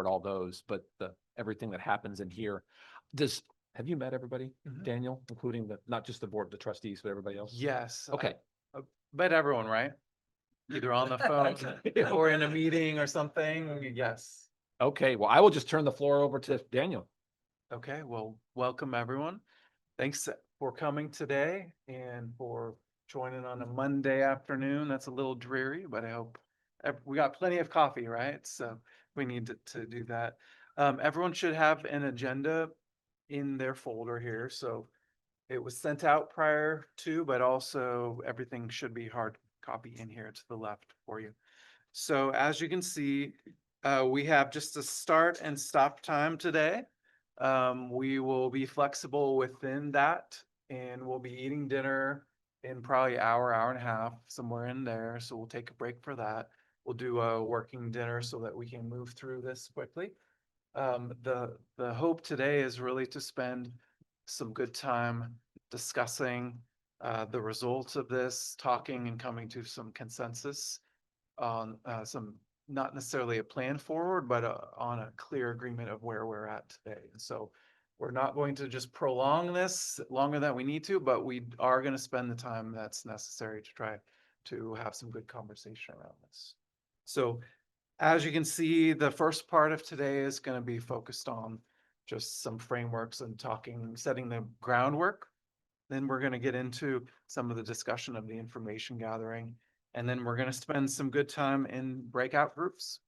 start all those, but everything that happens in here. Have you met everybody, Daniel, including not just the board, the trustees, but everybody else? Yes. Okay. I met everyone, right? Either on the phone or in a meeting or something. Yes. Okay, well, I will just turn the floor over to Daniel. Okay, well, welcome everyone. Thanks for coming today and for joining on a Monday afternoon. That's a little dreary, but I hope we got plenty of coffee, right? So we need to do that. Everyone should have an agenda in their folder here. So it was sent out prior to, but also everything should be hard copy in here to the left for you. So as you can see, we have just a start and stop time today. We will be flexible within that, and we'll be eating dinner in probably hour and a half, somewhere in there. So we'll take a break for that. We'll do a working dinner so that we can move through this quickly. The hope today is really to spend some good time discussing the results of this, talking and coming to some consensus on some, not necessarily a plan forward, but on a clear agreement of where we're at today. And so we're not going to just prolong this longer than we need to, but we are going to spend the time that's necessary to try to have some good conversation around this. So as you can see, the first part of today is going to be focused on just some frameworks and setting the groundwork. Then we're going to get into some of the discussion of the information gathering. And then we're going to spend some good time in breakout groups.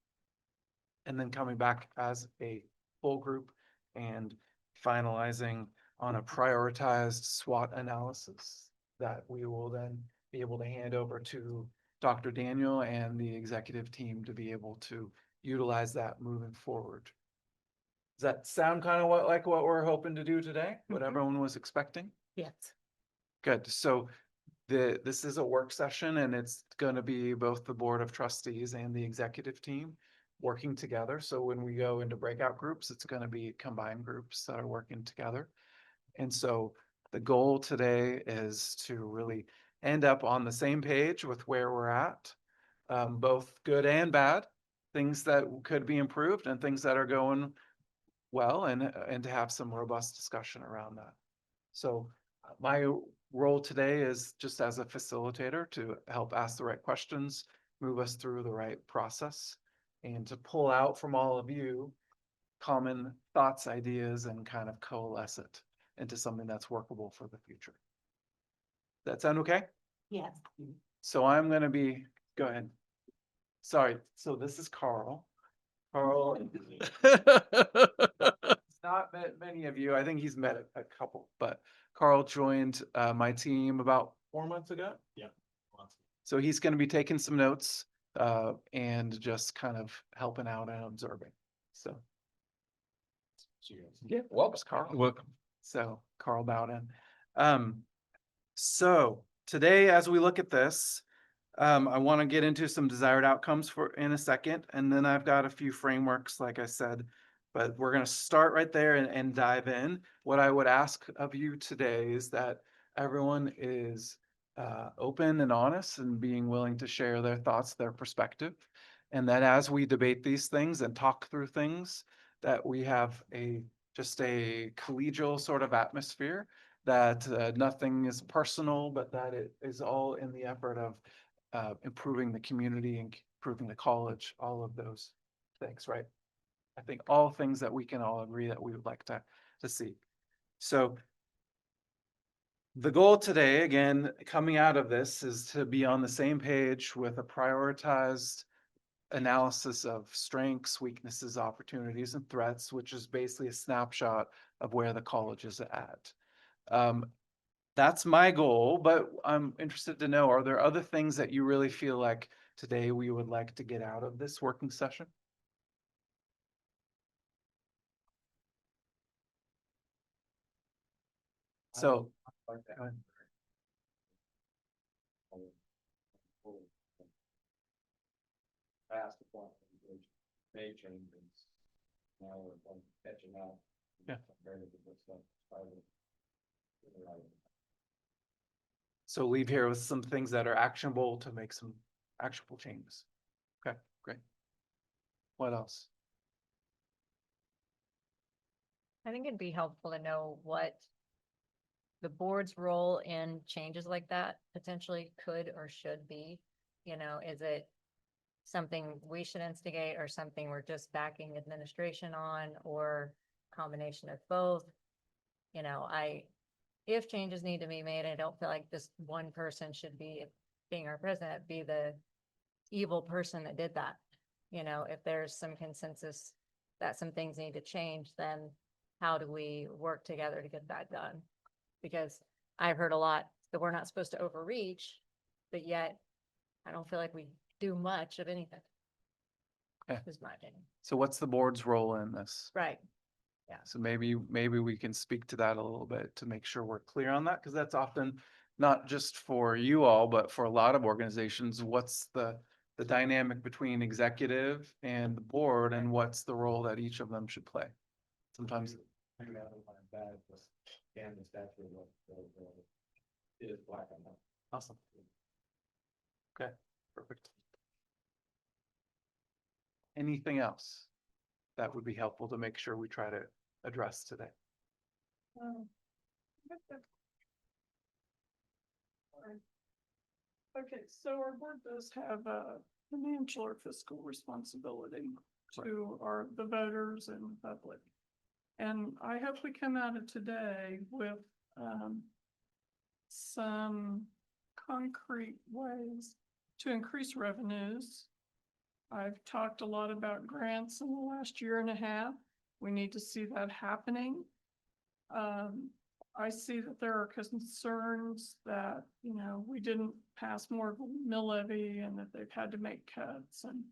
And then coming back as a full group and finalizing on a prioritized SWOT analysis that we will then be able to hand over to Dr. Daniel and the executive team to be able to utilize that moving forward. Does that sound kind of like what we're hoping to do today? What everyone was expecting? Yes. Good. So this is a work session, and it's going to be both the Board of Trustees and the executive team working together. So when we go into breakout groups, it's going to be combined groups that are working together. And so the goal today is to really end up on the same page with where we're at, both good and bad, things that could be improved and things that are going well, and to have some robust discussion around that. So my role today is just as a facilitator to help ask the right questions, move us through the right process, and to pull out from all of you common thoughts, ideas, and kind of coalesce it into something that's workable for the future. That sound okay? Yes. So I'm going to go ahead. Sorry. So this is Carl. Carl. Not met many of you. I think he's met a couple, but Carl joined my team about 4 months ago. Yeah. So he's going to be taking some notes and just kind of helping out and observing. So yeah, welcome, Carl. Welcome. So Carl Bowden. So today, as we look at this, I want to get into some desired outcomes in a second, and then I've got a few frameworks, like I said, but we're going to start right there and dive in. What I would ask of you today is that everyone is open and honest and being willing to share their thoughts, their perspective, and that as we debate these things and talk through things, that we have just a collegial sort of atmosphere, that nothing is personal, but that it is all in the effort of improving the community and improving the college, all of those things, right? I think all things that we can all agree that we would like to see. So the goal today, again, coming out of this, is to be on the same page with a prioritized analysis of strengths, weaknesses, opportunities, and threats, which is basically a snapshot of where the college is at. That's my goal, but I'm interested to know, are there other things that you really feel like today we would like to get out of this working session? So, Past the point, may change things. Now we're catching up. Yeah. Compared to what's done prior. So leave here with some things that are actionable to make some actionable changes. Okay, great. What else? I think it'd be helpful to know what the board's role in changes like that potentially could or should be. You know, is it something we should instigate or something we're just backing administration on, or combination of both? You know, if changes need to be made, I don't feel like this one person should be, being our president, be the evil person that did that. You know, if there's some consensus that some things need to change, then how do we work together to get that done? Because I've heard a lot that we're not supposed to overreach, but yet I don't feel like we do much of anything. Okay. Is my opinion. So what's the board's role in this? Right. So maybe we can speak to that a little bit to make sure we're clear on that, because that's often not just for you all, but for a lot of organizations. What's the dynamic between executive and the board, and what's the role that each of them should play? Sometimes, I got on my bag was scan the statue of what it is black and white. awesome. Okay, perfect. Anything else that would be helpful to make sure we try to address today? Okay, so our board does have a financial or fiscal responsibility to the voters and the public. And I hope we come out of today with some concrete ways to increase revenues. I've talked a lot about grants in the last year and a half. We need to see that happening. I see that there are concerns that, you know, we didn't pass more of a mill levy and that they've had to make cuts. And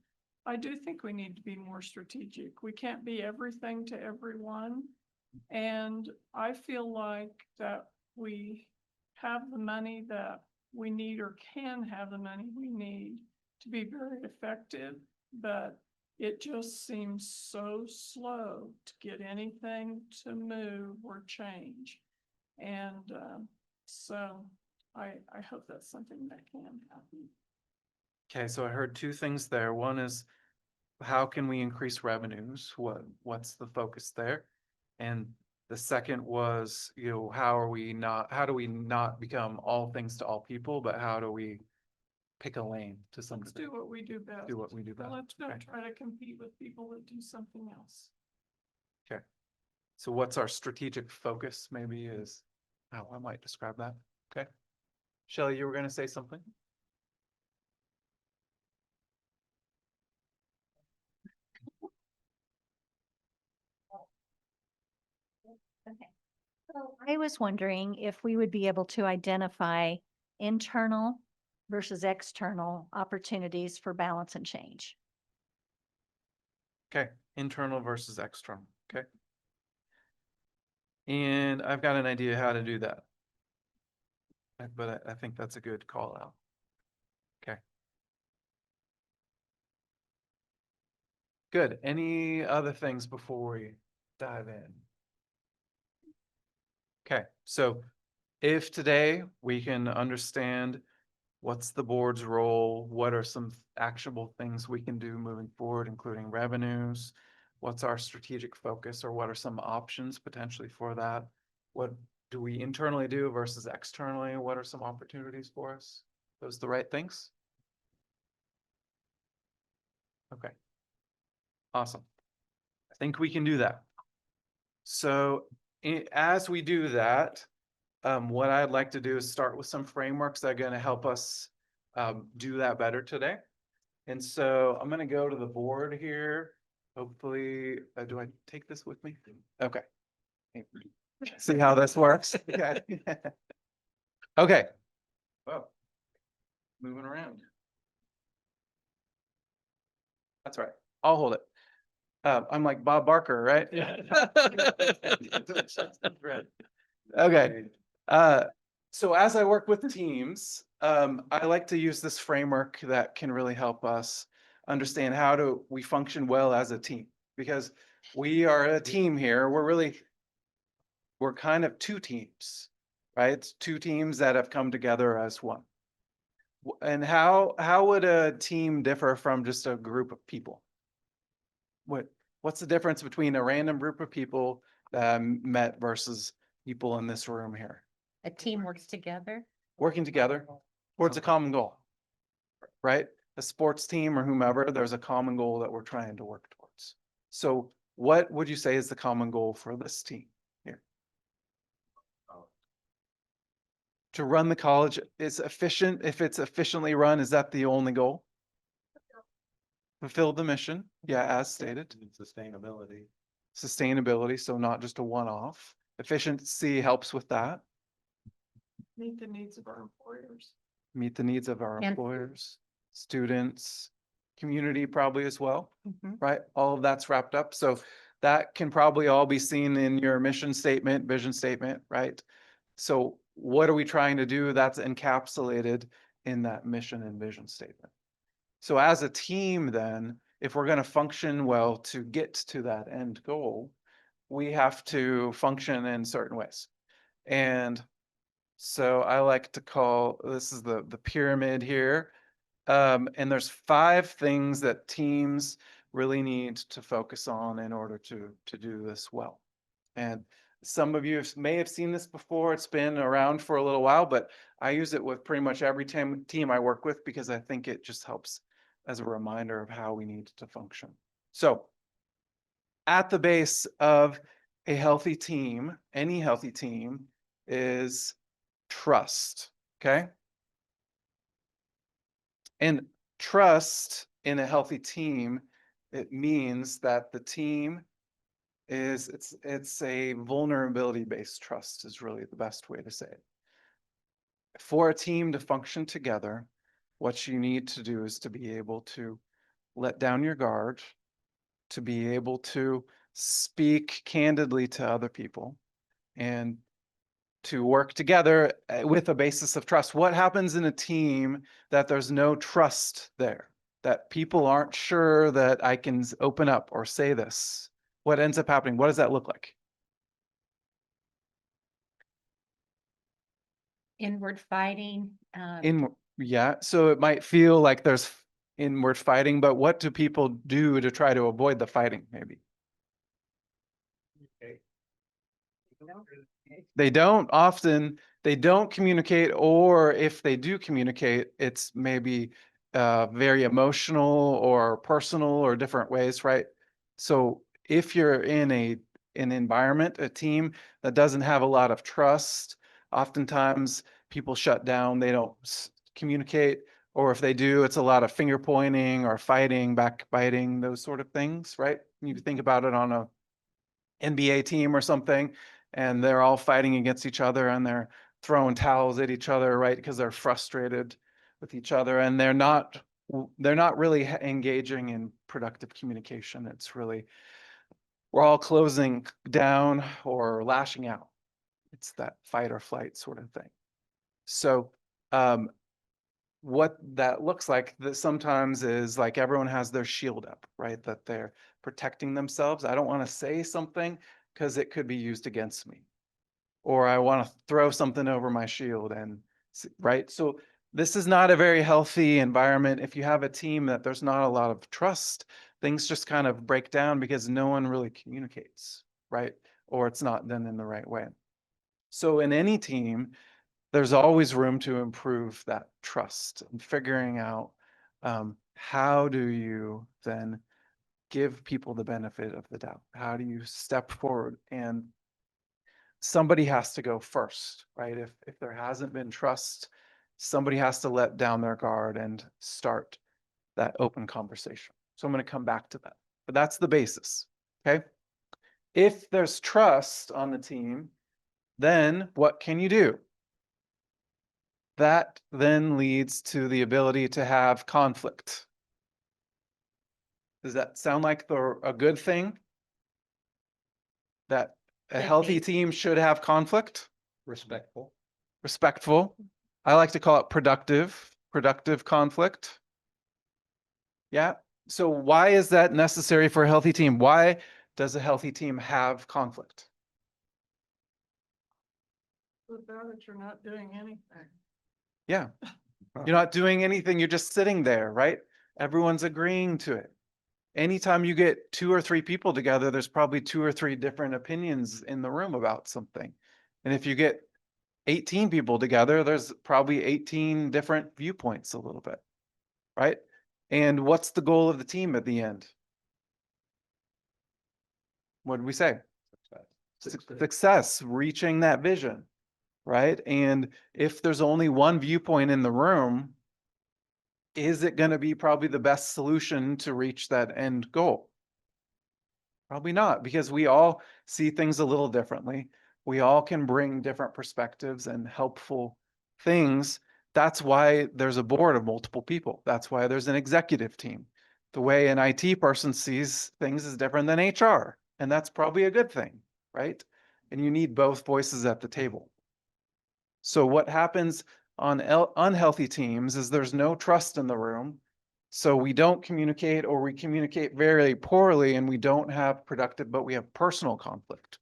I do think we need to be more strategic. We can't be everything to everyone. And I feel like that we have the money that we need, or can have the money we need to be very effective, but it just seems so slow to get anything to move or change. And so I hope that's something that can happen. Okay, so I heard two things there. One is, how can we increase revenues? What's the focus there? And the second was, you know, how do we not become all things to all people, but how do we pick a lane to some Let's degree? do what we do best. Do what we do best. Let's not Okay. try to compete with people that do something else. So what's our strategic focus, maybe, is how I might describe that. Okay. Shelley, you were gonna say something? Okay. So I was wondering if we would be able to identify internal versus external opportunities for balance and change. Okay, internal versus external, okay. And I've got an idea how to do that. But I think that's a good call out. Okay. Good. Any other things before we dive in? Okay, so if today we can understand what's the board's role, what are some actionable things we can do moving forward, including revenues, what's our strategic focus, or what are some options potentially for that? What do we internally do versus externally? What are some opportunities for us? Those the right things? Okay. Awesome. I think we can do that. So as we do that, what I'd like to do is start with some frameworks that are going to help us do that better today. And so I'm going to go to the board here. Hopefully, do I take this with me? Okay. See how this works? Okay. Okay. Well, moving around. That's right. I'll hold it. I'm like Bob Barker, right? Yeah. Okay. So as I work with teams, I like to use this framework that can really help us understand how do we function well as a team, because we are a team here. We're kind of two teams, right? It's two teams that have come together as one. And how would a team differ from just a group of people? What's the difference between a random group of people met versus people in this room here. A team works together. Working together towards a common goal. Right? A sports team or whomever, there's a common goal that we're trying to work towards. So what would you say is the common goal for this team here? To run the college is efficient. If it's efficiently run, is that the only goal? Fulfill the mission. Yeah, as stated. Sustainability. Sustainability, so not just a one-off. Efficiency helps with that. Meet the needs of our employers. Meet the needs of our And- employers, students, community probably as well, Mhm. right? All of that's wrapped up. So that can probably all be seen in your mission statement, vision statement, right? So what are we trying to do? That's encapsulated in that mission and vision statement. So as a team, then, if we're going to function well to get to that end goal, we have to function in certain ways. And so I like to call, this is the pyramid here. And there's 5 things that teams really need to focus on in order to do this well. And some of you may have seen this before. It's been around for a little while, but I use it with pretty much every team I work with because I think it just helps as a reminder of how we need to function. So at the base of a healthy team, any healthy team, is trust, okay? And trust in a healthy team, it means that the team is, it's a vulnerability-based trust is really the best way to say it. For a team to function together, what you need to do is to be able to let down your guard, to be able to speak candidly to other people, and to work together with a basis of trust. What happens in a team that there's no trust there? That people aren't sure that I can open up or say this? What ends up happening? What does that look like? Inward fighting. Yeah, so it might feel like there's inward fighting, but what do people do to try to avoid the fighting, maybe? They don't often, they don't communicate, or if they do communicate, it's maybe very emotional or personal or different ways, right? So if you're in an environment, a team that doesn't have a lot of trust, oftentimes people shut down, they don't communicate, or if they do, it's a lot of finger pointing or fighting, backbiting, those sort of things, right? You think about it on a NBA team or something, and they're all fighting against each other and they're throwing towels at each other, right? Because they're frustrated with each other and they're not really engaging in productive communication. It's really, we're all closing down or lashing out. It's that fight or flight sort of thing. So what that looks like that sometimes is like everyone has their shield up, right? That they're protecting themselves. I don't want to say something because it could be used against me. Or I want to throw something over my shield and right. So this is not a very healthy environment. If you have a team that there's not a lot of trust, things just kind of break down because no one really communicates, right? Or it's not done in the right way. So in any team, there's always room to improve that trust and figuring out how do you then give people the benefit of the doubt? How do you step forward? And somebody has to go first, right? If there hasn't been trust, somebody has to let down their guard and start that open conversation. So I'm going to come back to that, but that's the basis, okay? If there's trust on the team, then what can you do? That then leads to the ability to have conflict. Does that sound like a good thing? That a Could healthy be. team should have conflict? Respectful. Respectful. I like to call it productive conflict. Yeah. So why is that necessary for a healthy team? Why does a healthy team have conflict? Without it, you're not doing anything. Yeah. You're not doing anything. You're just sitting there, right? Everyone's agreeing to it. anytime you get 2 or 3 people together, there's probably 2 or 3 different opinions in the room about something. And if you get 18 people together, there's probably 18 different viewpoints a little bit, right? And what's the goal of the team at the end? What did we say? Success, reaching that vision, right? And if there's only one viewpoint in the room, is it going to be probably the best solution to reach that end goal? Probably not, because we all see things a little differently. We all can bring different perspectives and helpful things. That's why there's a board of multiple people. That's why there's an executive team. The way an IT person sees things is different than HR, and that's probably a good thing, right? And you need both voices at the table. So what happens on unhealthy teams is there's no trust in the room. So we don't communicate, or we communicate very poorly, and we don't have productive, but we have personal conflict.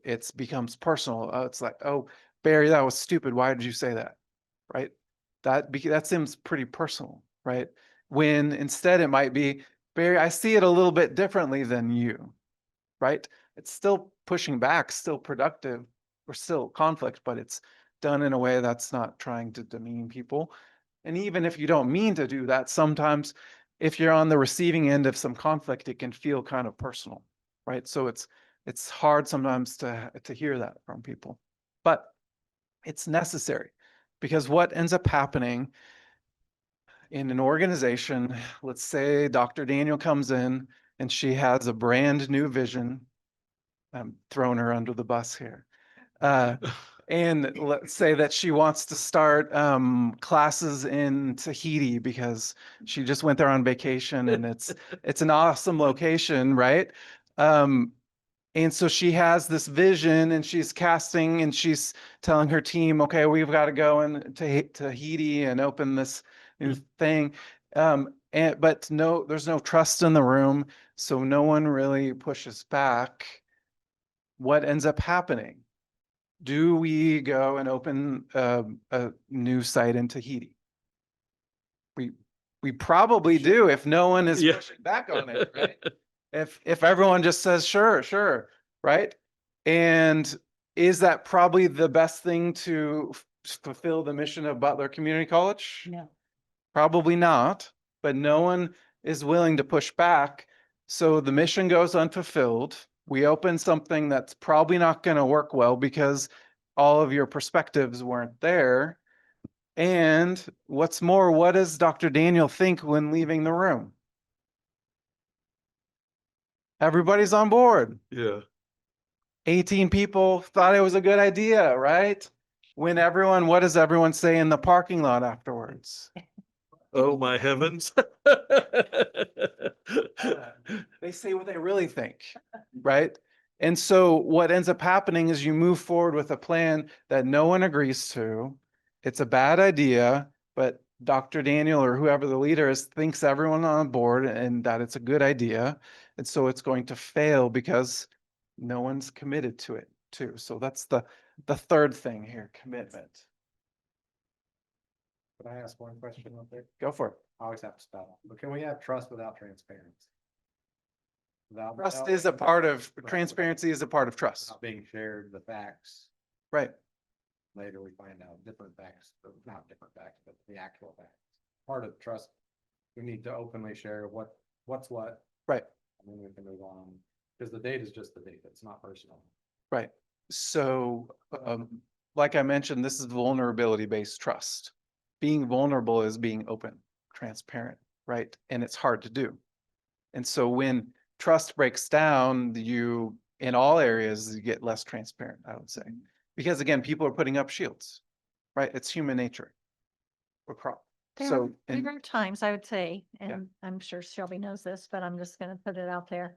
It becomes personal. It's like, oh, Barry, that was stupid. Why did you say that? Right? That seems pretty personal, right? When instead it might be, Barry, I see it a little bit differently than you, right? It's still pushing back, still productive, or still conflict, but it's done in a way that's not trying to demean people. And even if you don't mean to do that, sometimes if you're on the receiving end of some conflict, it can feel kind of personal, right? So it's hard sometimes to hear that from people, but it's necessary, because what ends up happening in an organization, let's say Dr. Daniel comes in and she has a brand new vision. I'm throwing her under the bus here. And let's say that she wants to start classes in Tahiti because she just went there on vacation and it's an awesome location, right? And so she has this vision and she's casting and she's telling her team, okay, we've got to go in to Tahiti and open this new thing. But no, there's no trust in the room, so no one really pushes back. What ends up happening? Do we go and open a new site in Tahiti? We probably do if no one is pushing back on it, right? If everyone just says, sure, right? And is that probably the best thing to fulfill the mission of Butler Community College? No. Probably not, but no one is willing to push back. So the mission goes unfulfilled. We open something that's probably not going to work well because all of your perspectives weren't there. And what's more, what does Dr. Daniel think when leaving the room? Everybody's on board. Yeah. 18 people thought it was a good idea, right? What does everyone say in the parking lot afterwards? Oh, my heavens. They say what they really think, right? And so what ends up happening is you move forward with a plan that no one agrees to. It's a bad idea, but Dr. Daniel or whoever the leader is thinks everyone on board and that it's a good idea. And so it's going to fail because no one's committed to it too. So that's the third thing here, commitment. Could I ask one question real quick? Go for it. I always have to stop, but can we have trust without transparency? Trust is a part of, transparency is a part of trust, Not being shared the facts. right? Later we find out different facts, but not different facts, but the actual facts. Part of trust, we need to openly share what's what. Right. And then we can move on, because the data is just the data, it's not personal. Right. So, like I mentioned, this is vulnerability-based trust. Being vulnerable is being open, transparent, right? And it's hard to do. And so when trust breaks down, in all areas, you get less transparent, I would say. Because again, people are putting up shields, right? It's human nature. There are times I would say, and I'm sure Shelby knows this, but I'm just gonna put it out there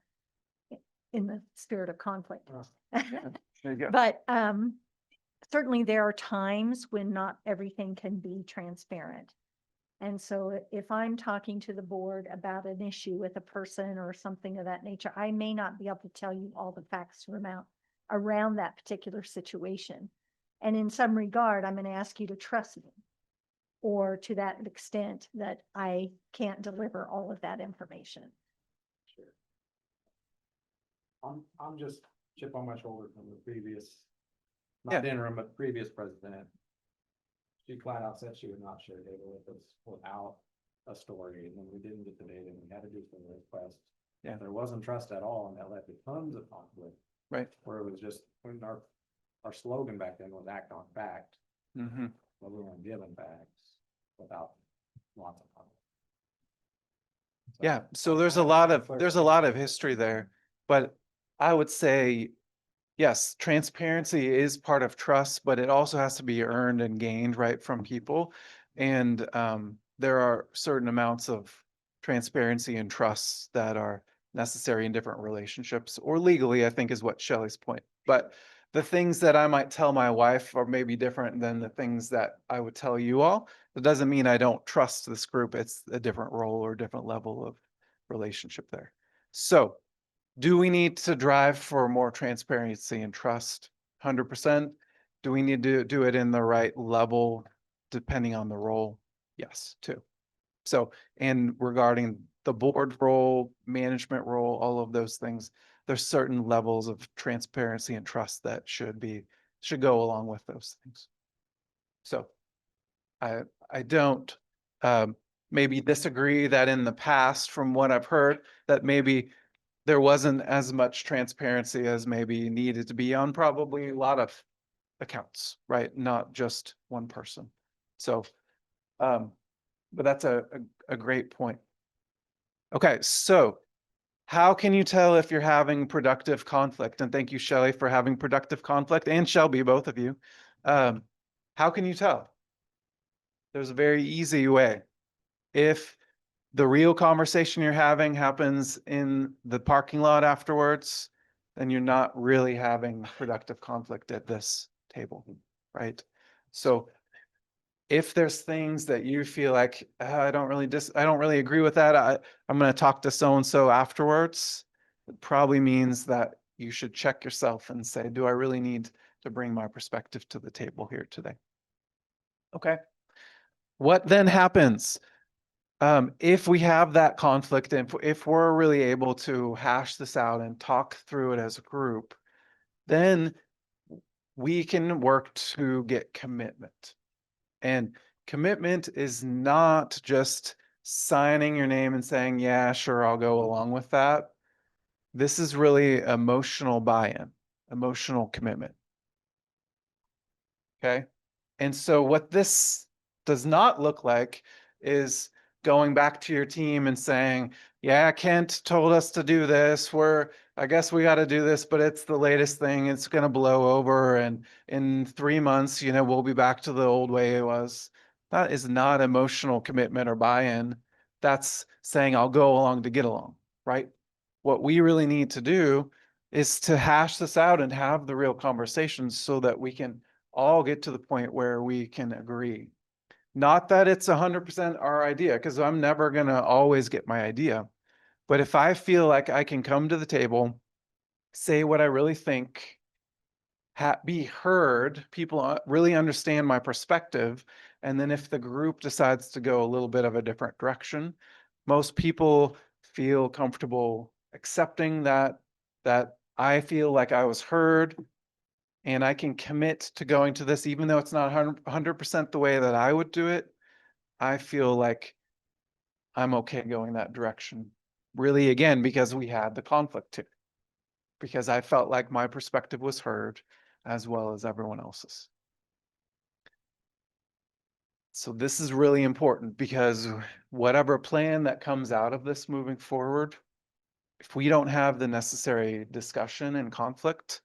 in the spirit of conflict. There you go. But certainly there are times when not everything can be transparent. And so if I'm talking to the board about an issue with a person or something of that nature, I may not be able to tell you all the facts around that particular situation. And in some regard, I'm going to ask you to trust me, or to that extent that I can't deliver all of that information. I'm just chip on my shoulder from the previous, not interim, but previous president. She flat out said she would not share data with us without a story, and then we didn't get the data, and we had to do some requests. Yeah. There wasn't trust at all, and that led to tons of conflict, Right. where it was just, when our slogan back then was act on fact, Mm-hmm. but we weren't given facts without lots of conflict. So, Yeah, so I- there's I a have lot some of, there's a lot of history there, but I would say, yes, transparency is part of trust, but it also has to be earned and gained, right, from people. And there are certain amounts of transparency and trust that are necessary in different relationships, or legally, I think is what Shelley's point. But the things that I might tell my wife are maybe different than the things that I would tell you all. That doesn't mean I don't trust this group. It's a different role or different level of relationship there. So do we need to drive for more transparency and trust? 100%. Do we need to do it in the right level depending on the role? Yes, too. So, and regarding the board role, management role, all of those things, there's certain levels of transparency and trust that should go along with those things. So I don't maybe disagree that in the past, from what I've heard, that maybe there wasn't as much transparency as maybe needed to be on probably a lot of accounts, right? Not just one person. So, but that's a great point. Okay, so how can you tell if you're having productive conflict? And thank you, Shelley, for having productive conflict, and Shelby, both of you. How can you tell? There's a very easy way. If the real conversation you're having happens in the parking lot afterwards, then you're not really having productive conflict at this table, right? So if there's things that you feel like, I don't really agree with that, I'm going to talk to so-and-so afterwards, it probably means that you should check yourself and say, do I really need to bring my perspective to the table here today? Okay. What then happens? If we have that conflict and if we're really able to hash this out and talk through it as a group, then we can work to get commitment. And commitment is not just signing your name and saying, yeah, sure, I'll go along with that. This is really emotional buy-in, emotional commitment. Okay. And so what this does not look like is going back to your team and saying, yeah, Kent told us to do this. I guess we got to do this, but it's the latest thing. It's going to blow over. And in 3 months, we'll be back to the old way it was. That is not emotional commitment or buy-in. That's saying I'll go along to get along, right? What we really need to do is to hash this out and have the real conversations so that we can all get to the point where we can agree. Not that it's 100% our idea, because I'm never going to always get my idea. But if I feel like I can come to the table, say what I really think, be heard, people really understand my perspective, and then if the group decides to go a little bit of a different direction, most people feel comfortable accepting that I feel like I was heard, and I can commit to going to this, even though it's not 100% the way that I would do it. I feel like I'm okay going that direction. Really, again, because we had the conflict too. Because I felt like my perspective was heard as well as everyone else's. So this is really important, because whatever plan that comes out of this moving forward, if we don't have the necessary discussion and conflict,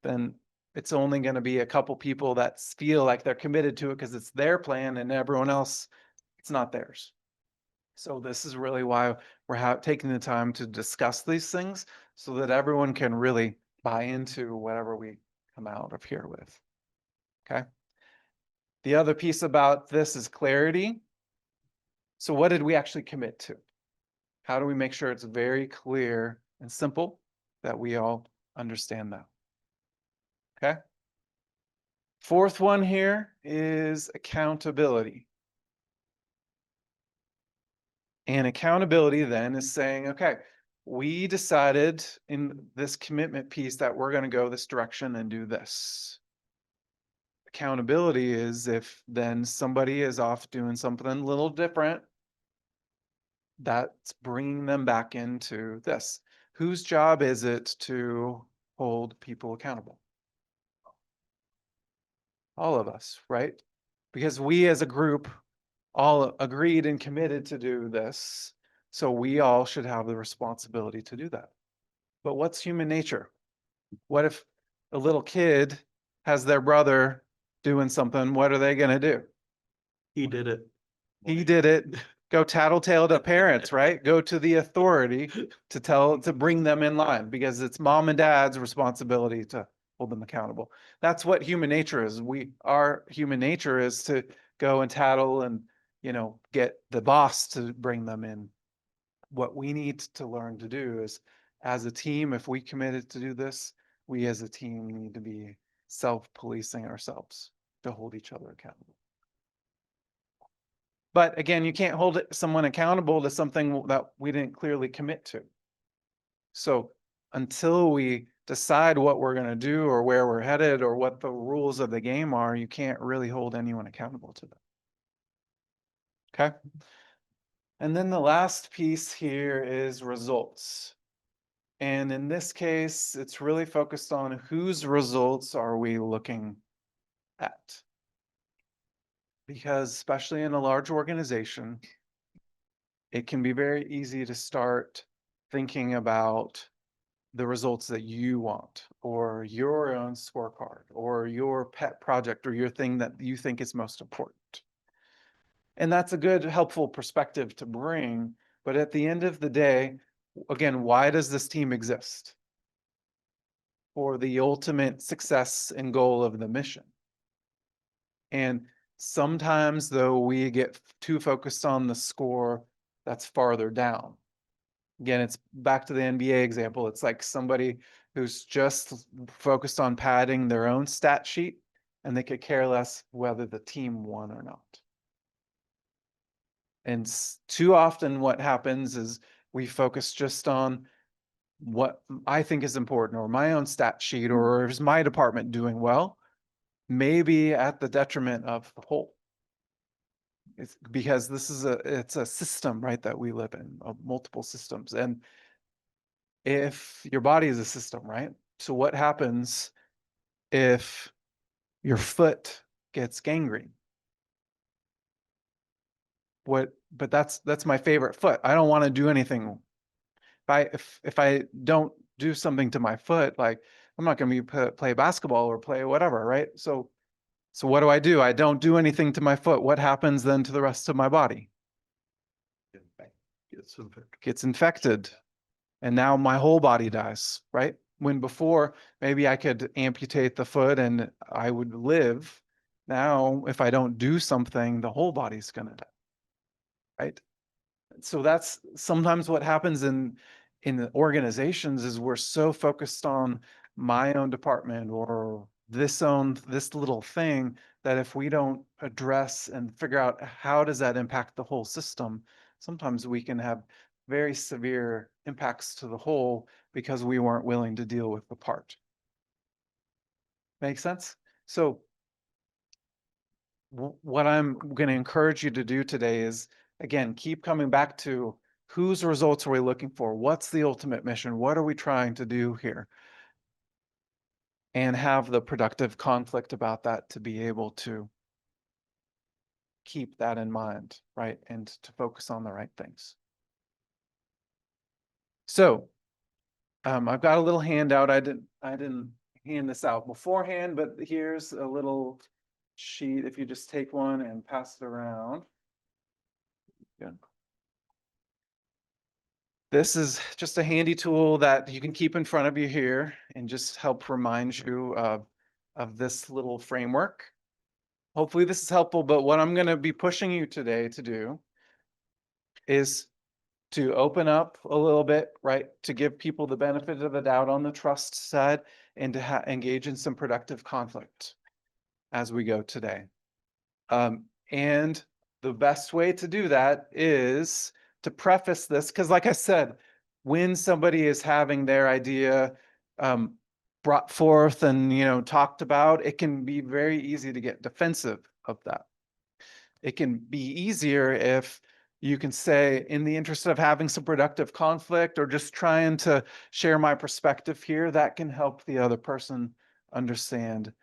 then it's only going to be a couple people that feel like they're committed to it because it's their plan, and everyone else, it's not theirs. So this is really why we're taking the time to discuss these things, so that everyone can really buy into whatever we come out of here with. Okay. The other piece about this is clarity. So what did we actually commit to? How do we make sure it's very clear and simple that we all understand that? Okay. Fourth one here is accountability. And accountability then is saying, okay, we decided in this commitment piece that we're going to go this direction and do this. Accountability is if then somebody is off doing something a little different, that's bringing them back into this. Whose job is it to hold people accountable? All of us, right? Because we as a group all agreed and committed to do this. So we all should have the responsibility to do that. But what's human nature? What if a little kid has their brother doing something? What are they going to do? He did it. He did it. Go tattletale to parents, right? Go to the authority to bring them in line because it's mom and dad's responsibility to hold them accountable. That's what human nature is. Our human nature is to go and tattle and, get the boss to bring them in. What we need to learn to do is, as a team, if we committed to do this, we as a team need to be self-policing ourselves to hold each other accountable. But again, you can't hold someone accountable to something that we didn't clearly commit to. So until we decide what we're going to do or where we're headed or what the rules of the game are, you can't really hold anyone accountable to them. Okay. And then the last piece here is results. And in this case, it's really focused on whose results are we looking at? Because especially in a large organization, it can be very easy to start thinking about the results that you want, or your own scorecard, or your pet project, or your thing that you think is most important. And that's a good, helpful perspective to bring. But at the end of the day, again, why does this team exist? For the ultimate success and goal of the mission. And sometimes, though, we get too focused on the score that's farther down. Again, it's back to the NBA example. It's like somebody who's just focused on padding their own stat sheet, and they could care less whether the team won or not. And too often what happens is we focus just on what I think is important, or my own stat sheet, or is my department doing well, maybe at the detriment of the whole. It's because it's a system, right, that we live in, of multiple systems. And if your body is a system, right? So what happens if your foot gets gangrene? But that's my favorite foot. I don't want to do anything. If I don't do something to my foot, like I'm not going to play basketball or play whatever, right? So what do? I don't do anything to my foot. What happens then to the rest of my body? Gets infected. And now my whole body dies, right? When before, maybe I could amputate the foot and I would live. Now, if I don't do something, the whole body's going to die, right? So that's sometimes what happens in the organizations is we're so focused on my own department or this little thing that if we don't address and figure out how does that impact the whole system, sometimes we can have very severe impacts to the whole because we weren't willing to deal with the part. Make sense? So what I'm going to encourage you to do today is, again, keep coming back to whose results are we looking for? What's the ultimate mission? What are we trying to do here? And have the productive conflict about that to be able to keep that in mind, right? And to focus on the right things. So I've got a little handout. I didn't hand this out beforehand, but here's a little sheet. If you just take one and pass it around. Good. This is just a handy tool that you can keep in front of you here and just help remind you of this little framework. Hopefully this is helpful, but what I'm going to be pushing you today to do is to open up a little bit, right? To give people the benefit of the doubt on the trust side and to engage in some productive conflict as we go today. And the best way to do that is to preface this, because like I said, when somebody is having their idea brought forth and, talked about, it can be very easy to get defensive of that. It can be easier if you can say, in the interest of having some productive conflict or just trying to share my perspective here, that can help the other person understand,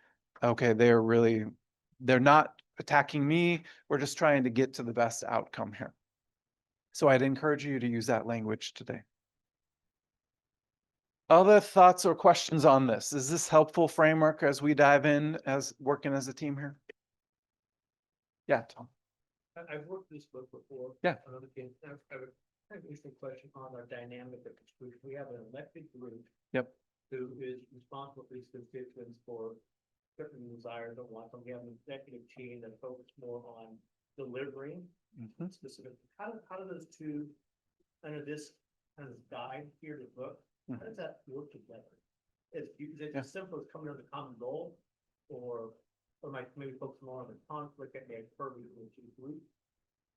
okay, they're not attacking me. We're just trying to get to the best outcome here. So I'd encourage you to use that language today. Other thoughts or questions on this? Is this helpful framework as we dive in as working as a team here? Yeah, Tom. I've worked this book before. Yeah. On other things. I have a kind of interesting question on our dynamic of this group. We have an elected group. Yep. Who is responsible for these constituents for certain desires and wants. And we have an executive team that focuses more on delivering Mhm. specific. How do those two, under this kind of guide here, the book, how does that work together? Is it Yeah. as simple as coming to the common goal, or might maybe focus more on the conflict that may occur between the two groups?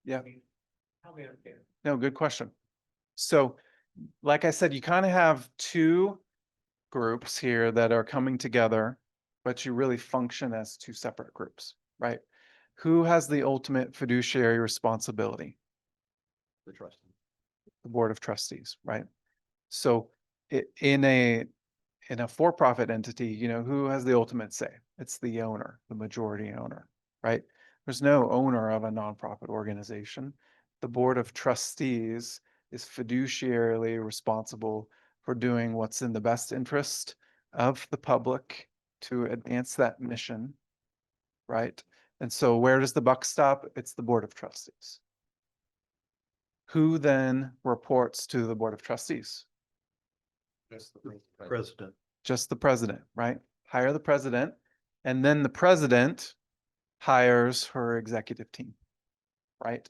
Yeah. I mean, help me understand. No, good question. So, like I said, you kind of have two groups here that are coming together, but you really function as two separate groups, right? Who has the ultimate fiduciary responsibility? The trustee. The Board of Trustees, right? So in a for-profit entity, who has the ultimate say? It's the owner, the majority owner, right? There's no owner of a nonprofit organization. The Board of Trustees is fiduciarily responsible for doing what's in the best interest of the public to advance that mission, right? And so where does the buck stop? It's the Board of Trustees. Who then reports to the Board of Trustees? Just the president. Just the president, right? Hire the president, and then the president hires her executive team, right?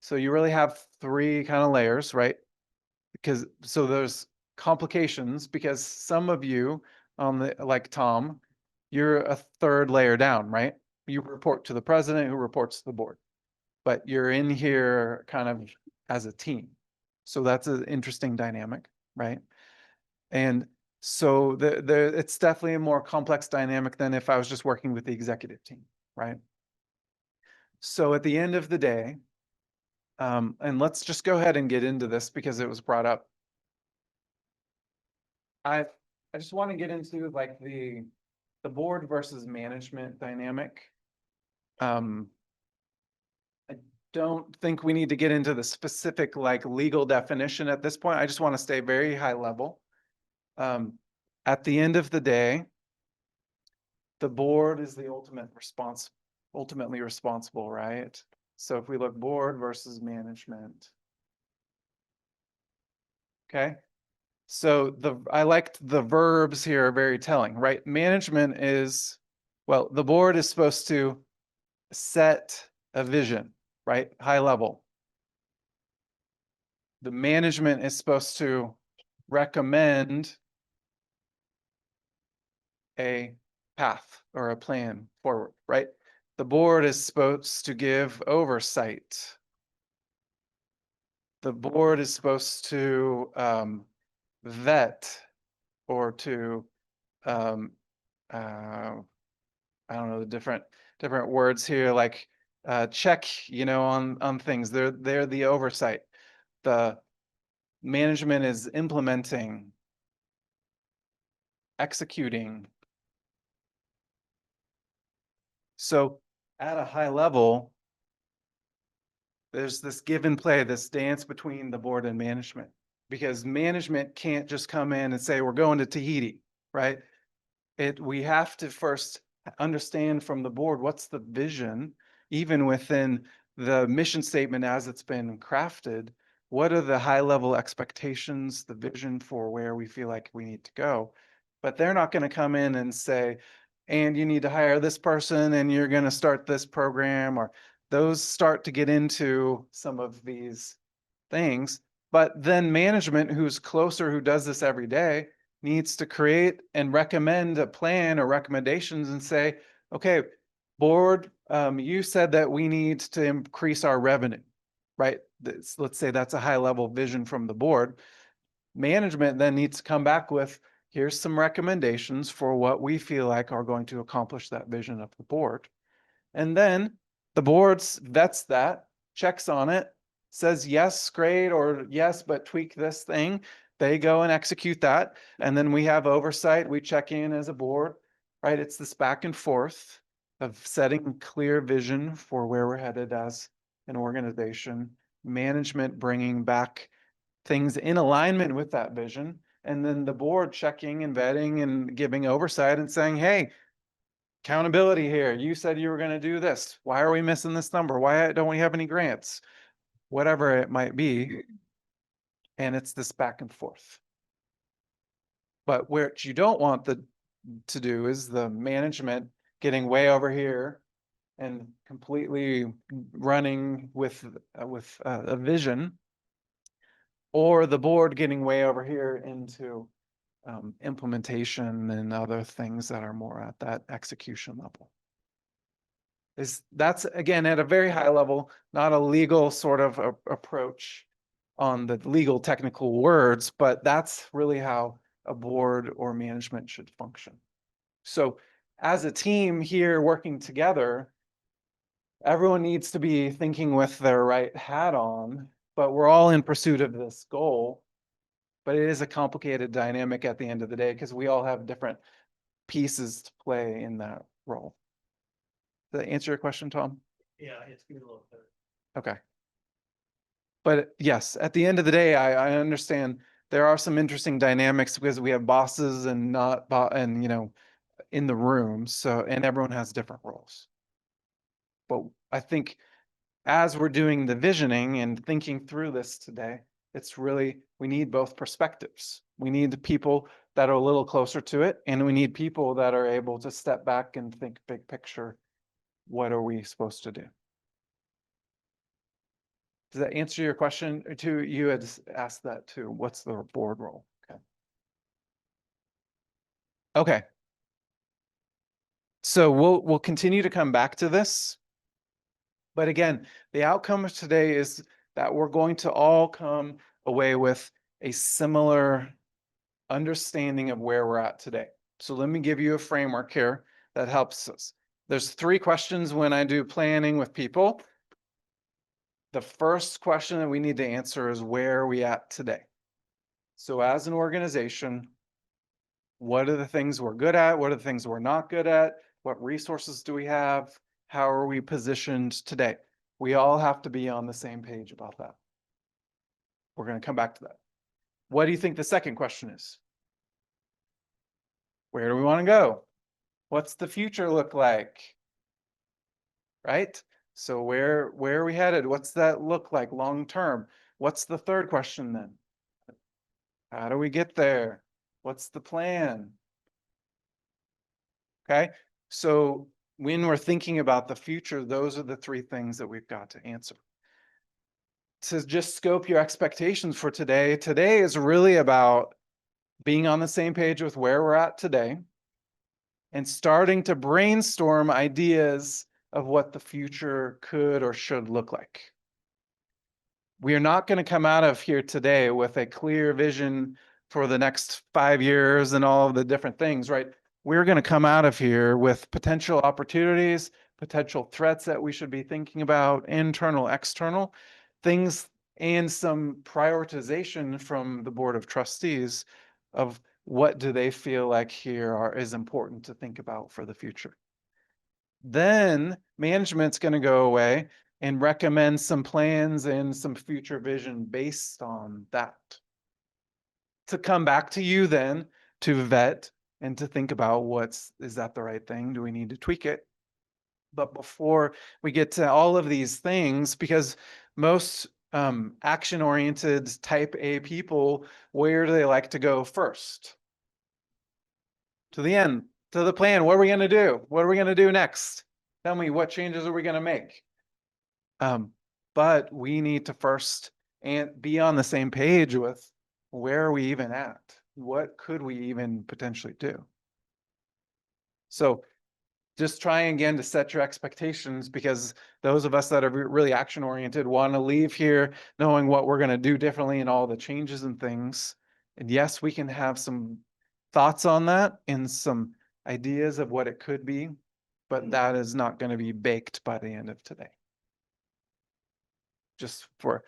So you really have three kind of layers, right? So there's complications because some of you like Tom, you're a third layer down, right? You report to the president who reports to the board, but you're in here kind of as a team. So that's an interesting dynamic, right? And so it's definitely a more complex dynamic than if I was just working with the executive team, right? So at the end of the day, and let's just go ahead and get into this because it was brought up. I just want to get into like the board versus management dynamic. I don't think we need to get into the specific like legal definition at this point. I just want to stay very high level. At the end of the day, the board is the ultimately responsible, right? So if we look board versus management. Okay. So I liked the verbs here are very telling, right? Management is, well, the board is supposed to set a vision, right? High level. The management is supposed to recommend a path or a plan forward, right? The board is supposed to give oversight. The board is supposed to vet or to I don't know the different words here, like check, on things. They're the oversight. The management is implementing, executing. So at a high level, there's this give and play, this dance between the board and management, because management can't just come in and say, we're going to Tahiti, right? We have to first understand from the board, what's the vision, even within the mission statement as it's been crafted, what are the high level expectations, the vision for where we feel like we need to go. But they're not going to come in and say, and you need to hire this person and you're going to start this program, or those start to get into some of these things. But then management, who's closer, who does this every day, needs to create and recommend a plan or recommendations and say, okay, board, you said that we need to increase our revenue, right? Let's say that's a high level vision from the board. management then needs to come back with, here's some recommendations for what we feel like are going to accomplish that vision of the board. And then the board vets that, checks on it, says, yes, great, or yes, but tweak this thing. They go and execute that. And then we have oversight. We check in as a board, right? It's this back and forth of setting clear vision for where we're headed as an organization, management bringing back things in alignment with that vision, and then the board checking and vetting and giving oversight and saying, hey, accountability here. You said you were going to do this. Why are we missing this number? Why don't we have any grants? Whatever it might be. And it's this back and forth. But what you don't want to do is the management getting way over here and completely running with a vision, or the board getting way over here into implementation and other things that are more at that execution level. That's again at a very high level, not a legal sort of approach on the legal technical words, but that's really how a board or management should function. So as a team here working together, everyone needs to be thinking with their right hat on, but we're all in pursuit of this goal. But it is a complicated dynamic at the end of the day because we all have different pieces to play in that role. Does that answer your question, Tom? Yeah, it's getting a little better. Okay. But yes, at the end of the day, I understand there are some interesting dynamics because we have bosses and not and in the room. So, and everyone has different roles. But I think as we're doing the visioning and thinking through this today, it's really, we need both perspectives. We need the people that are a little closer to it, and we need people that are able to step back and think big picture. What are we supposed to do? Does that answer your question? Or two, you had asked that too. What's the board role? Okay. Okay. So we'll continue to come back to this. But again, the outcome of today is that we're going to all come away with a similar understanding of where we're at today. So let me give you a framework here that helps us. There's 3 questions when I do planning with people. The first question that we need to answer is, where are we at today? So as an organization, what are the things we're good at? What are the things we're not good at? What resources do we have? How are we positioned today? We all have to be on the same page about that. We're going to come back to that. What do you think the second question is? Where do we want to go? What's the future look like? Right? So where are we headed? What's that look like long term? What's the third question then? How do we get there? What's the plan? Okay, so when we're thinking about the future, those are the 3 things that we've got to answer. To just scope your expectations for today, today is really about being on the same page with where we're at today and starting to brainstorm ideas of what the future could or should look like. We are not going to come out of here today with a clear vision for the next 5 years and all of the different things, right? We're going to come out of here with potential opportunities, potential threats that we should be thinking about, internal, external things, and some prioritization from the Board of Trustees of what do they feel like here is important to think about for the future. Then management's going to go away and recommend some plans and some future vision based on that. To come back to you then to vet and to think about is that the right thing? Do we need to tweak it? But before we get to all of these things, because most action-oriented type A people, where do they like to go first? To the end, to the plan. What are we going to do? What are we going to do next? Tell me, what changes are we going to make? But we need to first be on the same page with where are we even at? What could we even potentially do? So just trying again to set your expectations, because those of us that are really action oriented want to leave here knowing what we're going to do differently and all the changes and things. And yes, we can have some thoughts on that and some ideas of what it could be, but that is not going to be baked by the end of today. Just for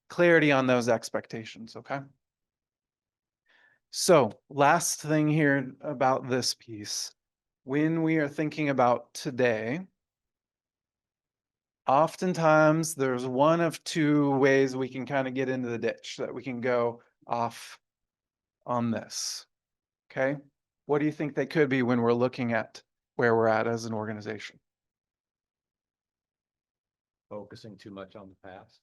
clarity on those expectations, okay? So last thing here about this piece, when we are thinking about today, oftentimes there's one of two ways we can kind of get into the ditch that we can go off on this. Okay, what do you think they could be when we're looking at where we're at as an organization? Focusing too much on the past.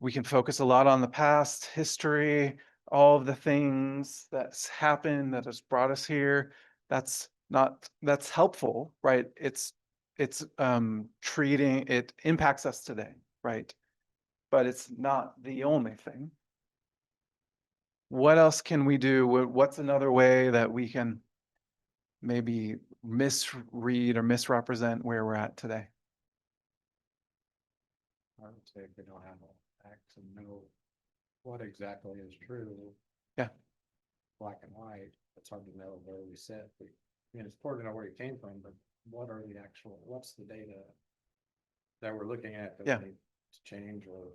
We can focus a lot on the past, history, all of the things that's happened that has brought us here. That's helpful, right? It's treating, it impacts us today, right? But it's not the only thing. What else can we do? What's another way that we can maybe misread or misrepresent where we're at today? I would say if we don't have all the facts and know what exactly is true. Yeah. Black and white, it's hard to know where we sit. I mean, it's important to know where you came from, but what's the data that we're looking at that Yeah. we need to change, or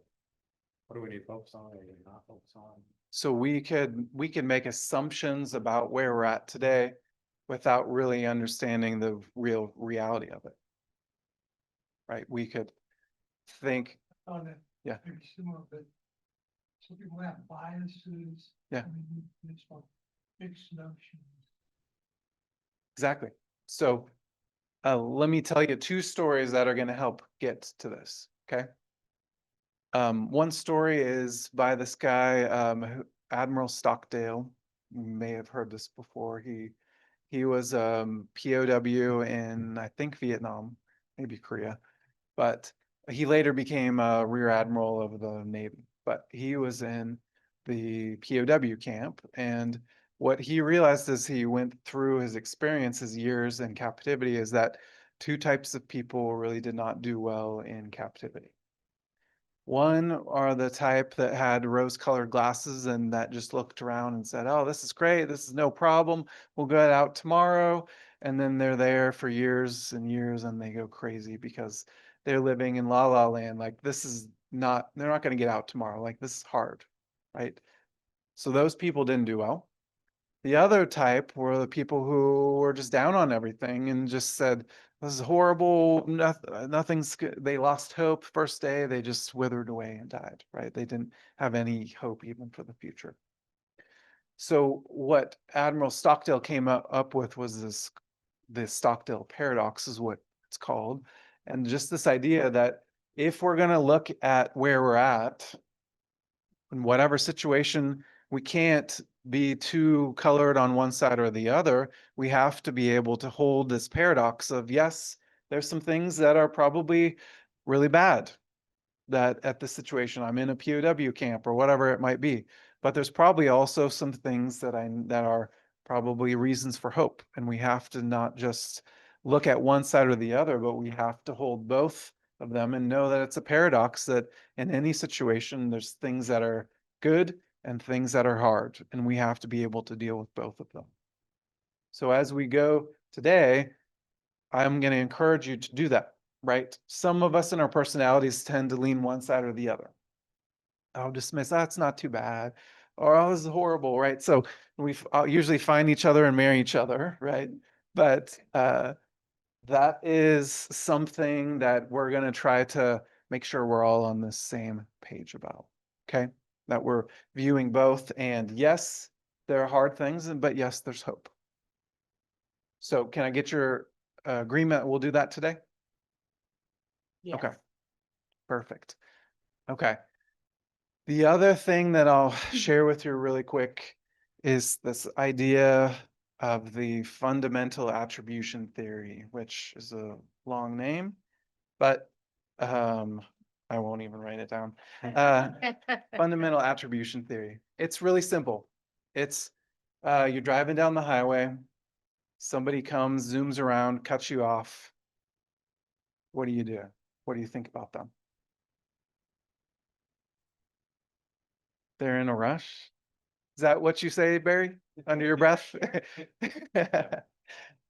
what do we need to focus on or not focus on? So we could make assumptions about where we're at today without really understanding the real reality of it. Right? We could think, On it. Yeah. Maybe similar, but some people have biases. Yeah. I mean, it's like fixed notions. exactly. So let me tell you two stories that are going to help get to this. Okay. One story is by this guy, Admiral Stockdale. You may have heard this before. He was POW in, I think, Vietnam, maybe Korea, but he later became a Rear Admiral of the Navy. But he was in the POW camp, and what he realized as he went through his experience, his years in captivity, is that two types of people really did not do well in captivity. One are the type that had rose-colored glasses and that just looked around and said, "Oh, this is great. This is no problem. We'll go out tomorrow." And then they're there for years and years and they go crazy because they're living in la la land. Like this is not, they're not going to get out tomorrow. Like this is hard, right? So those people didn't do well. The other type were the people who were just down on everything and just said, "This is horrible. Nothing's good." They lost hope. First day, they just withered away and died, right? They didn't have any hope even for the future. So what Admiral Stockdale came up with was the Stockdale paradox is what it's called. And just this idea that if we're going to look at where we're at in whatever situation, we can't be too colored on one side or the other. We have to be able to hold this paradox of, yes, there's some things that are probably really bad that at this situation I'm in a POW camp or whatever it might be. But there's probably also some things that are probably reasons for hope. And we have to not just look at one side or the other, but we have to hold both of them and know that it's a paradox that in any situation, there's things that are good and things that are hard, and we have to be able to deal with both of them. So as we go today, I'm going to encourage you to do that, right? Some of us in our personalities tend to lean one side or the other. I'll dismiss, that's not too bad, or oh, this is horrible, right? So we usually find each other and marry each other, right? But that is something that we're going to try to make sure we're all on the same page about, okay? That we're viewing both, and yes, there are hard things, but yes, there's hope. So can I get your agreement? We'll do that today? Okay, perfect. Okay. The other thing that I'll share with you really quick is this idea of the fundamental attribution theory, which is a long name, but I won't even write it down. Fundamental attribution theory. It's really simple. It's you're driving down the highway, somebody comes, zooms around, cuts you off. What do you do? What do you think about them? They're in a rush. Is that what you say, Barry, under your breath?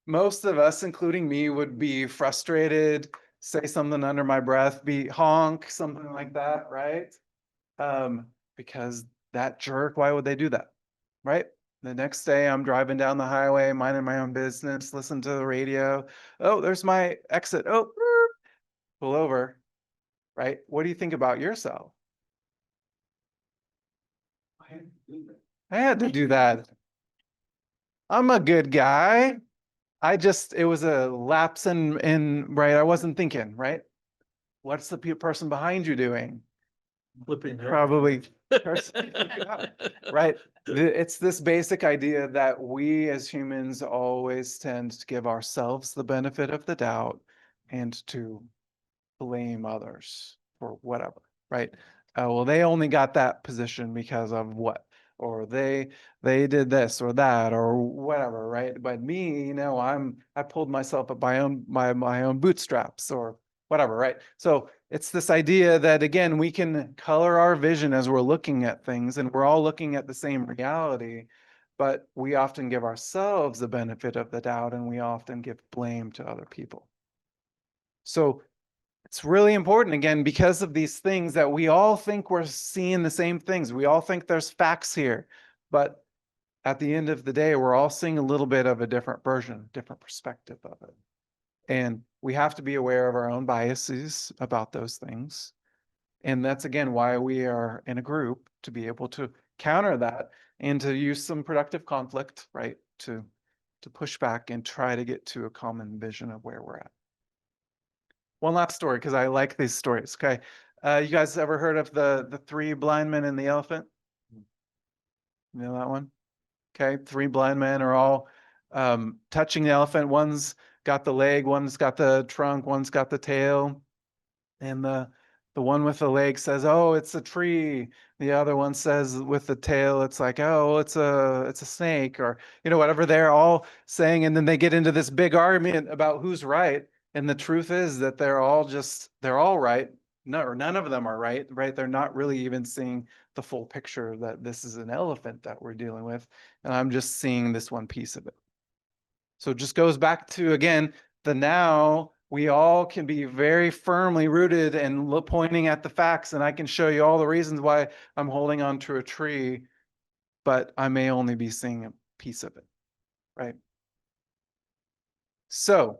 Most of us, including me, would be frustrated, say something under my breath, be honk, something like that, right? Because that jerk, why would they do that? Right? The next day I'm driving down the highway, minding my own business, listen to the radio. Oh, there's my exit. Oh, beep. Pull over. Right? What do you think about yourself? I had to do that. I'm a good guy. It was a lapse right. I wasn't thinking, right? What's the person behind you doing? Flipping. Probably. Right. It's this basic idea that we as humans always tend to give ourselves the benefit of the doubt and to blame others for whatever, right? Well, they only got that position because of what? Or they did this or that or whatever, right? But me, I pulled myself up my own bootstraps or whatever, right? So it's this idea that again, we can color our vision as we're looking at things and we're all looking at the same reality, but we often give ourselves the benefit of the doubt and we often give blame to other people. So it's really important, again, because of these things that we all think we're seeing the same things. We all think there's facts here, but at the end of the day, we're all seeing a little bit of a different version, different perspective of it. And we have to be aware of our own biases about those things. And that's, again, why we are in a group, to be able to counter that and to use some productive conflict, right, to push back and try to get to a common vision of where we're at. One last story, because I like these stories. Okay. You guys ever heard of the three blind men and the elephant? You know that one? Okay. Three blind men are all touching the elephant. One's got the leg, one's got the trunk, one's got the tail. And the one with the leg says, "Oh, it's a tree." The other one says with the tail, it's like, "Oh, it's a snake," or whatever they're all saying. And then they get into this big argument about who's right. And the truth is that they're all right. No, or none of them are right, right? They're not really even seeing the full picture that this is an elephant that we're dealing with. And I'm just seeing this one piece of it. So it just goes back to, again, the now we all can be very firmly rooted and pointing at the facts. And I can show you all the reasons why I'm holding on to a tree, but I may only be seeing a piece of it, right? So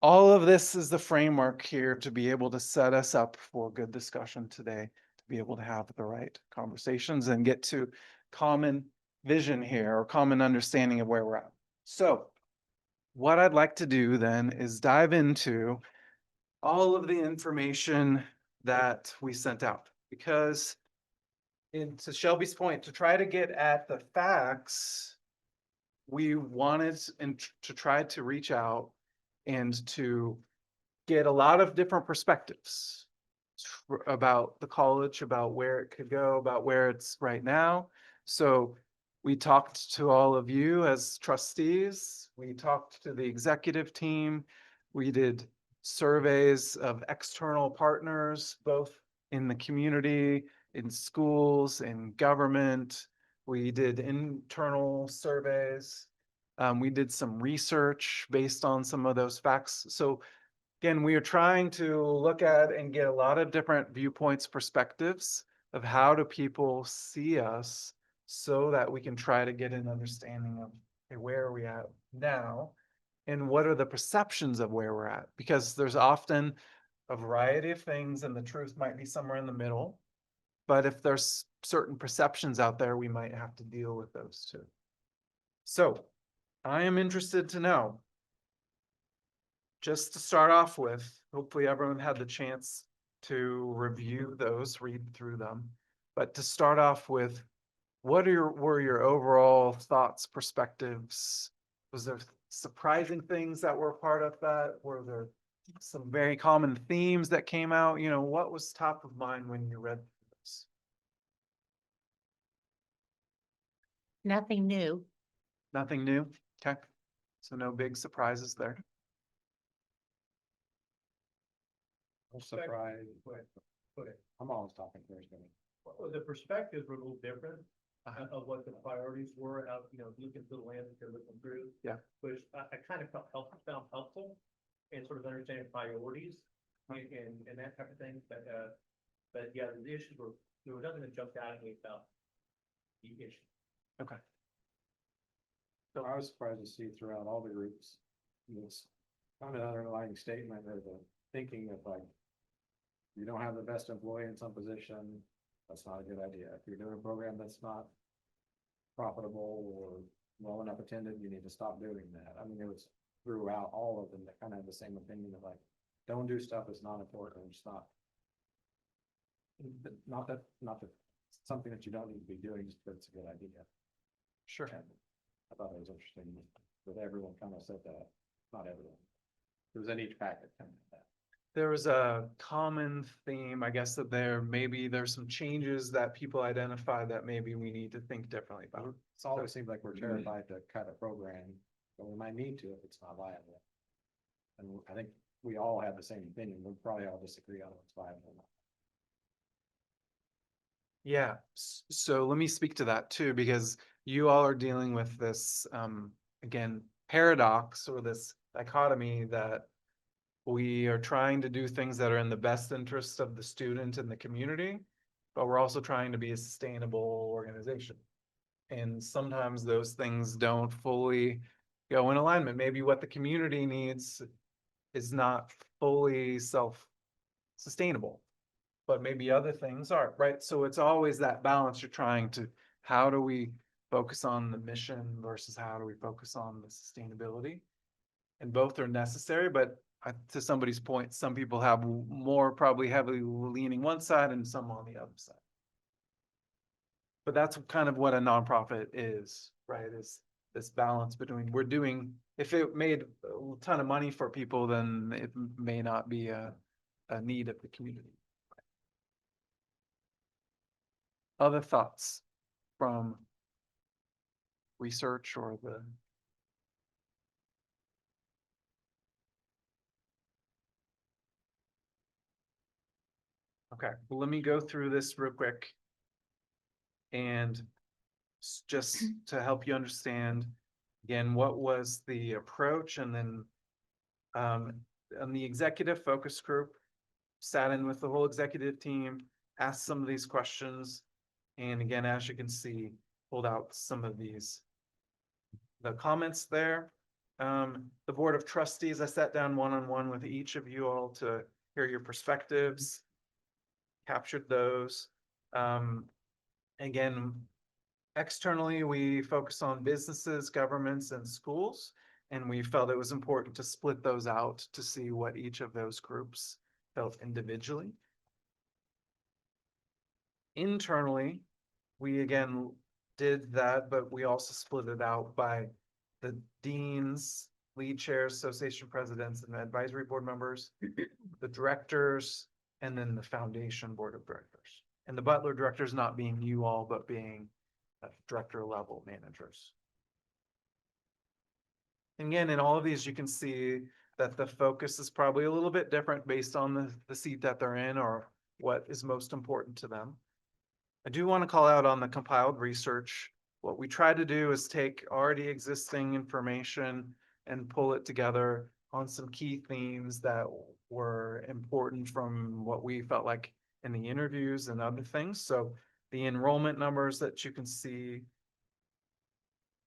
all of this is the framework here to be able to set us up for good discussion today, to be able to have the right conversations and get to common vision here or common understanding of where we're at. So what I'd like to do then is dive into all of the information that we sent out, because to Shelby's point, to try to get at the facts, we wanted to try to reach out and to get a lot of different perspectives about the college, about where it could go, about where it's right now. So we talked to all of you as trustees. We talked to the executive team. We did surveys of external partners, both in the community, in schools, in government. We did internal surveys. We did some research based on some of those facts. So again, we are trying to look at and get a lot of different viewpoints, perspectives of how do people see us, so that we can try to get an understanding of, okay, where are we at now and what are the perceptions of where we're at, because there's often a variety of things and the truth might be somewhere in the middle. But if there's certain perceptions out there, we might have to deal with those too. So I am interested to know, just to start off with, hopefully everyone had the chance to review those, read through them. But to start off with, what were your overall thoughts, perspectives? Was there surprising things that were part of that? Were there some very common themes that came out? What was top of mind when you read this? Nothing new. Nothing new? Okay. So no big surprises there. I'm surprised, but I'm always talking Thursday. Well, the perspectives were a little different. of what the priorities were, out, looking through the land that they're looking through. Yeah. Which I kind of found helpful in sort of understanding priorities and that type of thing, but yeah, the issues were, there was nothing that jumped out at me about the issue. Okay. So I was surprised to see throughout all the groups, this kind of underlying statement or the thinking of like, you don't have the best employee in some position, that's not a good idea. If you're doing a program that's not profitable or well enough attended, you need to stop doing that. I mean, it was throughout all of them that kind of had the same opinion of like, don't do stuff that's not important, it's not. Not that it's something that you don't need to be doing, just because it's a good idea. Sure. And I thought it was interesting that everyone kind of said that, not everyone. It was in each packet kind of that. There was a common theme, I guess, that there's some changes that people identify that maybe we need to think differently about. It's always seemed like we're terrified to cut a program, but we might need to if it's not viable. And I think we all have the same opinion. We'll probably all disagree on what's viable or not. Yeah, so let me speak to that too, because you all are dealing with this, again, paradox or this dichotomy that we are trying to do things that are in the best interest of the student and the community, but we're also trying to be a sustainable organization. And sometimes those things don't fully go in alignment. Maybe what the community needs is not fully self-sustainable, but maybe other things are, right? So it's always that balance you're trying to, how do we focus on the mission versus how do we focus on the sustainability? And both are necessary, but to somebody's point, some people have more probably heavily leaning one side and some on the other side. But that's kind of what a nonprofit is, right? Is this balance between if it made a ton of money for people, then it may not be a need of the community. Other thoughts from research or the Okay, well, let me go through this real quick. And just to help you understand, again, what was the approach, and then on the executive focus group, sat in with the whole executive team, asked some of these questions, and again, as you can see, pulled out some of the comments there. The Board of Trustees, I sat down one-on-one with each of you all to hear your perspectives, captured those. Again, externally, we focus on businesses, governments, and schools, and we felt it was important to split those out to see what each of those groups felt individually. Internally, we again did that, but we also split it out by the deans, lead chairs, association presidents, and advisory board members, the directors, and then the foundation board of directors. And the Butler directors not being you all, but being director level managers. Again, in all of these, you can see that the focus is probably a little bit different based on the seat that they're in or what is most important to them. I do want to call out on the compiled research. What we try to do is take already existing information and pull it together on some key themes that were important from what we felt like in the interviews and other things. So the enrollment numbers that you can see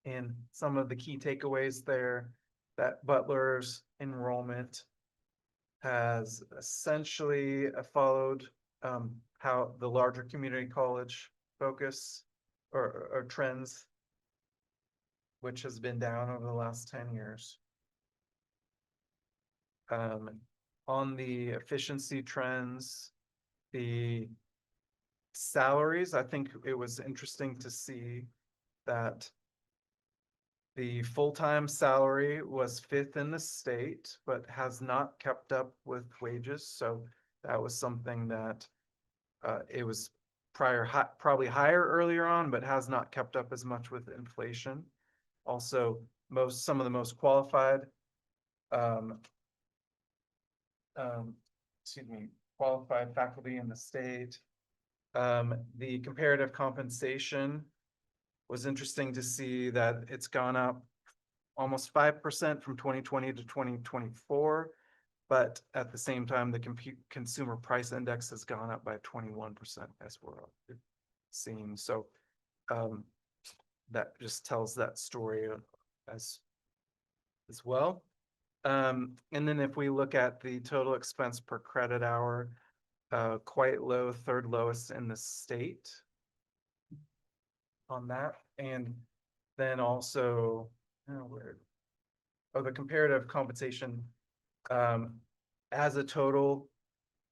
and some of the key takeaways there, that Butler's enrollment has essentially followed how the larger community college focus or trends, which has been down over the last 10 years. On the efficiency trends, the salaries, I think it was interesting to see that the full-time salary was 5th in the state, but has not kept up with wages. So that was something that it was probably higher earlier on, but has not kept up as much with inflation. Also, some of the most qualified, qualified faculty in the state. The comparative compensation was interesting to see that it's gone up almost 5% from 2020 to 2024. But at the same time, the consumer price index has gone up by 21% as we're seeing. So that just tells that story as well. And then if we look at the total expense per credit hour, quite low, third lowest in the state on that. And then also, the comparative compensation, as a total,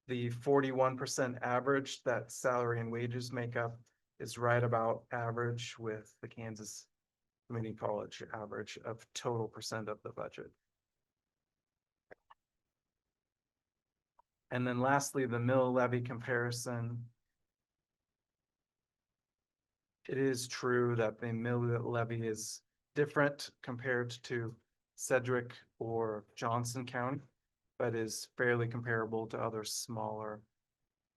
the 41% average that salary and wages make up is right about average with the Kansas Community College average of total percent of the budget. And then lastly, the mill levy comparison. It is true that the mill levy is different compared to Sedgwick or Johnson County, but is fairly comparable to other smaller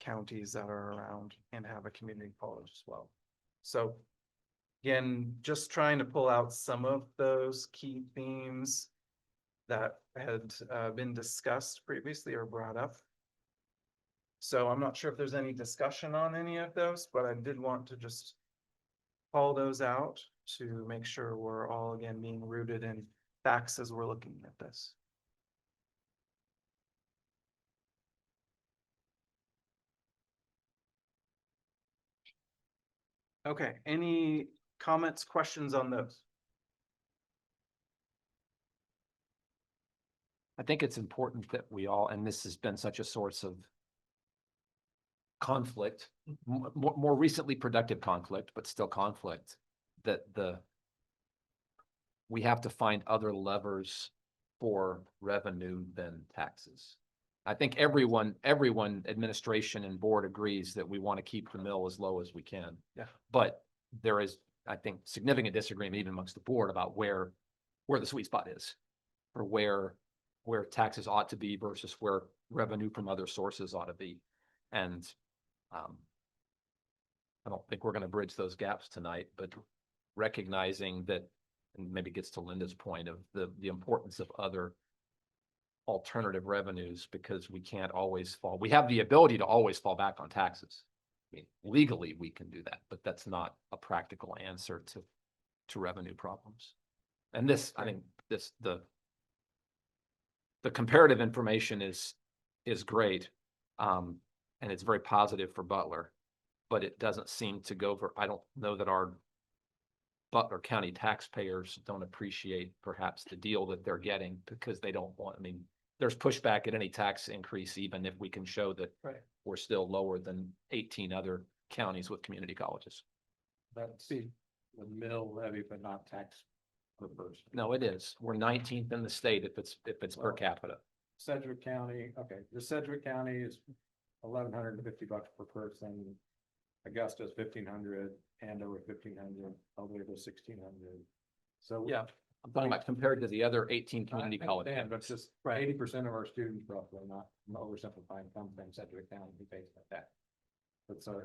counties that are around and have a community college as well. So again, just trying to pull out some of those key themes that had been discussed previously or brought up. So I'm not sure if there's any discussion on any of those, but I did want to just call those out to make sure we're all again being rooted in facts as we're looking at this. Okay, any comments, questions on those? I think it's important that we all, and this has been such a source of conflict, more recently productive conflict, but still conflict, that we have to find other levers for revenue than taxes. I think everyone, administration and board agrees that we want to keep the mill as low as we can. Yeah. But there is, I think, significant disagreement even amongst the board about where the sweet spot is, or where taxes ought to be versus where revenue from other sources ought to be. And I don't think we're going to bridge those gaps tonight, but recognizing that, and maybe gets to Linda's point of the importance of other alternative revenues, because we can't always we have the ability to always fall back on taxes. I mean, legally we can do that, but that's not a practical answer to revenue problems. And this, I think the comparative information is great. And it's very positive for Butler, but it doesn't seem to go for, I don't know that our Butler County taxpayers don't appreciate perhaps the deal that they're getting, because they don't want, I mean, there's pushback at any tax increase, even if we can show that we're still lower than 18 other counties with community colleges. That's the mill levy, but not tax per person. No, it is. We're 19th in the state if it's per capita. Sedgwick County, okay, the Sedgwick County is $1,150 per person. Augusta's 1,500, Andover 1,500, Elder was 1,600. So Yeah, I'm talking about compared to the other 18 community colleges. But it's just 80% of our students, roughly, not oversimplifying, come from Sedgwick County, we face like that. But so,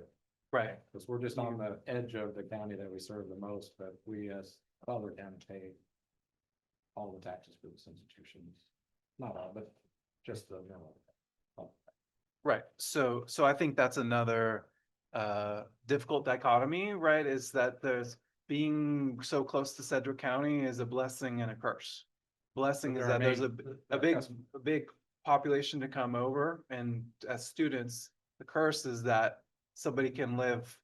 Right. because we're just on the edge of the county that we serve the most, but we as Butler County pay all the taxes for this institutions. Not all, but just the mill. Right. So I think that's another difficult dichotomy, right? Is that there's being so close to Sedgwick County is a blessing and a curse. Blessing is that there's a big population to come over, and as students, the curse is that somebody can live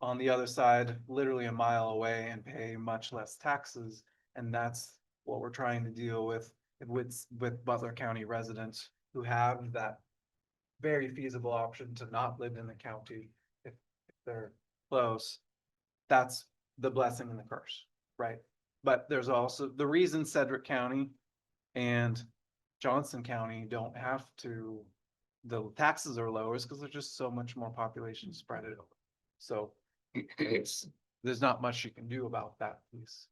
on the other side, literally a mile away, and pay much less taxes. And that's what we're trying to deal with Butler County residents who have that very feasible option to not live in the county if they're close. That's the blessing and the curse, right? But there's also the reason Sedgwick County and Johnson County don't have to, the taxes are lower, is because there's just so much more population spread it over. So there's not much you can do about that piece.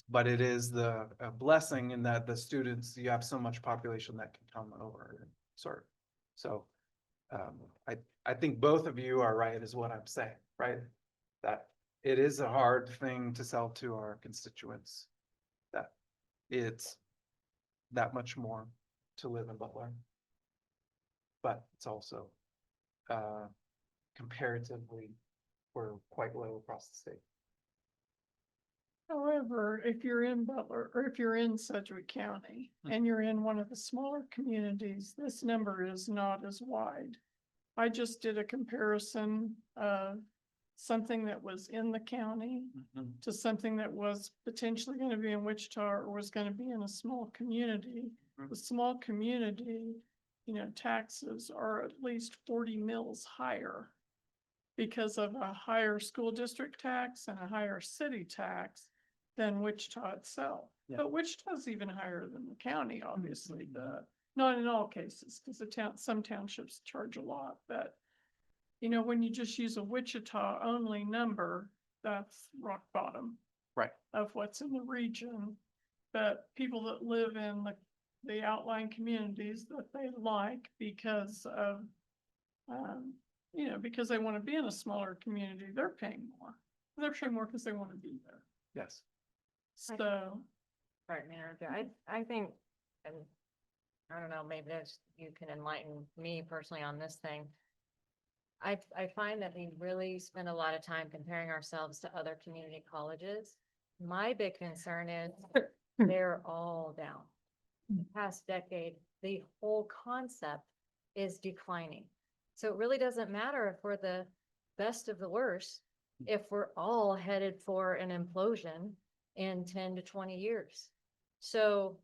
But it is a blessing in that the students, you have so much population that can come over and serve. So I think both of you are right, is what I'm saying, right? That it is a hard thing to sell to our constituents. That it's that much more to live in Butler. But it's also, comparatively, we're quite low across the state. However, if you're in Butler, or if you're in Sedgwick County, and you're in one of the smaller communities, this number is not as wide. I just did a comparison of something that was in the county to something that was potentially gonna be in Wichita or was gonna be in a small community. The small community, you know, taxes are at least 40 mils higher because of a higher school district tax and a higher city tax than Wichita itself. Yeah. But Wichita's even higher than the county, obviously, not in all cases, because some townships charge a lot, but you know, when you just use a Wichita only number, that's rock bottom. Right. Of what's in the region. But people that live in the outlying communities that they like because of, you know, because they want to be in a smaller community, they're paying more. They're paying more because they want to be there. Yes. So, Right, manager, I think, and I don't know, maybe that's, you can enlighten me personally on this thing. I find that we really spend a lot of time comparing ourselves to other community colleges. My big concern is they're all down. The past decade, the whole concept is declining. So it really doesn't matter if we're the best of the worst, if we're all headed for an implosion in 10 to 20 years. So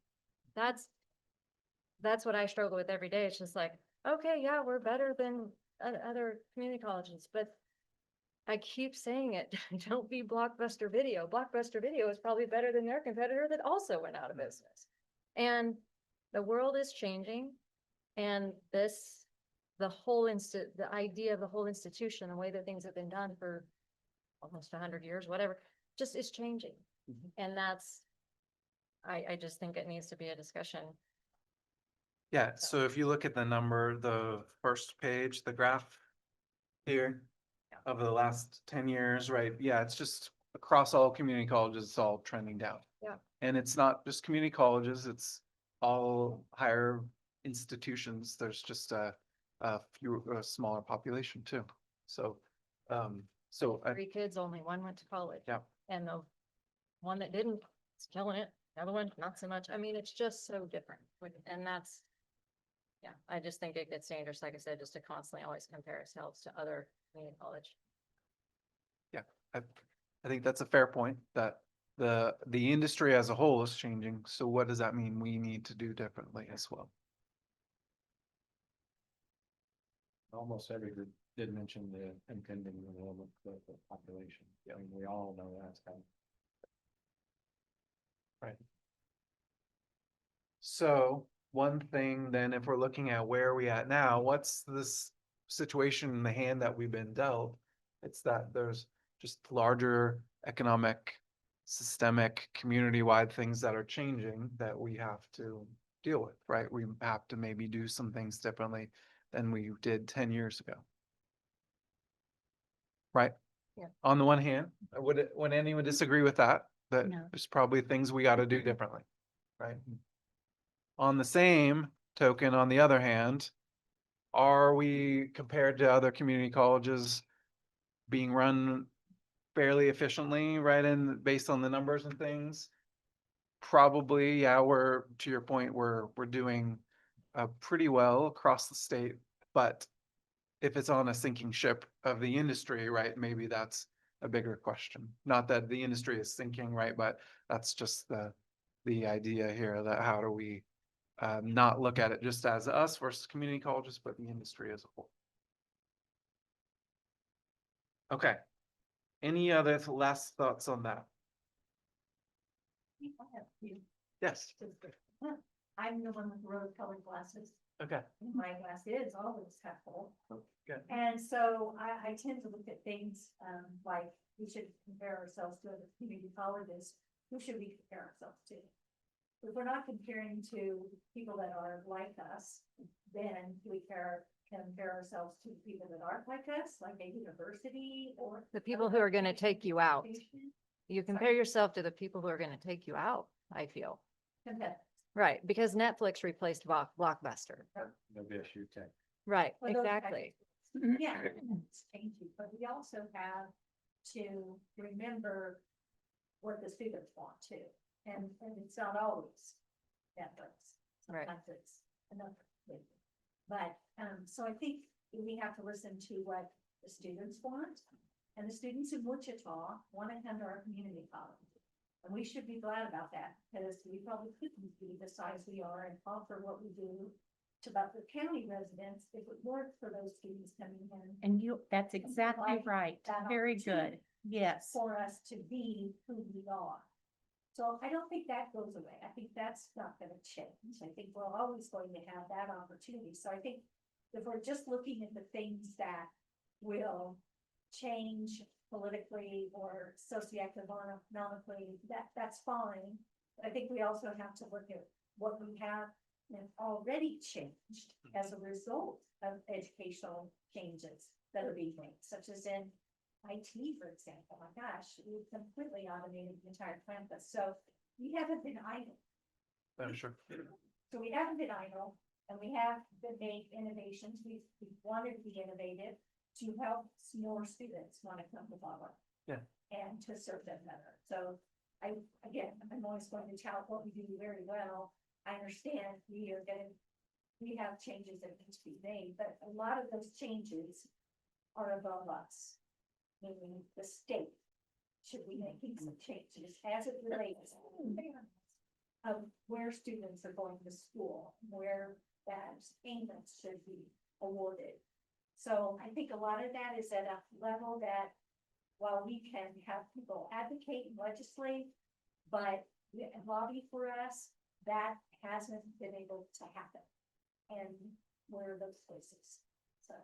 that's what I struggle with every day. It's just like, okay, yeah, we're better than other community colleges, but I keep saying it, don't be Blockbuster Video. Blockbuster Video is probably better than their competitor that also went out of business. And the world is changing, and the idea of the whole institution, the way that things have been done for almost 100 years, whatever, just is changing. And that's, I just think it needs to be a discussion. Yeah, so if you look at the number, the first page, the graph here Yeah. over the last 10 years, right? Yeah, it's just across all community colleges, it's all trending down. Yeah. And it's not just community colleges, it's all higher institutions. There's just a smaller population too. So, I 3 kids, only one went to college. Yeah. And the one that didn't is killing it. The other one, not so much. I mean, it's just so different. And that's, yeah, I just think it gets dangerous, like I said, just to constantly always compare ourselves to other community college. I think that's a fair point that the industry as a whole is changing. So what does that mean we need to do differently as well? Almost every group did mention the impending enrollment of the population. I mean, we all know that's coming. So one thing then, if we're looking at where are we at now, what's this situation in the hand that we've been dealt? It's that there's just larger economic, systemic, community-wide things that are changing that we have to deal with, right? We have to maybe do some things differently than we did 10 years ago. Right? Yeah. On the one hand, would anyone disagree with that? That No. there's probably things we gotta do differently, right? On the same token, on the other hand, are we compared to other community colleges being run fairly efficiently, right? And based on the numbers and things? Probably, yeah, to your point, we're doing pretty well across the state, but if it's on a sinking ship of the industry, right, maybe that's a bigger question. Not that the industry is sinking, right, but that's just the idea here, that how do we not look at it just as us versus community colleges, but the industry as a whole. Okay. Any other last thoughts on that? I have you. Yes. I'm the one with rose-colored glasses. Okay. And my glass is always half full. Good. And so I tend to look at things, like we should compare ourselves to other community colleges. Who should we compare ourselves to? if we're not comparing to people that are like us, then we compare ourselves to people that aren't like us, like a university or. The people who are gonna take you out. Institution. You compare yourself to the people who are gonna take you out, I feel. Compare. Right, because Netflix replaced Blockbuster. Maybe a shoe tech. Right, Well, those types exactly. of- Yeah, it's changing, but we also have to remember what the students want too. And it's not always Netflix. Right. Sometimes it's another thing. But, so I think we have to listen to what the students want. And the students in Wichita want to come to our community college. And we should be glad about that, because we probably couldn't be the size we are and offer what we do to Butler County residents if it weren't for those students coming in. And that's exactly like right. that Very good. opportunity. Yes. For us to be who we are. So I don't think that goes away. I think that's not gonna change. I think we're always going to have that opportunity. So I think if we're just looking at the things that will change politically or socioeconomically, that's fine. But I think we also have to look at what we have already changed as a result of educational changes that are being made, such as in IT, for example. My gosh, we've completely automated the entire campus, so we haven't been idle. I'm sure. So we haven't been idle, and we have been made innovations. We've wanted to be innovative to help more students want to come to Butler. Yeah. And to serve them better. So I'm always going to tout what we do very well. I understand we have changes that need to be made, but a lot of those changes are above us. Meaning the state should be making some changes as it relates of where students are going to school, where that payments should be awarded. So I think a lot of that is at a level that while we can have people advocate and legislate, but lobby for us, that hasn't been able to happen. And where are those places? So.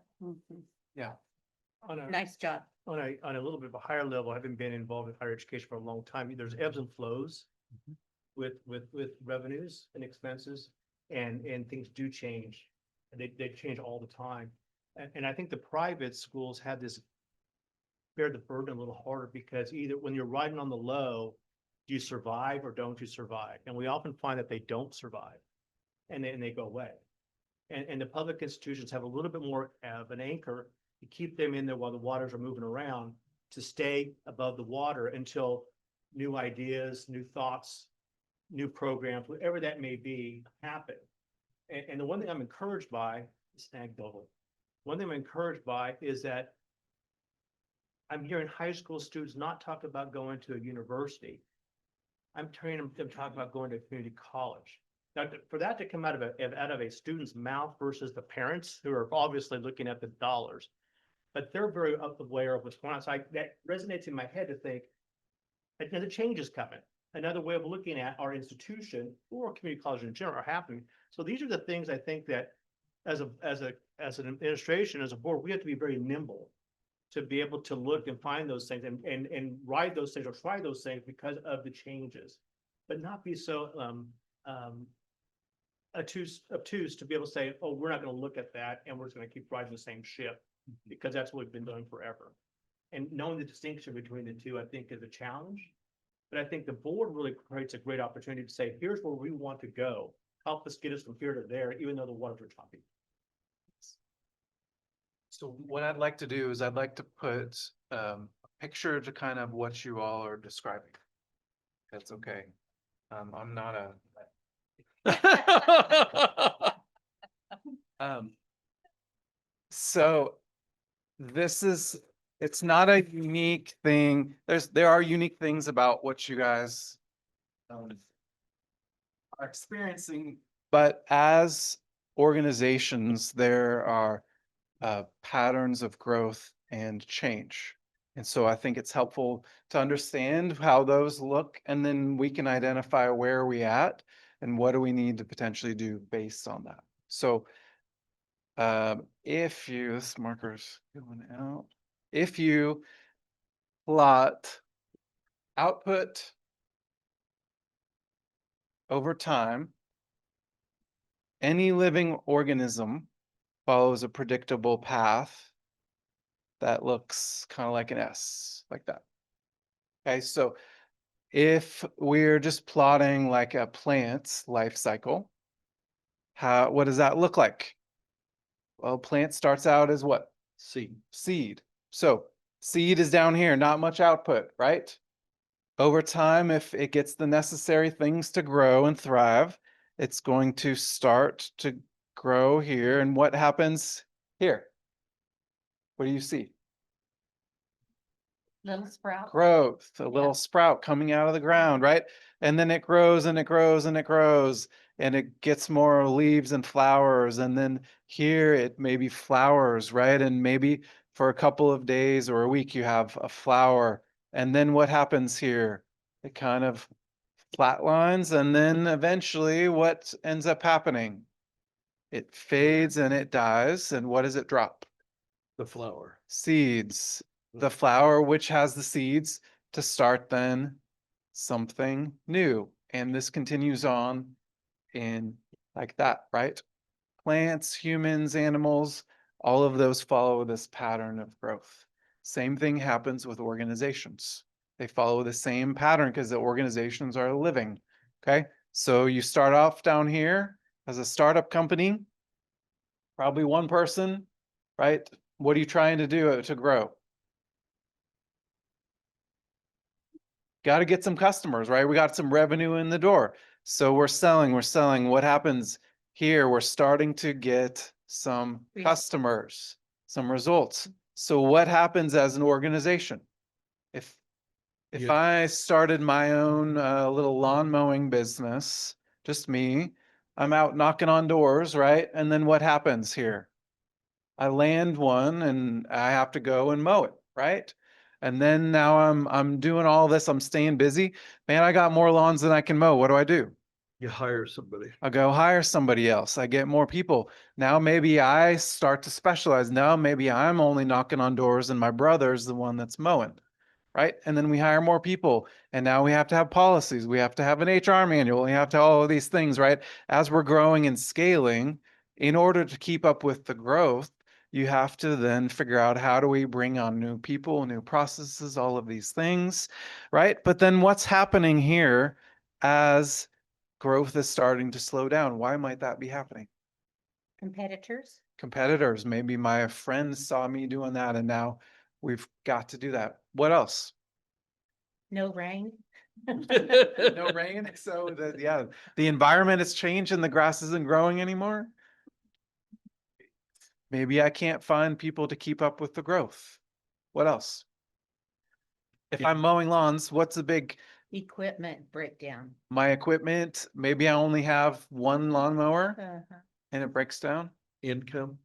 Nice job. On a little bit of a higher level, having been involved in higher education for a long time, there's ebbs and flows with revenues and expenses, and things do change. And they change all the time. And I think the private schools have this bear the burden a little harder, because either when you're riding on the low, do you survive or don't you survive? And we often find that they don't survive, and they go away. And the public institutions have a little bit more of an anchor to keep them in there while the waters are moving around, to stay above the water until new ideas, new thoughts, new programs, whatever that may be, happen. And the one thing I'm encouraged by, one thing I'm encouraged by is that I'm hearing high school students not talk about going to a university. I'm hearing them talk about going to a community college. Now, for that to come out of a student's mouth versus the parents, who are obviously looking at the dollars, but they're very aware of what's going on. So that resonates in my head to think, another change is coming. Another way of looking at our institution or community college in general are happening. So these are the things I think that as an administration, as a board, we have to be very nimble to be able to look and find those things and ride those things or try those things because of the changes, but not be so obtuse to be able to say, oh, we're not going to look at that and we're just going to keep riding the same ship, because that's what we've been doing forever. And knowing the distinction between the two, I think, is a challenge. But I think the board really creates a great opportunity to say, here's where we want to go. Help us get us from here to there, even though the waters are choppy. So what I'd like to do is I'd like to put a picture to kind of what you all are describing. That's okay. I'm not a. So it's not a unique thing. There are unique things about what you guys are experiencing, but as organizations, there are patterns of growth and change. And so I think it's helpful to understand how those look, and then we can identify where are we at and what do we need to potentially do based on that. So this marker's going out, if you plot output over time, any living organism follows a predictable path that looks kind of like an S, like that. Okay, so if we're just plotting like a plant's life cycle, what does that look like? Well, plant starts out as what? Seed. Seed. So seed is down here, not much output, right? Over time, if it gets the necessary things to grow and thrive, it's going to start to grow here. And what happens here? What do you see? Little sprout. Growth, a little sprout coming out of the ground, right? And then it grows and it grows and it grows and it gets more leaves and flowers. And then here it maybe flowers, right? And maybe for a couple of days or a week, you have a flower. And then what happens here? It kind of flatlines. And then eventually what ends up happening? It fades and it dies. And what does it drop? The flower. Seeds. The flower which has the seeds to start then something new. And this continues on in like that, right? Plants, humans, animals, all of those follow this pattern of growth. Same thing happens with organizations. They follow the same pattern because the organizations are living. Okay, so you start off down here as a startup company, probably one person, right? What are you trying to do to grow? Got to get some customers, right? We got some revenue in the door. So we're selling. What happens here? We're starting to get some customers, some results. So what happens as an organization? If I started my own little lawn mowing business, just me, I'm out knocking on doors, right? And then what happens here? I land one and I have to go and mow it, right? And then now I'm doing all this, I'm staying busy. Man, I got more lawns than I can mow. What do? You hire somebody. I go hire somebody else. I get more people. Now maybe I start to specialize. Now maybe I'm only knocking on doors and my brother's the one that's mowing, right? And then we hire more people. And now we have to have policies. We have to have an HR manual. We have to have all of these things, right? As we're growing and scaling, in order to keep up with the growth, you have to then figure out how do we bring on new people, new processes, all of these things, right? But then what's happening here as growth is starting to slow down? Why might that be happening? Competitors. Competitors. Maybe my friends saw me doing that and now we've got to do that. What else? No rain. No rain. So the environment has changed and the grass isn't growing anymore. Maybe I can't find people to keep up with the growth. What else? If I'm mowing lawns, what's the big? Equipment breakdown. My equipment, maybe I only have one lawnmower Uh-huh. and it breaks down. Income.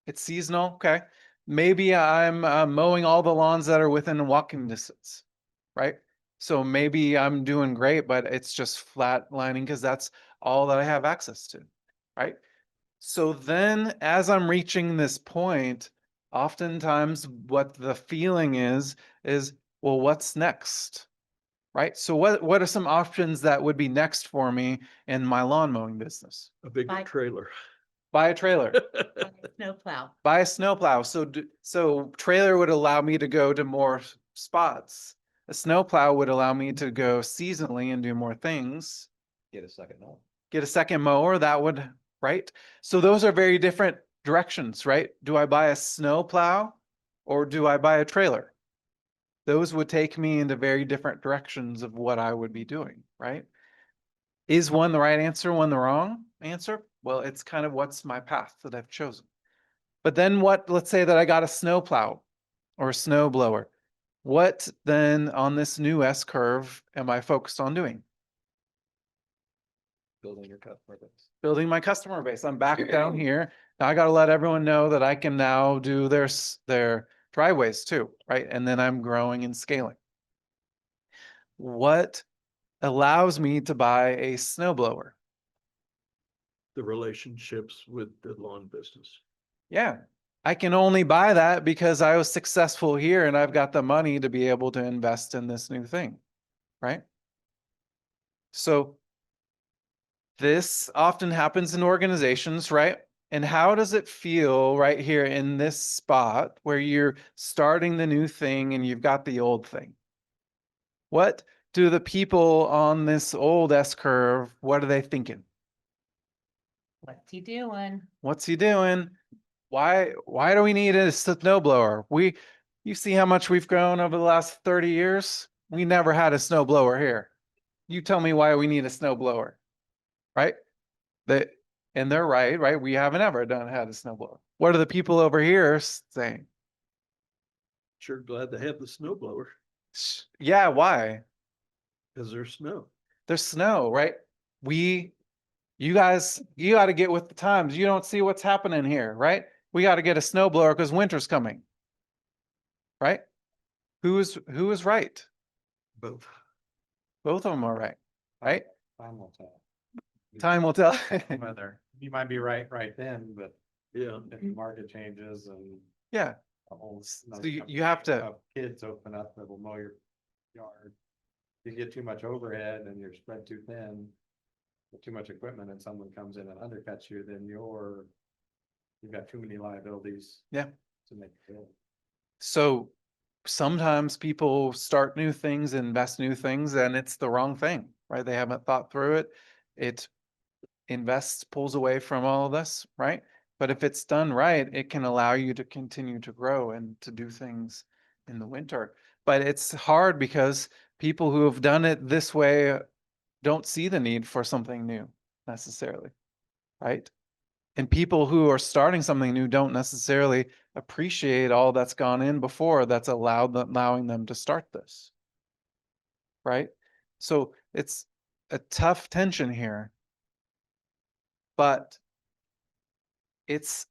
It's seasonal. Okay. Maybe I'm mowing all the lawns that are within walking distance, right? So maybe I'm doing great, but it's just flat lining because that's all that I have access to, right? So then as I'm reaching this point, oftentimes what the feeling is, well, what's next? Right? So what are some options that would be next for me in my lawn mowing business? A big Buy- trailer. Buy a trailer. Snowplow. Buy a snowplow. So trailer would allow me to go to more spots. A snowplow would allow me to go seasonally and do more things. Get a second mower. Get a second mower, that would, right? So those are very different directions, right? Do I buy a snowplow or do I buy a trailer? Those would take me into very different directions of what I would be doing, right? Is one the right answer, one the wrong answer? Well, it's kind of what's my path that I've chosen. But then let's say that I got a snowplow or a snow blower. What then on this new S curve am I focused on doing? Building your customer base. Building my customer base. I'm back down here. Now I got to let everyone know that I can now do their driveways too, right? And then I'm growing and scaling. What allows me to buy a snowblower? The relationships with the lawn business. Yeah, I can only buy that because I was successful here and I've got the money to be able to invest in this new thing, right? So this often happens in organizations, right? And how does it feel right here in this spot where you're starting the new thing and you've got the old thing? What do the people on this old S curve, what are they thinking? What's he doing? What's he doing? Why do we need a snowblower? You see how much we've grown over the last 30 years? We never had a snowblower here. You tell me why we need a snowblower, right? And they're right? We haven't ever had a snowblower. What are the people over here saying? Sure glad to have the snow blower Yeah, why? because there's snow. There's snow, right? You guys, you got to get with the times. You don't see what's happening here, right? We got to get a snowblower because winter's coming, right? Who is right? Both. Both of them are right? Time will tell. Time will tell. Whether, you might be right then, but Yeah. if the market changes and Yeah, a whole. so you have to, Of kids open up that will mow your yard. You get too much overhead and you're spread too thin. With too much equipment and someone comes in and undercuts you, then you've got too many liabilities. Yeah. To make it good. so sometimes people start new things, invest new things, and it's the wrong thing, right? They haven't thought through it. It pulls away from all of this, right? But if it's done right, it can allow you to continue to grow and to do things in the winter. But it's hard because people who have done it this way don't see the need for something new necessarily, right? And people who are starting something new don't necessarily appreciate all that's gone in before that's allowing them to start this, right? So it's a tough tension here, but it's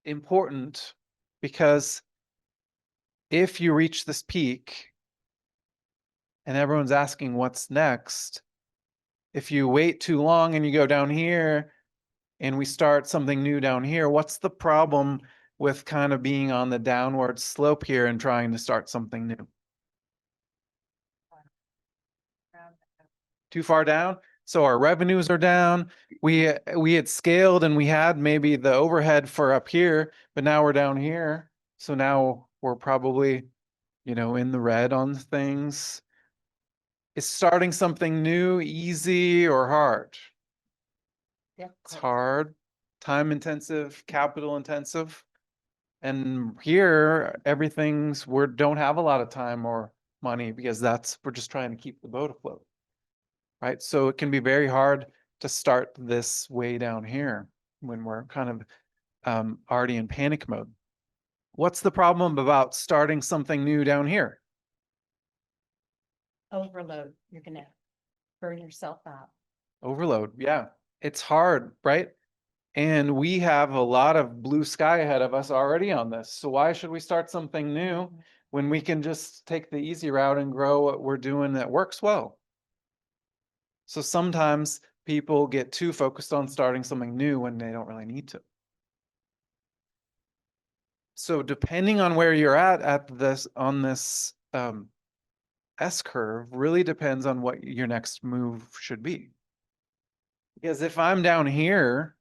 important because if you reach this peak and everyone's asking what's next, if you wait too long and you go down here and we start something new down here, what's the problem with kind of being on the downward slope here and trying to start something new? Too far down? So our revenues are down. We had scaled and we had maybe the overhead for up here, but now we're down here. So now we're probably, in the red on things. Is starting something new easy or hard? It's hard, time intensive, capital intensive. And here, we don't have a lot of time or money because we're just trying to keep the boat afloat. Right? So it can be very hard to start this way down here when we're kind of already in panic mode. What's the problem about starting something new down here? Overload. You're gonna burn yourself out. Overload. Yeah, it's hard, right? And we have a lot of blue sky ahead of us already on this. So why should we start something new when we can just take the easy route and grow what we're doing that works well? So sometimes people get too focused on starting something new when they don't really need to. So depending on where you're at this S curve really depends on what your next move should be. Because if I'm down here,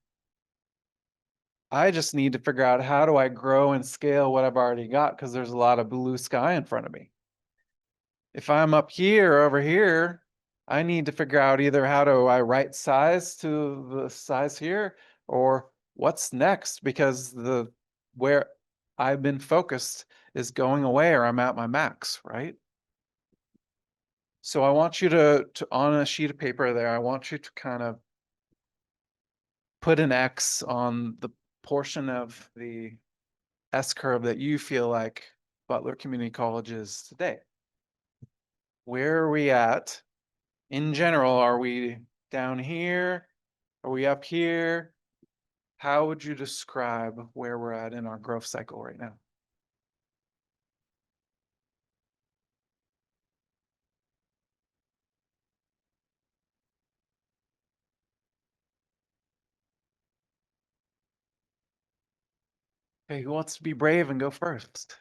I just need to figure out how do I grow and scale what I've already got because there's a lot of blue sky in front of me. If I'm up here, over here, I need to figure out either how do I right size to the size here or what's next because where I've been focused is going away or I'm at my max, right? So I want you to on a sheet of paper there, I want you to kind of put an X on the portion of the S curve that you feel like Butler Community College is today. Where are we at? In general, are we down here? Are we up here? How would you describe where we're at in our growth cycle right now? Okay, who wants to be brave and go first?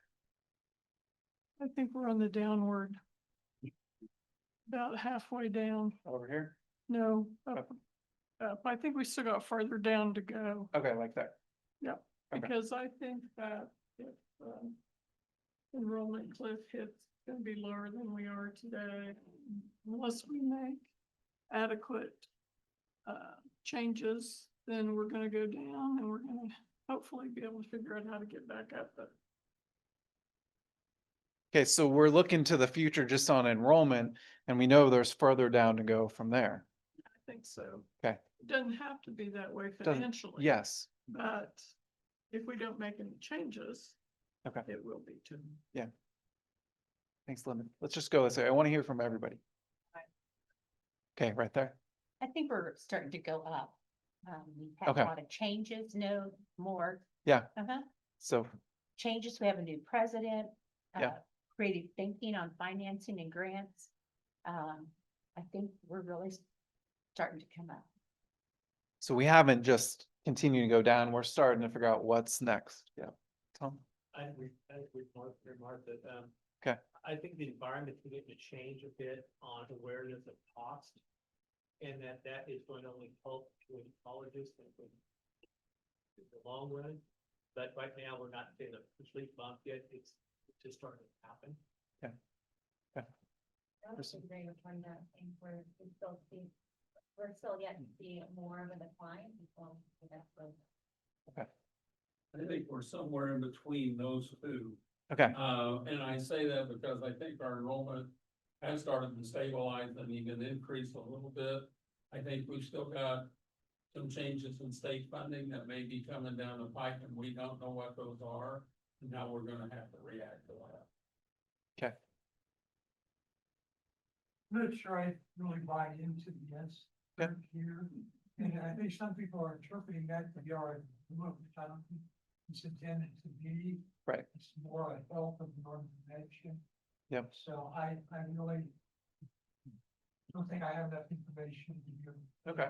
I think we're on the downward. About halfway down. Over here? No, I think we still got further down to go. Okay, like that. Yeah, Okay. because I think that if, enrollment cliff hits, it's gonna be lower than we are today. Unless we make adequate, changes, then we're gonna go down and we're gonna hopefully be able to figure out how to get back up, but Okay, so we're looking to the future just on enrollment, and we know there's further down to go from there. I think so. Okay. It doesn't have to be that way Doesn't- financially. Yes, But if we don't make any changes. Okay. It will be too. thanks, Linda. Let's just go this way. I want to hear from everybody. Right. Okay, right there. I think we're starting to go up. We've had Okay. a lot of changes, no more. Yeah. So, Changes. We have a new president. Yeah. Creative thinking on financing and grants. I think we're really starting to come up. so we haven't just continued to go down. We're starting to figure out what's next. Yeah. Tom? I would remark that, Okay. I think the environment is going to change a bit on awareness of cost. And that is going to only help with colleges in the long run. But right now, we're not seeing a complete bump yet. It's just starting to happen. That's a very important thing where we're still yet to see more of a decline. I think we're somewhere in between those two. Okay, And I say that because I think our enrollment has started to stabilize and even increase a little bit. I think we've still got some changes in state funding that may be coming down the pike, and we don't know what those are. And now we're gonna have to react to that. I'm not sure I really buy into the yes Okay. here. And I think some people are interpreting that to be our movement. I don't think it's intended to be. Right. It's more a health of the organization. Yep. So I really don't think I have that information to give. okay.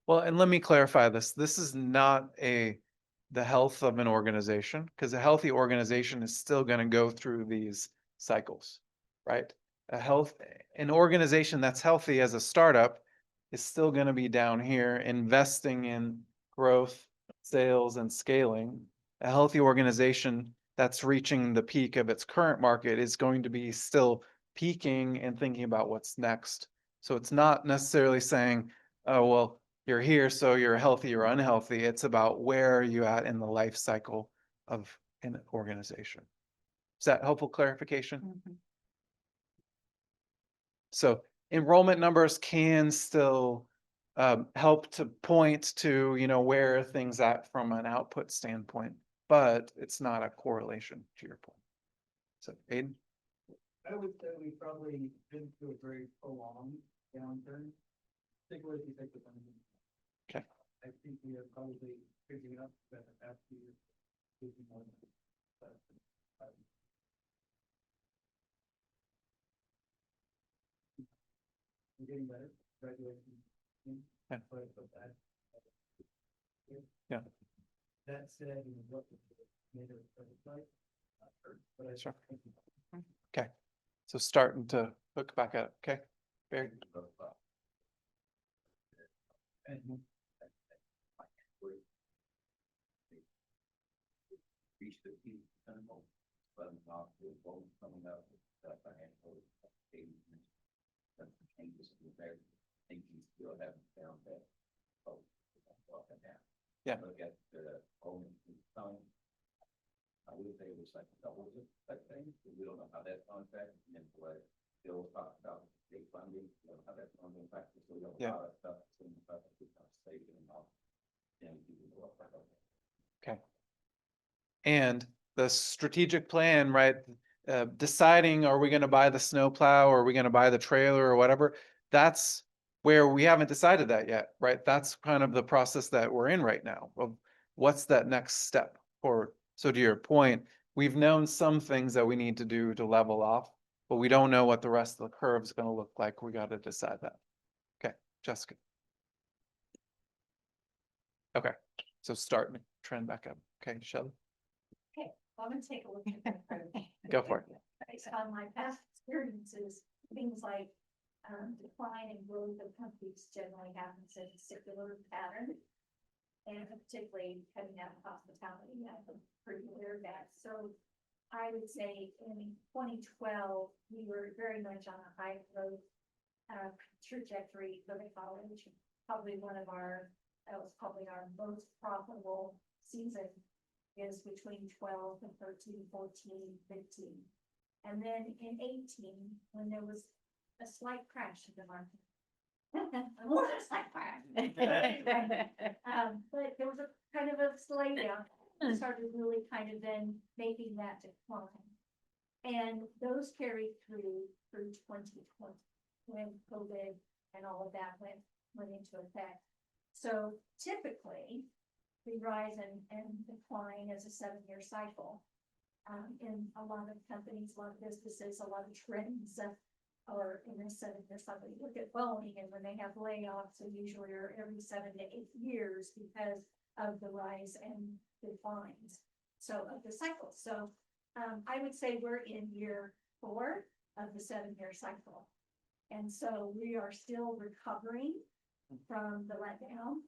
Well, and let me clarify this. This is not the health of an organization, because a healthy organization is still gonna go through these cycles, right? An organization that's healthy as a startup is still gonna be down here investing in growth, sales, and scaling. A healthy organization that's reaching the peak of its current market is going to be still peaking and thinking about what's next. So it's not necessarily saying, oh, well, you're here, so you're healthy or unhealthy. It's about where are you at in the life cycle of an organization. Is that helpful clarification? Mhm. So enrollment numbers can still help to point to, where things at from an output standpoint, but it's not a correlation to your point. So Aiden? I would say we probably been through a very prolonged downturn, particularly if you take the funding. Okay. I think we are probably picking it up after year. We're getting better, graduation. Yeah. But that. Yeah. That said, what the made it like. But I Sure. think Okay. So starting to hook back up. Okay. Barry? Reach the peak, but not coming up with that financial statement. That's the changes in there. I think you still haven't found that. Oh, Yeah. Look at the only time. I would say it was like double that thing. We don't know how that contract and what Bill talked about state funding. We don't know how that's going to impact. So we have a lot of stuff. State and all. And people go up. Okay. And the strategic plan, right? Deciding, are we going to buy the snowplow or are we going to buy the trailer or whatever? That's where we haven't decided that yet, right? That's kind of the process that we're in right now of what's that next step forward. So to your point, we've known some things that we need to do to level off, but we don't know what the rest of the curve is going to look like. We got to decide that. Okay, Jessica. Okay, so starting to trend back up. Okay, Shelley. Okay, I'm gonna take a look at that. Go for it. Based on my past experiences, things like decline in growth of companies generally happens in a circular pattern. And particularly coming out of hospitality, I'm pretty aware of that. So I would say in 2012, we were very much on a high growth trajectory for the college. Probably that was probably our most profitable season is between 12 and 13, 14, 15. And then in 18, when there was a slight crash in the market. More than a slight crash. But there was a kind of a slay down. We started really kind of then making that decline. And those carried through 2020 when COVID and all of that went into effect. So typically, the rise and decline is a 7-year cycle. In a lot of companies, a lot of businesses, a lot of trends are in a 7-year cycle. You look at Boeing, and when they have layoffs, they usually are every 7 to 8 years because of the rise and declines. So of the cycle. So I would say we're in year 4 of the 7-year cycle. And so we are still recovering from the letdown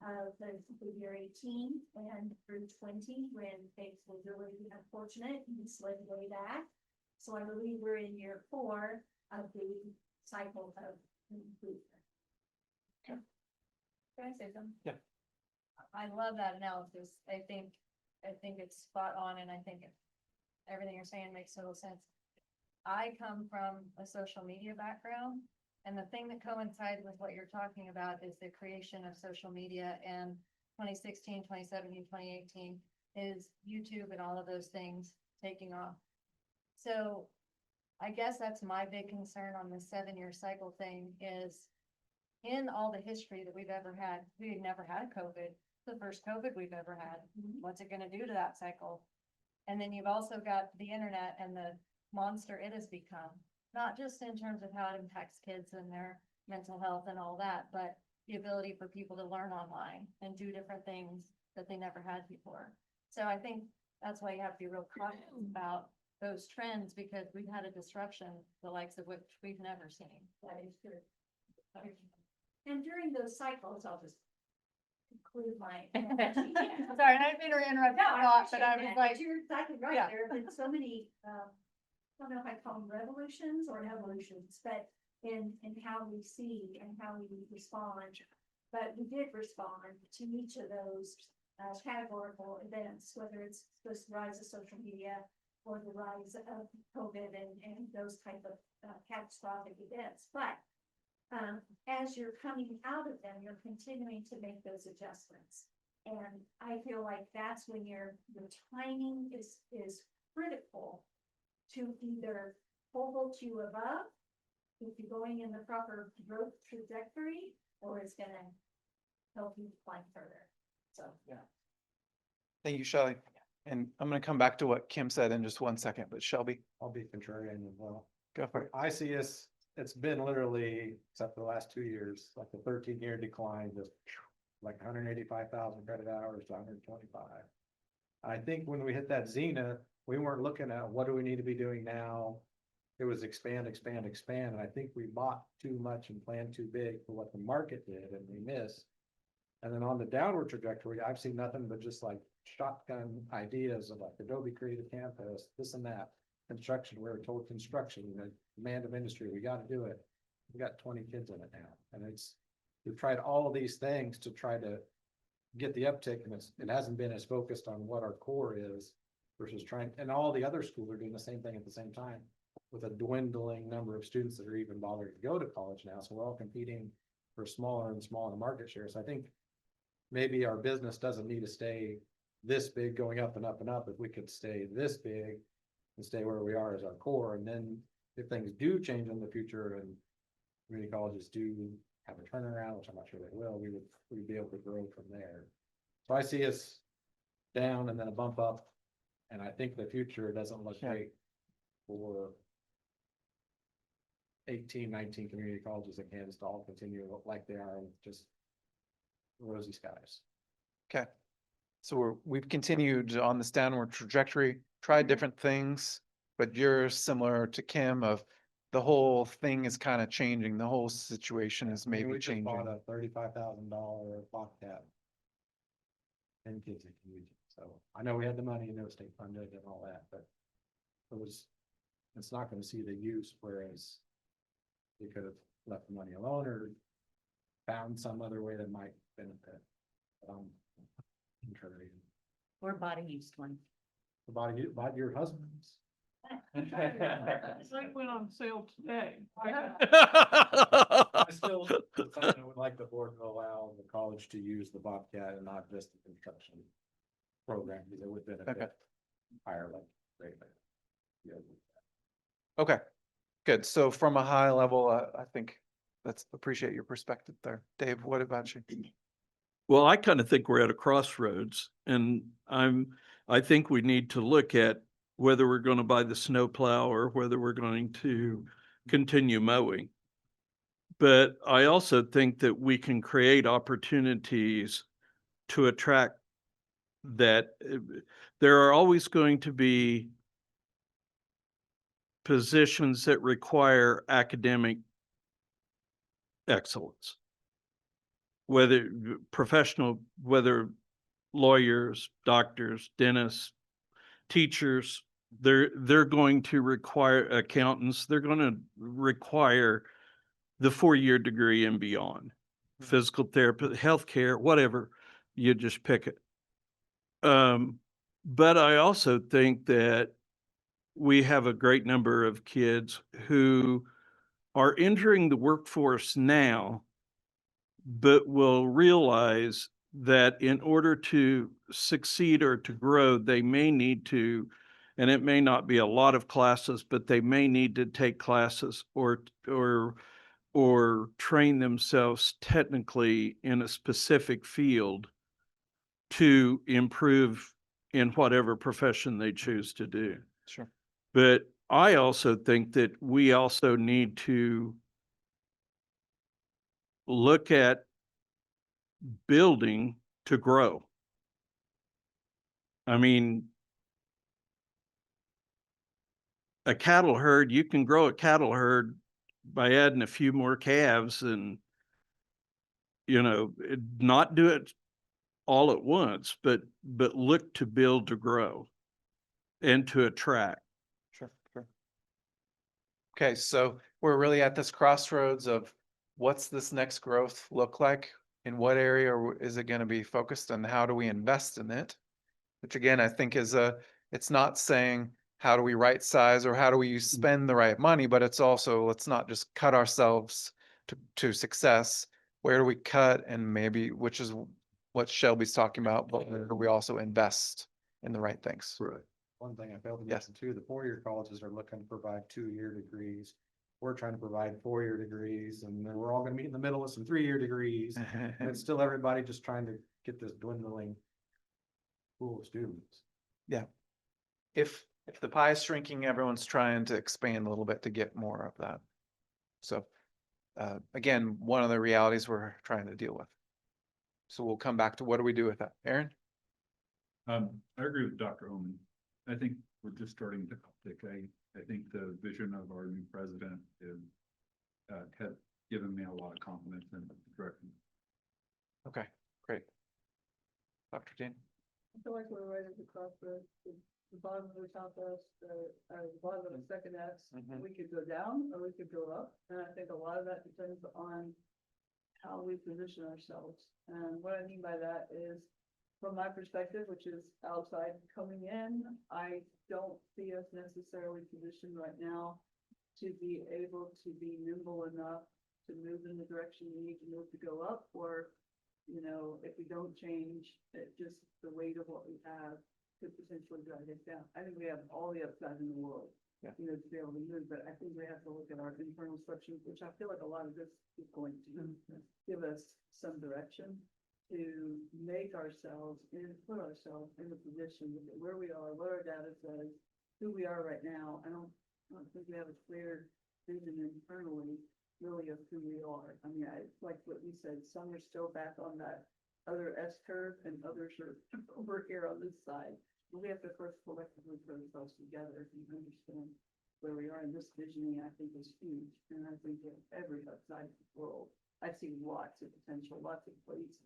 of the year 18 and through 20 when things were really unfortunate and slid way back. So I believe we're in year 4 of the cycle of improvement. Can I say something? Yeah. I love that analysis. I think it's spot on, and I think everything you're saying makes total sense. I come from a social media background, and the thing that coincided with what you're talking about is the creation of social media in 2016, 2017, 2018 is YouTube and all of those things taking off. So I guess that's my big concern on the 7-year cycle thing is in all the history that we've ever had, we've never had COVID. The first COVID we've ever had. What's it going to do to that cycle? And then you've also got the internet and the monster it has become, not just in terms of how it impacts kids and their mental health and all that, but the ability for people to learn online and do different things that they never had before. So I think that's why you have to be real cautious about those trends because we've had a disruption, the likes of which we've never seen. That is true. And during those cycles, I'll just conclude my. Sorry, I didn't mean to interrupt No, your I thought, but appreciate I was that, like, but you're exactly right. yeah. There have been so many, I don't know if I call them revolutions or evolutions, but in how we see and how we respond. But we did respond to each of those categorical events, whether it's the rise of social media or the rise of COVID and those type of catastrophic events. But as you're coming out of them, you're continuing to make those adjustments. And I feel like that's when your timing is critical to either hold you above, if you're going in the proper growth trajectory, or it's gonna help you climb further. So. Yeah. Thank you, Shelley. And I'm gonna come back to what Kim said in just 1 second, but Shelby, I'll be contrarian as well. go for it. I see us, it's been literally, except for the last 2 years, like the 13-year decline, just like 185,000 credit hours to 125. I think when we hit that zenith, we weren't looking at what do we need to be doing now. It was expand, expand, expand. And I think we bought too much and planned too big for what the market did and we missed. And then on the downward trajectory, I've seen nothing but just like shotgun ideas of like Adobe Creative Campus, this and that. Construction, we were told construction, the demand of industry, we got to do it. We got 20 kids in it now. And we've tried all of these things to try to get the uptick, and it hasn't been as focused on what our core is versus trying, and all the other schools are doing the same thing at the same time with a dwindling number of students that are even bothered to go to college now. So we're all competing for smaller and smaller market shares. So I think maybe our business doesn't need to stay this big going up and up and up. If we could stay this big and stay where we are as our core, and then if things do change in the future and community colleges do have a turnaround, which I'm not sure they will, we'd be able to grow from there. So I see us down and then a bump up, and I think the future doesn't look great for 18, 19 community colleges in Kansas to all continue to look like they are with just rosy skies. Okay. So we've continued on this downward trajectory, tried different things, but you're similar to Kim of the whole thing is kind of changing. The whole situation is I mean, maybe we just bought changing. a $35,000 Bobcat. 10 kids that can use it, so I know we had the money, you know, state funded and all that, but it's not gonna see the use, whereas we could have left the money alone or found some other way that might benefit. Encouraging. Or bought a used one. Bought your husband's. It's like went on sale today. I still, I would like the board to allow the college to use the Bobcat and not just the construction program, because it would Okay. benefit higher like rate. Yeah. Okay, good. So from a high level, I think that's appreciate your perspective there. Dave, what about you? Well, I kind of think we're at a crossroads and I think we need to look at whether we're going to buy the snowplow or whether we're going to continue mowing. But I also think that we can create opportunities to attract that. There are always going to be positions that require academic excellence. Whether professional, whether lawyers, doctors, dentists, teachers, they're going to require accountants, they're going to require the 4-year degree and beyond. Physical therapy, healthcare, whatever, you just pick it. But I also think that we have a great number of kids who are entering the workforce now, but will realize that in order to succeed or to grow, they may need to, and it may not be a lot of classes, but they may need to take classes or train themselves technically in a specific field to improve in whatever profession they choose to do. Sure. But I also think that we also need to look at building to grow. I mean, a cattle herd, you can grow a cattle herd by adding a few more calves and, not do it all at once, but look to build to grow and to attract. Sure. Okay, so we're really at this crossroads of what's this next growth look like? In what area is it going to be focused and how do we invest in it? Which again, I think it's not saying how do we right size or how do we spend the right money, but it's also, let's not just cut ourselves to success. Where do we cut? And maybe, which is what Shelby's talking about, but where do we also invest in the right things? Right. One thing I failed to Yes. mention too, the 4-year colleges are looking to provide 2-year degrees. We're trying to provide 4-year degrees, and then we're all gonna meet in the middle with some 3-year degrees. And it's still everybody just trying to get this dwindling pool of students. Yeah. If the pie is shrinking, everyone's trying to expand a little bit to get more of that. So, again, one of the realities we're trying to deal with. So we'll come back to what do we do with that? Aaron? I agree with Dr. Omen. I think we're just starting to uptick. I think the vision of our new president is, has given me a lot of confidence in the direction. Okay, great. Dr. Dean? I feel like we're right at the crossroads, the bottom of the top S, the bottom of the second S. We could go down or we could go up, and I think a lot of that depends on how we position ourselves. And what I mean by that is, from my perspective, which is outside coming in, I don't see us necessarily positioned right now to be able to be nimble enough to move in the direction we need to move to go up, or, if we don't change, it just the weight of what we have could potentially drive it down. I think we have all the upside in the world, Yeah. To be able to move, but I think we have to look at our internal structure, which I feel like a lot of this is going to give us some direction to make ourselves and put ourselves in a position with where we are, what our data says, who we are right now. I don't think we have a clear vision internally really of who we are. I mean, it's like what you said, some are still back on that other S curve and others are over here on this side. We have to first collectively put ourselves together and understand where we are in this visioning, I think is huge. And I think in every outside of the world, I see lots of potential, lots of places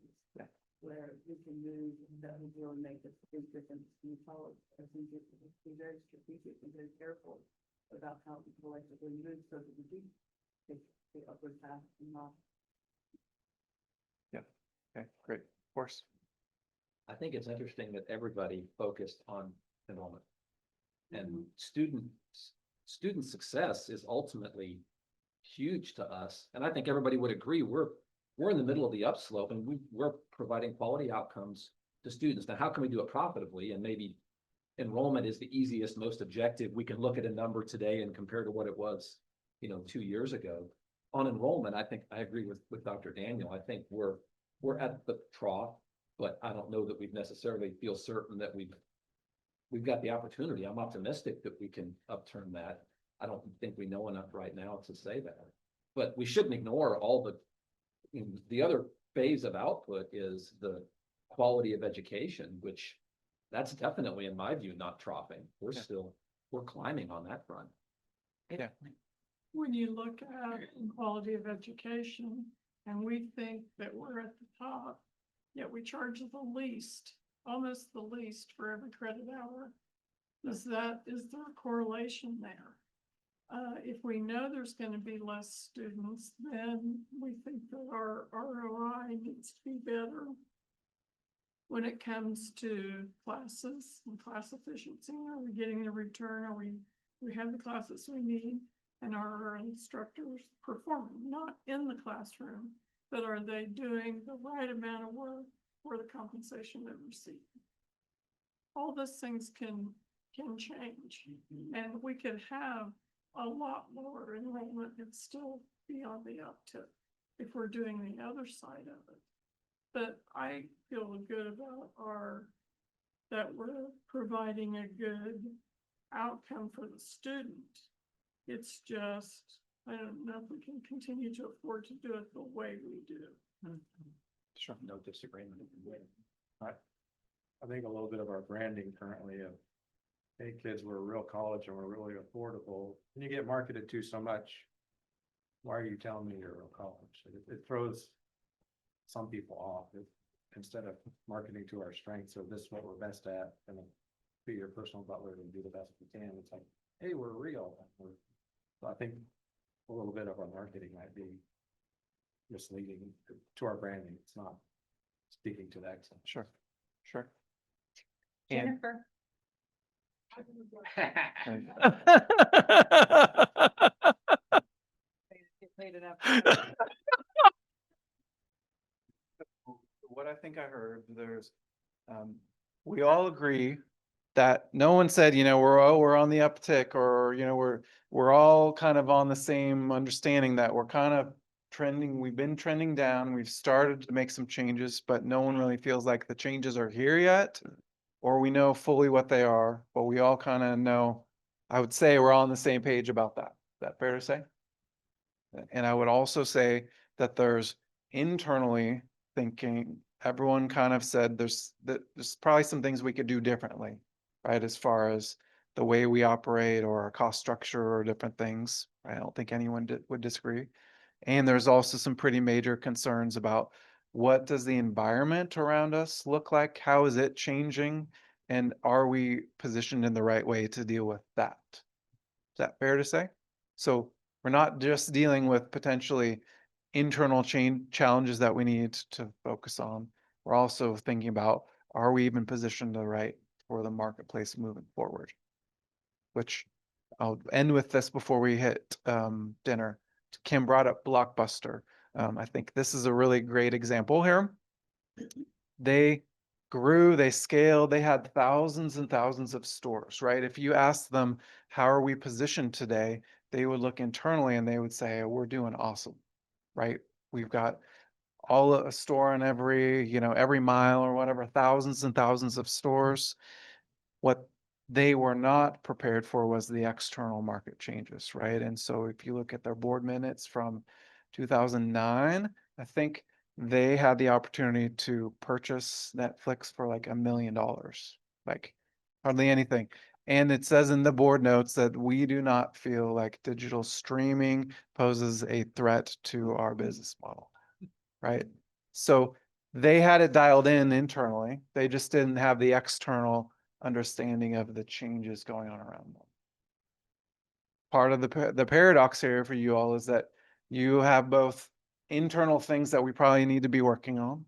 where we can move and that would really make a big difference in college. I think it would be very strategic and very careful about how we collectively move so that we do take the upward path and not. Okay, great. Of course. I think it's interesting that everybody focused on enrollment. And Mhm. student success is ultimately huge to us. And I think everybody would agree, we're in the middle of the upslope and we're providing quality outcomes to students. Now, how can we do it profitably? And maybe enrollment is the easiest, most objective. We can look at a number today and compare to what it was, 2 years ago. On enrollment, I think I agree with Dr. Daniel. I think we're at the trough, but I don't know that we've necessarily feel certain that we've got the opportunity. I'm optimistic that we can upturn that. I don't think we know enough right now to say that, but we shouldn't ignore all the other phase of output is the quality of education, which that's definitely, in my view, not troughing. We're climbing on that front. Yeah. When you look at quality of education, and we think that we're at the top, yet we charge the least, almost the least for every credit hour. Is there a correlation there? If we know there's gonna be less students, then we think that our ROI needs to be better. When it comes to classes and class efficiency, are we getting the return? We have the classes we need? And are our instructors performing, not in the classroom, but are they doing the right amount of work for the compensation they receive? All those things can change, and we could have a lot lower enrollment and still be on the uptick if we're doing the other side of it. But I feel good about that we're providing a good outcome for the student. It's just, I don't know if we can continue to afford to do it the way we do. Sure. No disagreement. I think a little bit of our branding currently of, hey, kids, we're a real college and we're really affordable. And you get marketed to so much. Why are you telling me you're a real college? It throws some people off. Instead of marketing to our strengths, or this is what we're best at, and be your personal butler and do the best we can. It's like, hey, we're real. So I think a little bit of our marketing might be misleading to our branding. It's not speaking to the excellence. Sure. And Jennifer, what I think I heard, we all agree that no one said, we're on the uptick, or, we're all kind of on the same understanding that we're kind of trending, we've been trending down, we've started to make some changes, but no one really feels like the changes are here yet, or we know fully what they are, but we all kind of know, I would say we're all on the same page about that. Is that fair to say? And I would also say that there's internally thinking, everyone kind of said there's probably some things we could do differently, right? As far as the way we operate or our cost structure or different things. I don't think anyone would disagree. And there's also some pretty major concerns about what does the environment around us look like? How is it changing? And are we positioned in the right way to deal with that? Is that fair to say? So we're not just dealing with potentially internal challenges that we need to focus on. We're also thinking about, are we even positioned the right for the marketplace moving forward? Which I'll end with this before we hit dinner. Kim brought up Blockbuster. I think this is a really great example here. They grew, they scaled, they had thousands and thousands of stores, right? If you ask them, how are we positioned today? They would look internally and they would say, we're doing awesome, right? We've got a store in every mile or whatever, thousands and thousands of stores. What they were not prepared for was the external market changes, right? And so if you look at their board minutes from 2009, I think they had the opportunity to purchase Netflix for like $1 million, like hardly anything. And it says in the board notes that we do not feel like digital streaming poses a threat to our business model, right? So they had it dialed in internally. They just didn't have the external understanding of the changes going on around them. Part of the paradox here for you all is that you have both internal things that we probably need to be working on,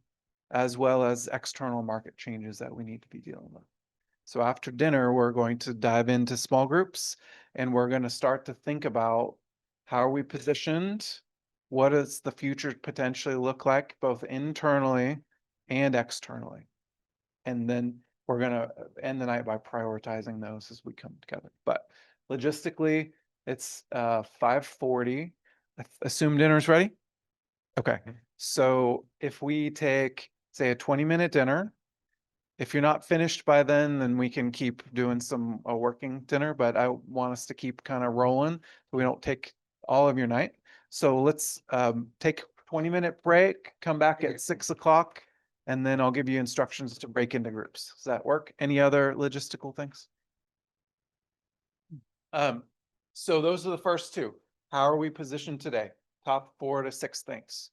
as well as external market changes that we need to be dealing with. So after dinner, we're going to dive into small groups and we're going to start to think about how are we positioned? What does the future potentially look like, both internally and externally? And then we're going to end the night by prioritizing those as we come together. But logistically, it's 5:40. Assume dinner's ready? Okay. So if we take, say, a 20-minute dinner, if you're not finished by then we can keep doing some working dinner, but I want us to keep kind of rolling so we don't take all of your night. So let's take a 20-minute break, come back at 6 o'clock, and then I'll give you instructions to break into groups. Does that work? Any other logistical things? So those are the first two. How are we positioned today? Top 4 to 6 things.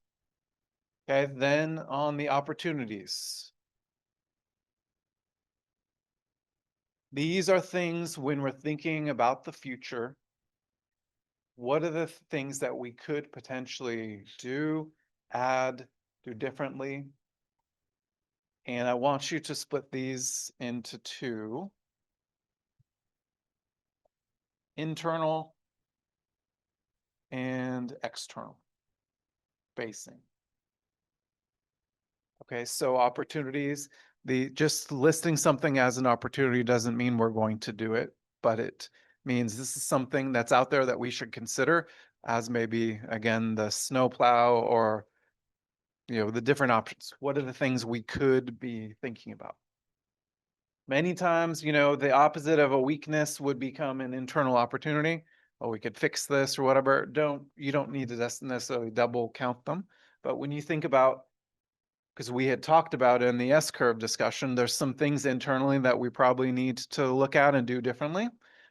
Okay, then on the opportunities. These are things when we're thinking about the future. What are the things that we could potentially do, add, do differently? And I want you to split these into 2. Internal and external facing. Okay, so opportunities, just listing something as an opportunity doesn't mean we're going to do it, but it means this is something that's out there that we should consider as maybe, again, the snowplow or, the different options. What are the things we could be thinking about? Many times, the opposite of a weakness would become an internal opportunity. Oh, we could fix this or whatever. You don't need to necessarily double count them. But when you think about, because we had talked about in the S-curve discussion, there's some things internally that we probably need to look at and do differently.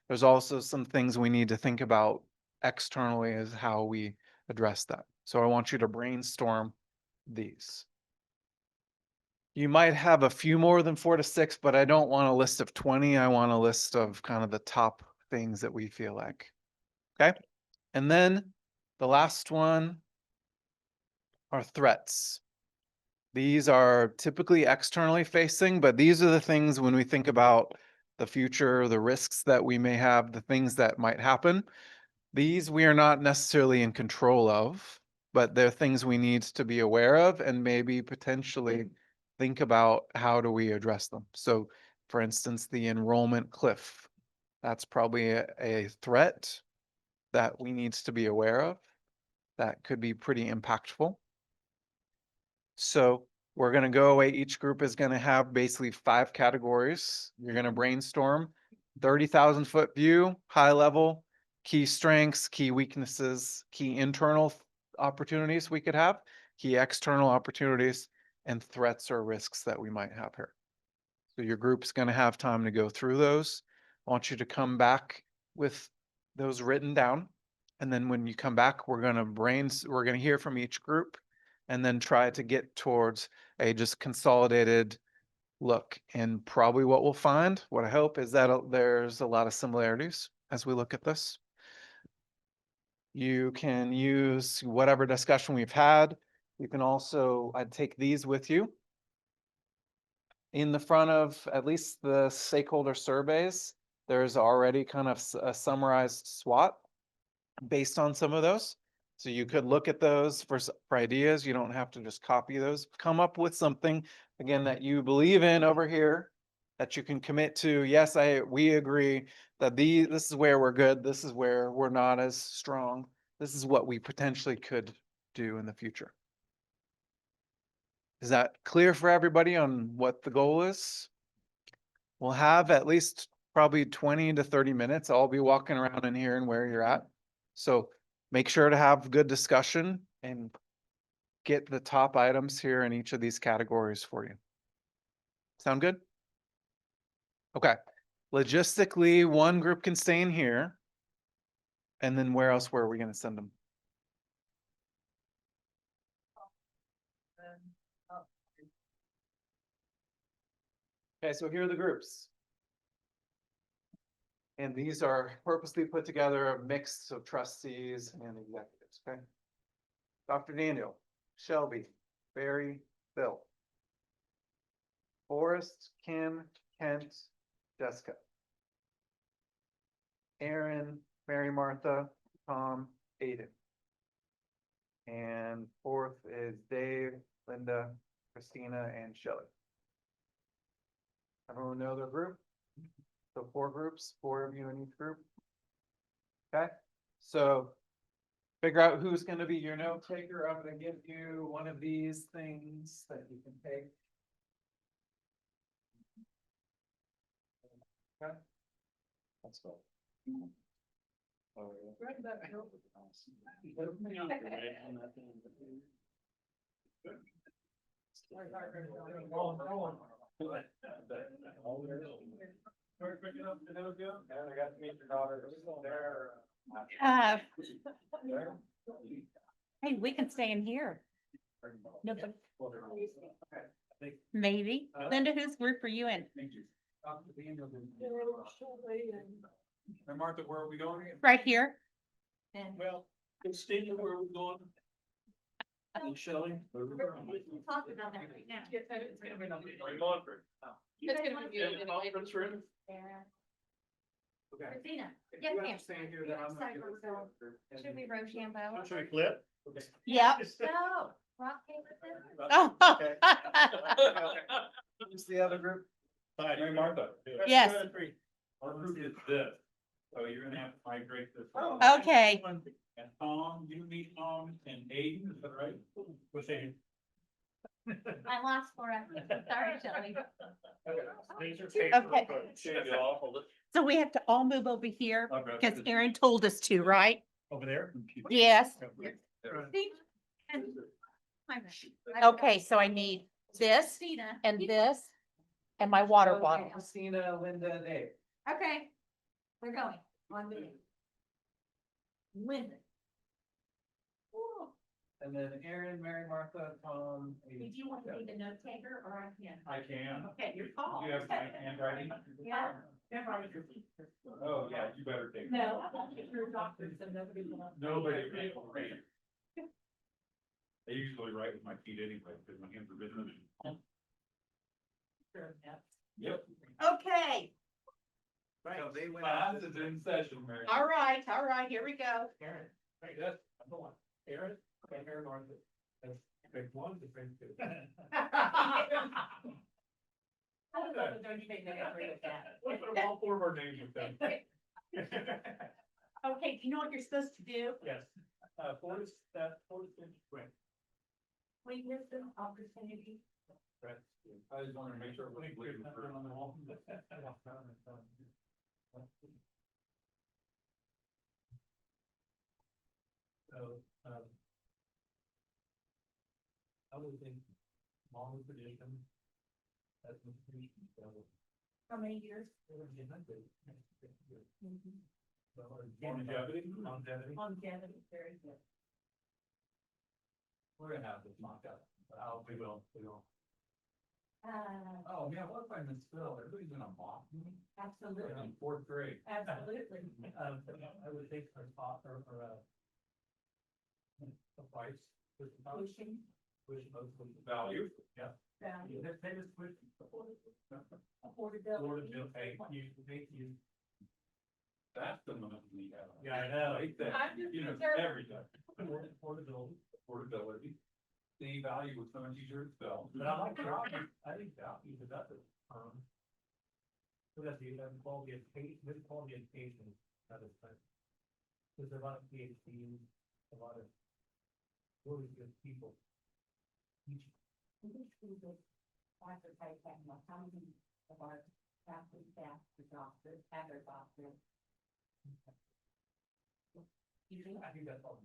There's also some things we need to think about externally as how we address that. So I want you to brainstorm these. You might have a few more than 4 to 6, but I don't want a list of 20. I want a list of kind of the top things that we feel like. Okay. And then the last one are threats. These are typically externally facing, but these are the things when we think about the future, the risks that we may have, the things that might happen. These we are not necessarily in control of, but they're things we need to be aware of and maybe potentially think about how do we address them. So for instance, the enrollment cliff, that's probably a threat that we need to be aware of. That could be pretty impactful. So we're going to go away. Each group is going to have basically 5 categories. You're going to brainstorm 30,000 foot view, high level, key strengths, key weaknesses, key internal opportunities we could have, key external opportunities, and threats or risks that we might have here. So your group's going to have time to go through those. I want you to come back with those written down. And then when you come back, we're going to hear from each group and then try to get towards a just consolidated look. And probably what we'll find, what I hope, is that there's a lot of similarities as we look at this. You can use whatever discussion we've had. You can also, I'd take these with you. In the front of at least the stakeholder surveys, there's already kind of a summarized SWOT based on some of those. So you could look at those for ideas. You don't have to just copy those. Come up with something, again, that you believe in over here that you can commit to. Yes, we agree that this is where we're good. This is where we're not as strong. This is what we potentially could do in the future. Is that clear for everybody on what the goal is? We'll have at least probably 20 to 30 minutes. I'll be walking around in here and where you're at. So make sure to have good discussion and get the top items here in each of these categories for you. Sound good? Okay. logistically, one group can stay in here. And then where else were we gonna send them? Okay, so here are the groups. And these are purposely put together, a mix of trustees and executives, okay? Dr. Daniel, Shelby, Barry, Bill. Forrest, Kim, Kent, Jessica. Aaron, Mary Martha, Tom, Aiden. And fourth is Dave, Linda, Christina, and Shelley. Everyone know their group? So 4 groups, 4 of you in each group. Okay, so figure out who's gonna be your note taker. I'm gonna give you one of these things that you can take. Okay. Let's go. Oh, Hey, we can stay in here. No, but maybe. Linda, whose group are you in? And Martha, where are we going? Right here? Well, Christina, where are we going? And Shelley? We're talking about that right now. It's gonna be in the conference room. Okay. Christina, If yes, you ma'am. understand here, then I'm not gonna- Should we Rochambeau? Should we flip? Yep. No, rock, paper, scissors. Oh. Who's the other group? Hi, Mary Martha. Yes. Our group is this, so you're gonna have to migrate this. Okay. And Tom, you meet Tom and Aiden, is that right? What's Aiden? I lost for us. Sorry, Shelley. Okay. So we have to all move over here because Aaron told us to, right? Over there? Yes. See? And- Okay, so I need this Christina. and this and my water Shelley, bottle. Christina, Linda, Dave. Okay, we're going. On the. Linda. Ooh, And then Aaron, Mary Martha, Tom. Aiden. did you want to be the note taker or I can? I can. Okay, your call. You have my handwriting? Yeah. Oh, yeah, you better take. it. No, I want you to doctors and nobody will. Nobody will read. I usually write with my feet anyway, because my hands are busy. Yep. Okay, So they went Class out is in session, Mary. all right, here we go. Aaron, hey, that's, hold on, Aaron, okay, Aaron, on the, that's big one, the big two. Let's put all 4 of our names with them. Okay, do you know what you're supposed to do? Yes, Forrest, right. We give them opportunity. Right. I just wanted to make sure. On the wall. So, I would think long tradition. That's the tradition, so. How many years? Longevity, longevity. Longevity, very good. We're gonna have this mocked up. We will. Oh, yeah, what if I misspell? Everybody's gonna mock me. absolutely, In 4th grade. absolutely. I would think for a price. Pushing. Which most of the value, yeah. Value. They're famous with. Affordability. Thank you. That's the one we have. Yeah, I know. Like that, I'm just you know, concerned. everything. Affordability. The value was so much easier to spell. But I like value. I think value is a better term. So that's the quality of with quality education, that is like. There's a lot of PhDs, a lot of really good people. Advertise that, how many of our faculty, staff, the doctors, have their doctors. I think that's all.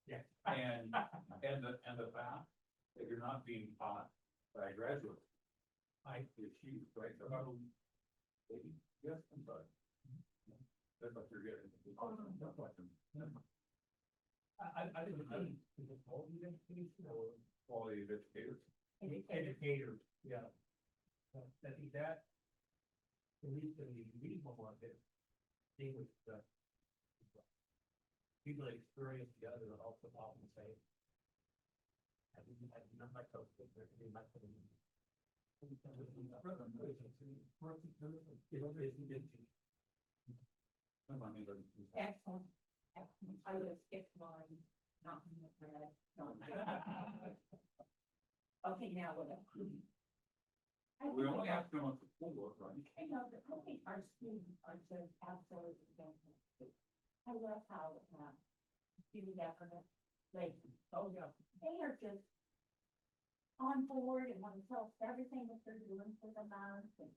Yeah. And the fact that you're not being taught by graduates. If she, right, so how do we, yes, I'm sorry. That's what you're getting. Oh, no question. I didn't, is it quality of education or quality of educators? Educators, yeah. I think that, at least in the reasonable market, distinguish the people that experience the other are also often say, I didn't, not my coach, but they're my coach. Excellent, excellent. I would have skipped mine, not in the red. Okay, now what? We only have to go on the floor, right? I know, but I think our students are just absolutely fantastic. I love how, student effort, like, oh yeah, they are just on board and want to tell us everything that they're doing for the month, and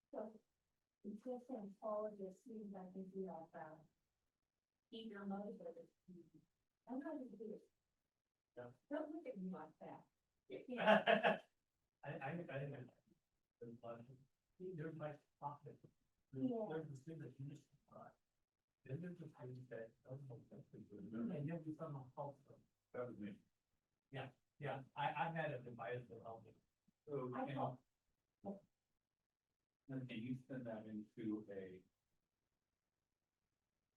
so it's just in all of the students, I think we all found. Keep your motivated. I'm not gonna do it. Yeah. Don't look at me like that. I think there's my pocket. Yeah. There's the student that you just, then there's the student that, and then we somehow help them. That was me. Yeah, I had a device that helped me. So, I thought, and can you send that into a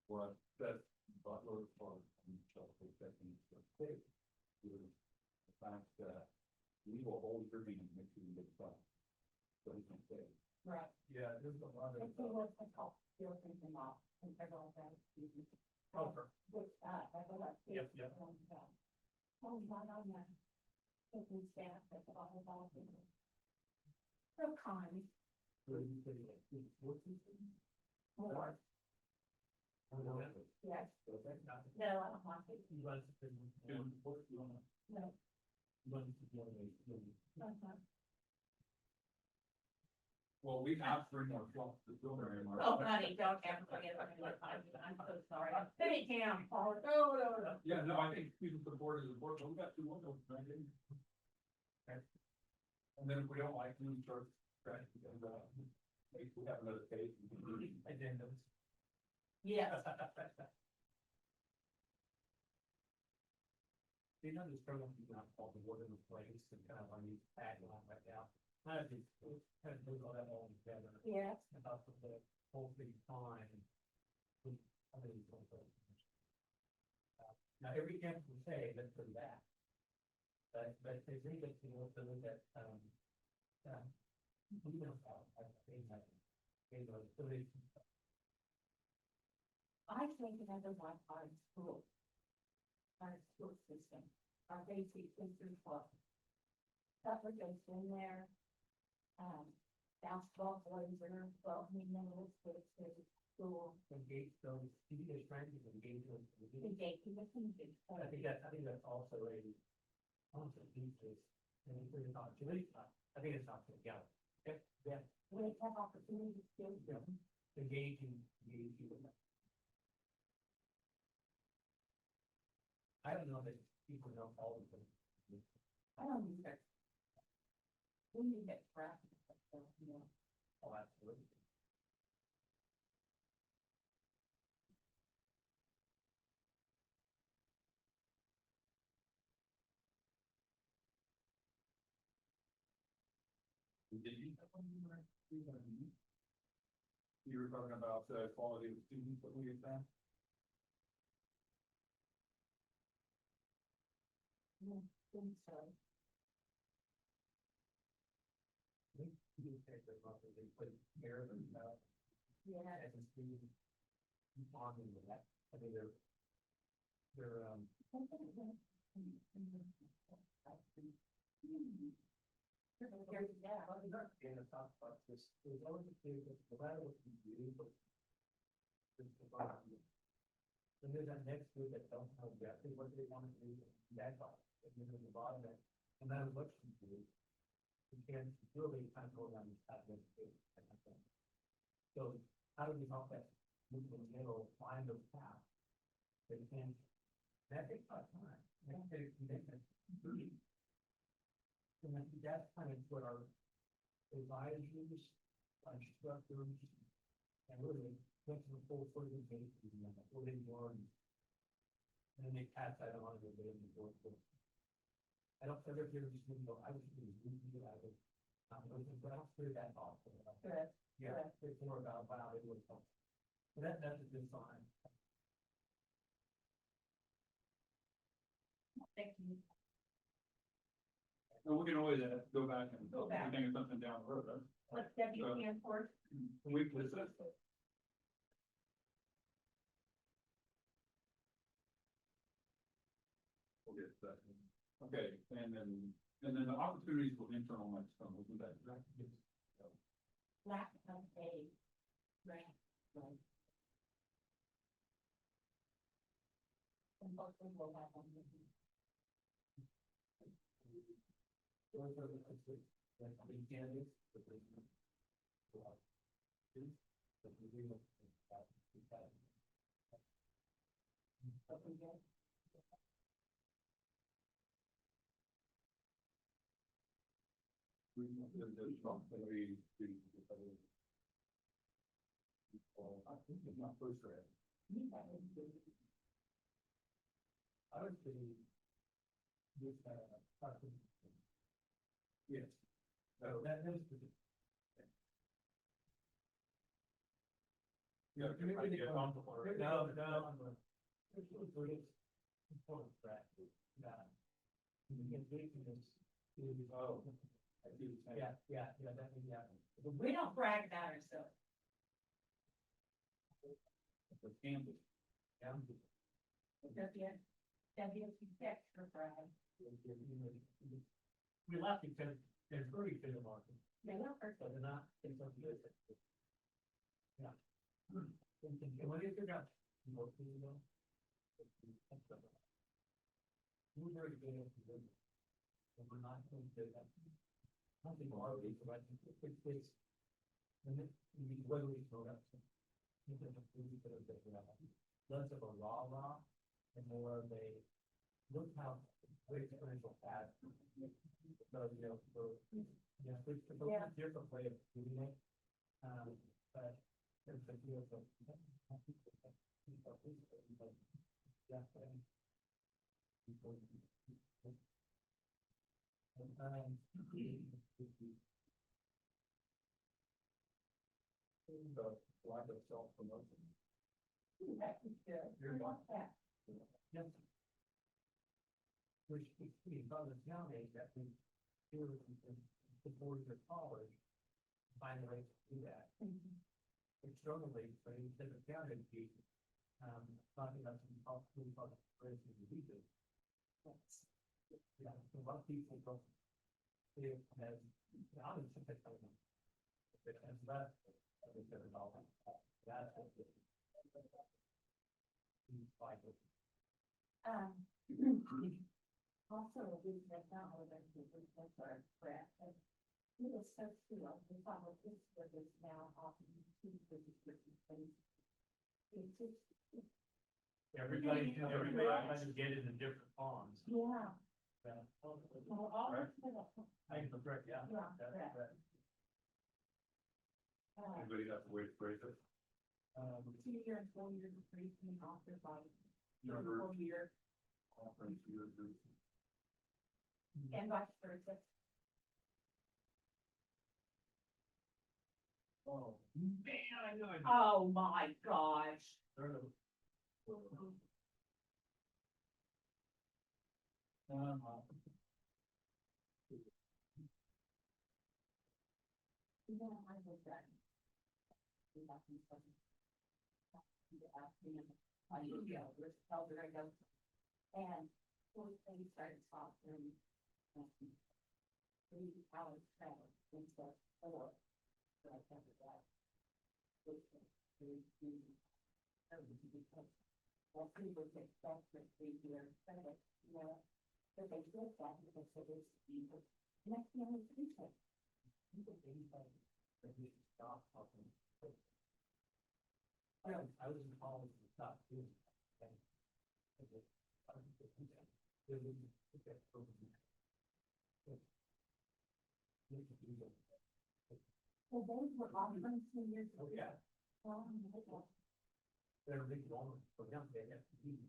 what that Butler or Chelsea that needs to take to the fact that we will hold your hand and make sure you get the stuff. So we can say, right, Yeah, there's a lot of. and see what's the top, still thinking about, and everyone says, Helper. which, everyone. Yep, yep. Oh, my, yeah. Taking staff, that's all about it. So kind, more, yes, no, I don't want to, no. well, we have 3 more slots to fill there. Oh, honey, don't ever forget about me. I'm so sorry. Put it down, Paul. No. Yeah, no, I think people support is important, but we got 2 more those, right? Okay. And then if we don't like them, we start scratching, and, maybe we have another case. Addendums. Yes. You know, this program is not called the word in the place and kind of on these tagline right now. Kind of put all that all together. Yes. About the whole thing fine. Now, every campus will say, let's do that. But they think that you want to look at, you know, I think that, you know, so they. I think another one, our school system, our basic through 12. Butler goes in there, basketball blazer, middle school, school. Engage those, you guys trying to engage those. Engage, I think that's also a, also pieces, and it's really not, I think it's not together. Okay, yeah. we have opportunities to. Engaging. I don't know that people know all of them. I don't need that. We need that practice, you know. Oh, absolutely. Did you have one you were, you were talking about the quality of students that we get that? Think so. You take the money, they put care of themselves. Yeah. And it's being on with that. I mean, they're. In the top part, this, there's always a case that no matter what you do, but. There's the bottom. And there's that next group that don't know exactly what they want to do, that part, and then there's the bottom that, no matter what you do. You can really kind of go around this path. So how do we help that move in the middle, find those paths? They can, that takes a lot of time, that takes commitment. And I think that's kind of what our advisors, instructors, and really went to the full organization, what they learned. And then they pass that on to the board. I don't ever hear this video, I was really, I was, but I don't hear that often. Correct. Yeah, it's more about, wow, it was helpful. So that's a good sign. Thank you. And we can always go back and Go back. think of something down the road, right? Let's deputy for. Can we put this? We'll get that. Okay, and then the opportunities for internal and external, isn't that? Lack of a grant. Right. And hopefully we'll have one. I think it's not first grade. I would say this, yes. So that is the. Yeah, Maybe they get come- comfortable. maybe they come down the- it's important practice, yeah. The engagement is, Oh. I see what you're saying. yeah, that means, yeah. We don't brag about ourselves. The campus. WSU extra brag. We laugh because there's very good market, They don't hurt so they're not, it's so good. Yeah. And when you figure out, what do you know? We're very good at the business. And we're not going to do that. Nothing more, it's like, it's. And it, whether we throw that. Less of a rah, and more of a, look how great experiential path. So, you know, for, yeah, it's a different way of doing it. But there's a deal of. Yeah. The lack of self-promotion. We want that. Yes. Which we found this nowadays that we do the boards of college, find ways to do that. Externally, so instead of county education, talking about some possible public relations diseases. Yeah, a lot of people don't feel that, I don't think that's. And that's, that's what it is. Also, we have not all that people are correct. It was so cool. We thought of this for this now often. It's just. Everybody has to get into different ponds. Yeah. Well, all right. this- I can correct, yeah. Yeah, That's correct. correct. Anybody got to wait for it? 2 year and 4 years of training off their body. Number- 4 year Conference, you would do. and vice versa. Oh, man, I know. Oh, my gosh. Yeah, I was done. We got some stuff. You asked me, I knew, let's tell her I go. And those things started softening. 3 hours travel into 4. So I kept it that. Which was very easy. Because well, people take stuff for 3 years, credit, you know, but they did that because it was evil. Next thing is research. People think that we should stop talking. I was in college and stopped doing that. Well, those were all from seniors. Oh, yeah. Okay. They're big ones, for them, they have to teach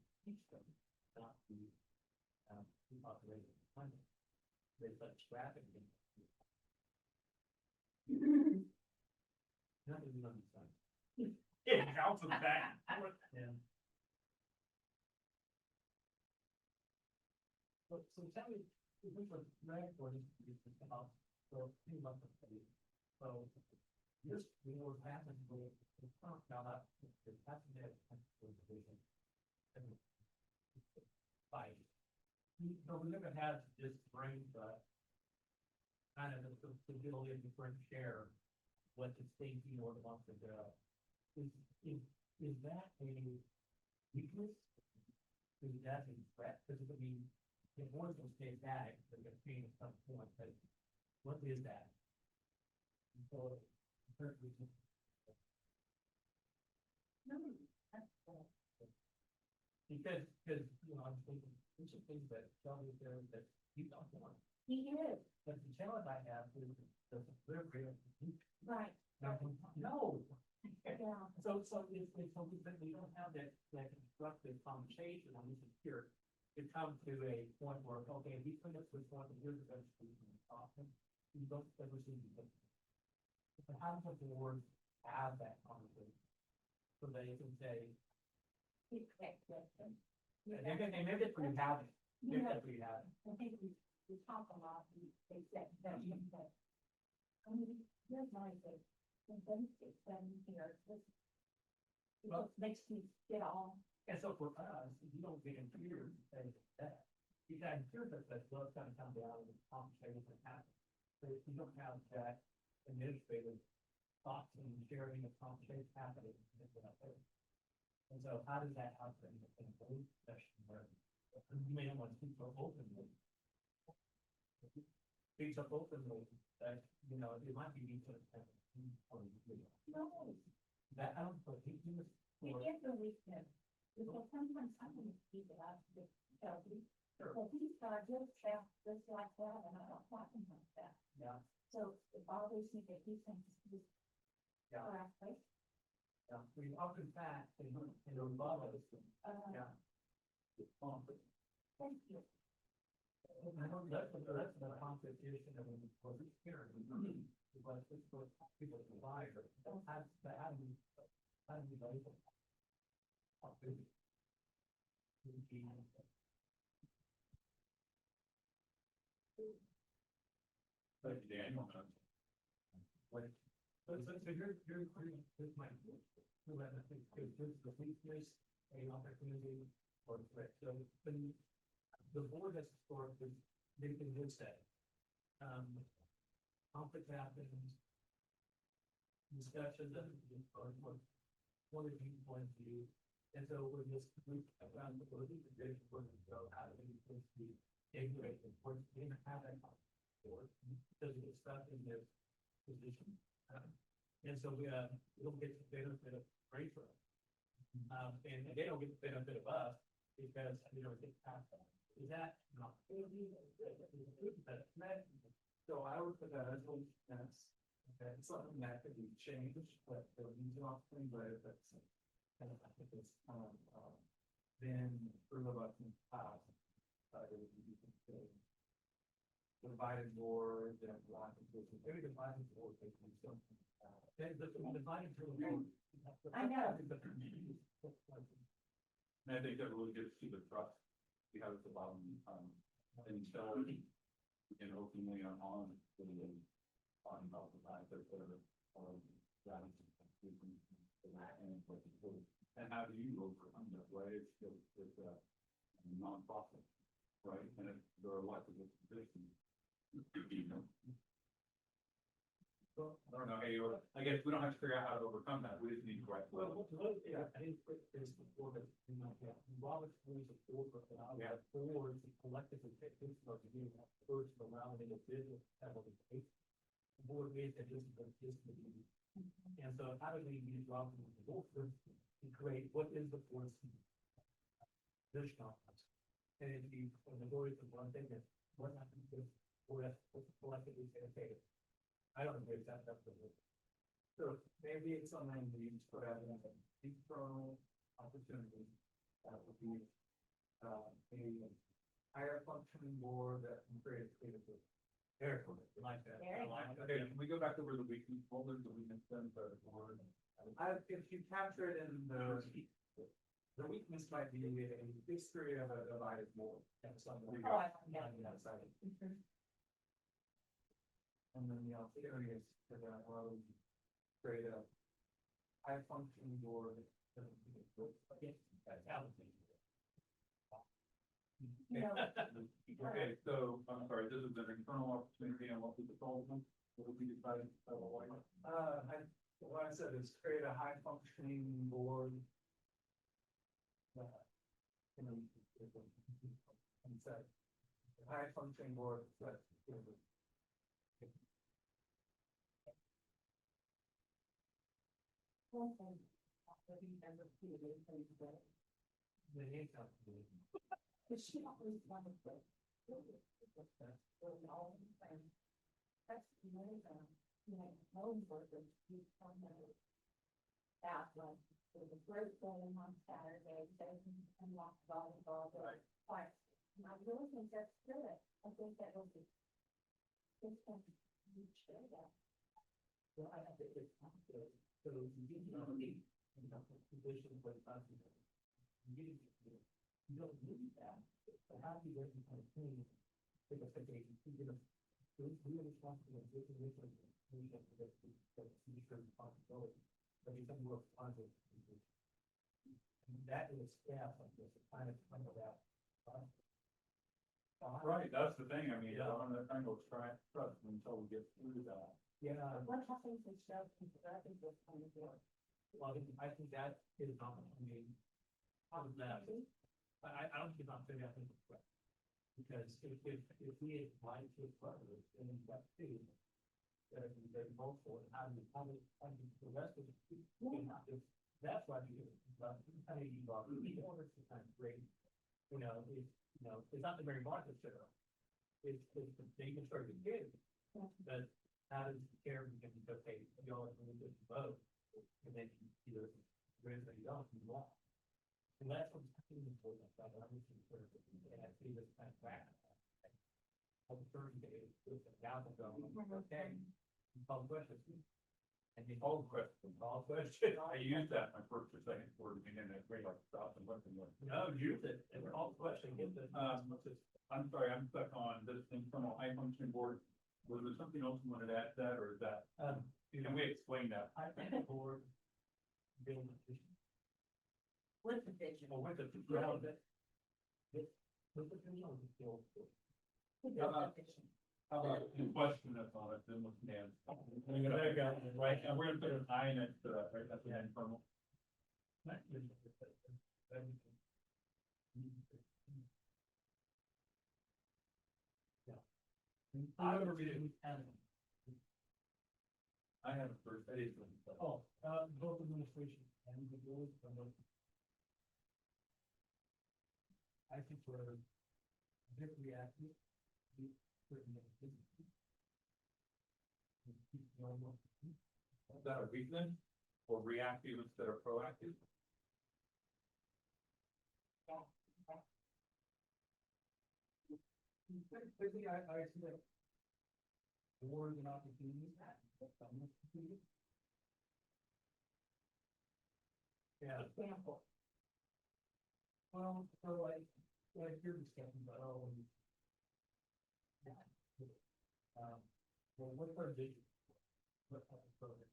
them, not to, populate the planet. They such trafficking. Not even understand. Yeah, out of that. Yeah. So tell me, if we were right for this, about, so, think about the study. So, this, we know what happened with, the current, now that, the passenger, division. Like, so we never had this brain, but kind of the ability of different share what the state board wants to do. Is that a weakness? Is that a threat? Because I mean, if one will stay static, they're gonna change at some point, but what is that? So, certainly. Because, you know, I'm thinking, there's some things that tell me there that you don't want. He is, But the challenge I have is the delivery of the right, no. yeah. So it's so we don't have that constructive conversation on this here. To come to a point where, okay, these things we're going to do the best we can often. You don't ever see them. So how does the board have that conversation? So they can say, He correct them. and maybe that's where you have it. Maybe that's where you have it. I think we talk a lot, they said, that, I mean, here's my thing, when things get done here, this. It Well- just makes me get all, And so for us, you don't get inferior to say that. You got inferior that's what's gonna come down and conversations that happen. So if you don't have that administrative thoughts and sharing of conversation happening, it's not there. And so how does that happen in a group session where you may not want to speak so openly? Speak so openly that, you know, it might be each of them. no, That, I don't, but he was. it is a weakness. Because sometimes I'm gonna speak it out to tell you, Sure. well, he's got this stuff, just like that, and I'm not talking like that. Yeah, So it bothers me that he thinks he's. Yeah. Correctly. yeah, we often fact in the rebuttal, yeah. Thank you. I know that's the competition of what we hear. But it's what people desire. How do you label? How big? Thank you, Daniel. So here's my, I think, here's the weakness, an opportunity, or threat. So the board has historically, they can do that. Conflict happens. Discussions or one of you point of view. And so we're just group around the board, we're going to go how do we supposed to be integrated, we're going to have that board, because we get stuck in their position. And so we don't get the benefit of great for us. And they don't get the benefit of us because we don't get past that. Is that not? So I would put that as a weakness. Okay, it's something that could be changed, but it'll be something, but that's kind of, I think it's then through about the past. It would be divided board, then maybe divided board, they can do something. Then the divided board. I know. And I think that really gets to the trust. We have at the bottom, and so we can openly on talking about the fact that there are and how do you overcome that, right? It's a nonprofit, right? And there are lots of positions. I don't know, hey, I guess we don't have to figure out how to overcome that. We just need to write. Well, yeah, I think it's the board that, you know, Robert's rules of board, but we have boards collectively take this, but we have first allow an individual to have a case. The board made that this is the meeting. And so how do we use Robert as the board to create what is the board's vision on this? And it'd be a majority of one thing that what happens if we're collectively say, okay, I don't agree with that, that's the board. So maybe it's something we need to put out in an internal opportunity, that would be, a higher functioning board that can create a Very cool, I like that. I like that. Okay, can we go back over the weekly folder, the weekly spend for the board? if you capture it in the weakness might be a history of a divided board. And something. Oh, I like that. On the outside. And then the auxiliary is to that, well, create a high functioning board. that can be good. That's talented. Okay, so, I'm sorry, this is an internal opportunity and what we decided, what we decided, What I said is create a high functioning board. You know, and said, a high functioning board that. The income. That was, it was a great game on Saturday, they unlocked volleyball, but quiet. And I really think that's good. I think that will be. It's going to be sure that. Well, I think it's possible, so you don't need, position for the country. You don't need that, but how do you get the kind of thing, take a second, you know, we are responsible, we can make it, we have to get the responsibility, but you can work on it. And that is staff, like this, kind of that. right, that's the thing, I mean, on the kind of trust until we get through that. Yeah. What happens if stuff, I think that's kind of good. Well, I think that is not, I mean, how is that? I don't think I'm saying that, correct. Because if we had lied to his brother, and in that too, they're both for it, how do the rest of the people, that's why you, I mean, you order to kind of great, it's not the very market share. It's they can start to give, but how does the care begin to okay, you all have to vote, and then either raise or you don't, you want. And that's what's happening for them, but I'm just sort of, and I see this kind of back. Over 30 days, with a thousand dollars, okay, call questions. And you call questions, I used that in my first or second word, and then it's very like stop and listen. No, use it, and call questions, get the. I'm sorry, I'm stuck on this internal high functioning board. Was there something else you wanted to add to that, or is that, can we explain that? I think the board. Build a vision. With the vision. Or with the, well, with the vision of the field. How about the question that's on it, then with Dan? There you go, right, And we're gonna put an I next to that, right, that's an internal. I remember reading. I have a first, that is. Oh, both administration and the board. I think we're very reactive. Is that a weakness or reactive instead of proactive? Quickly, I see that. Awards and opportunities. Yeah. Example. Well, so like you're discussing about, well, what's our vision? What type of program?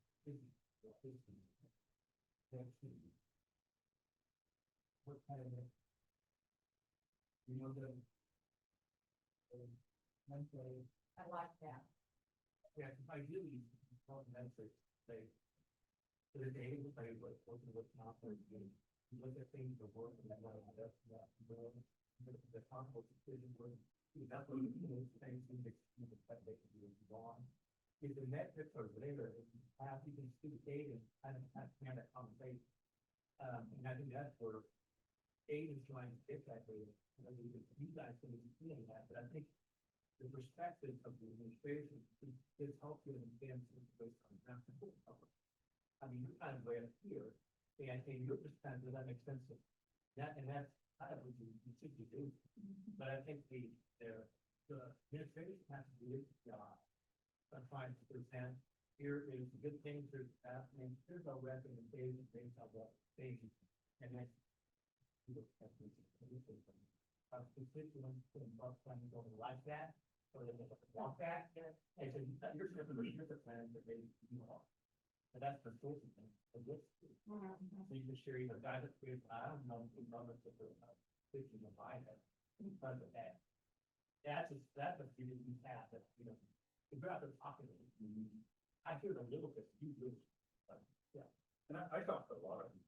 What kind of, the. Mentally. I like that. Yeah, ideally, mentally, say. So the day was like, what's not for you. You look at things, the work, and that, the possible decision was, that's what you know, things in the that they can do wrong. If the metrics are there, how you can see the data and kind of have that conversation. And I think that's where data is trying to get that data. I mean, you guys can be feeling that, but I think the perspective of the administration is helpful in advance based on that. I mean, you're kind of way up here, and you're just kind of, does that make sense? And that's kind of what you should be doing. But I think the administration has to do its job. I'm trying to present, here is the good things that are happening, here's our recommendation based on what things, and then. Our constituents in Buck County don't like that, or they don't want that, and so you're the plan that they, but that's the source of things, of this. So you can share either guidance with, I don't know, the numbers of the, fifteen of mine, because of that. That's a feeling you have, that, if you're out there talking to them, I hear it a little bit, you do, but, yeah. And I talked to a lot of them.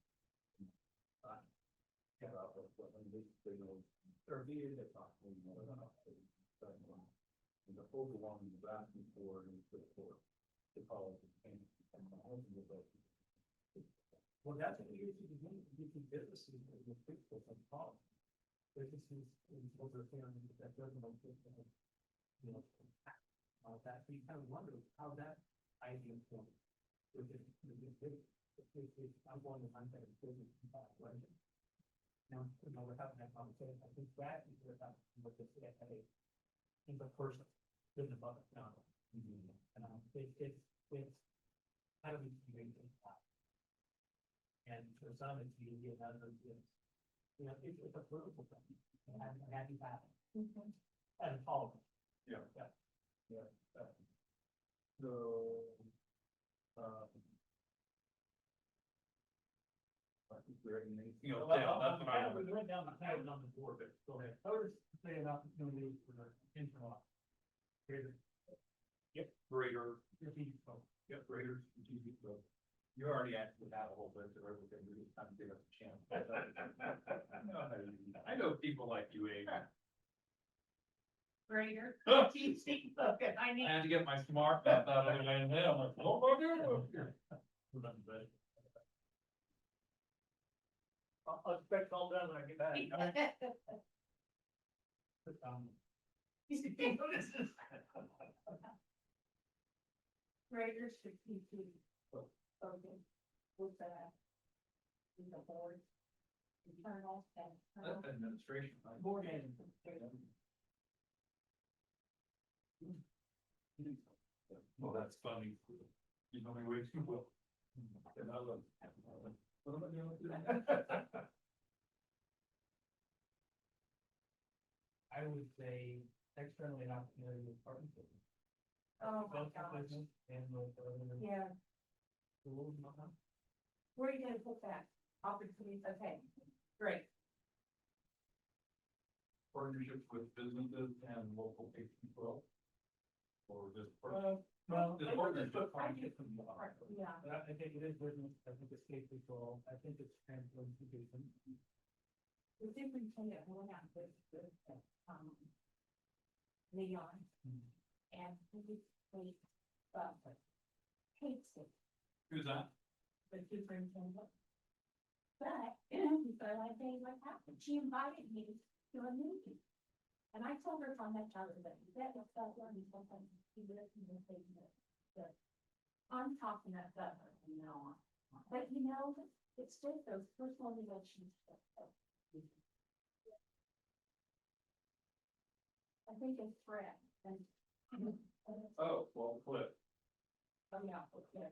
About what they know, they're being, they talk to me more about. And the overwhelming vast majority for the college and my husband was like. Well, that's what you should do, you can businesses with people from college. Businesses in over here, that doesn't, that we kind of wonder how that idea formed. I'm going to find that business, right? Now, we're having that conversation, I think that is about what the CFA in the person, in the public now. And it's how do we create that? And for some, it's easy, and others, it's a political thing, and happy happen. And all of them. Yeah. So, I think we're in the, We went down the path on the board, but go ahead. I was saying opportunities for the internal. Yep, greater. Yep, greater strategic growth. You already actually have a whole list of everything, we just kind of give us a chance. I know people like you, Abe. Greater. Okay, I had to get my smart mouth out of the way, and then I'm like, oh my God. I'll expect all done when I get back. Greater strategic focus with the board, internal and external. Administration. Board and administration. Well, that's funny. You know me way too well. And I love. What am I doing? I would say externally an opportunity with partnership. Oh my Both the gosh. business and with Yeah, schools and whatnot. where are you gonna put that? Opportunities, okay, great. Partnerships with businesses and local people. Or just. Well, Just I partnership. think partnership can be hard. Yeah. But I think it is business, I think it's state control, I think it's transportation. The superintendent went out with, Leon, and he hates Butler. Hates it, Who's that? the superintendent. But, he said, I tell you what happened, she invited me to a meeting. And I told her on that other day, that was Butler, and sometimes he lives in the same, but I'm talking about Butler from now on. But it's just those personal relationships. I think it's threat and. Oh, well, Cliff. Oh, yeah, okay.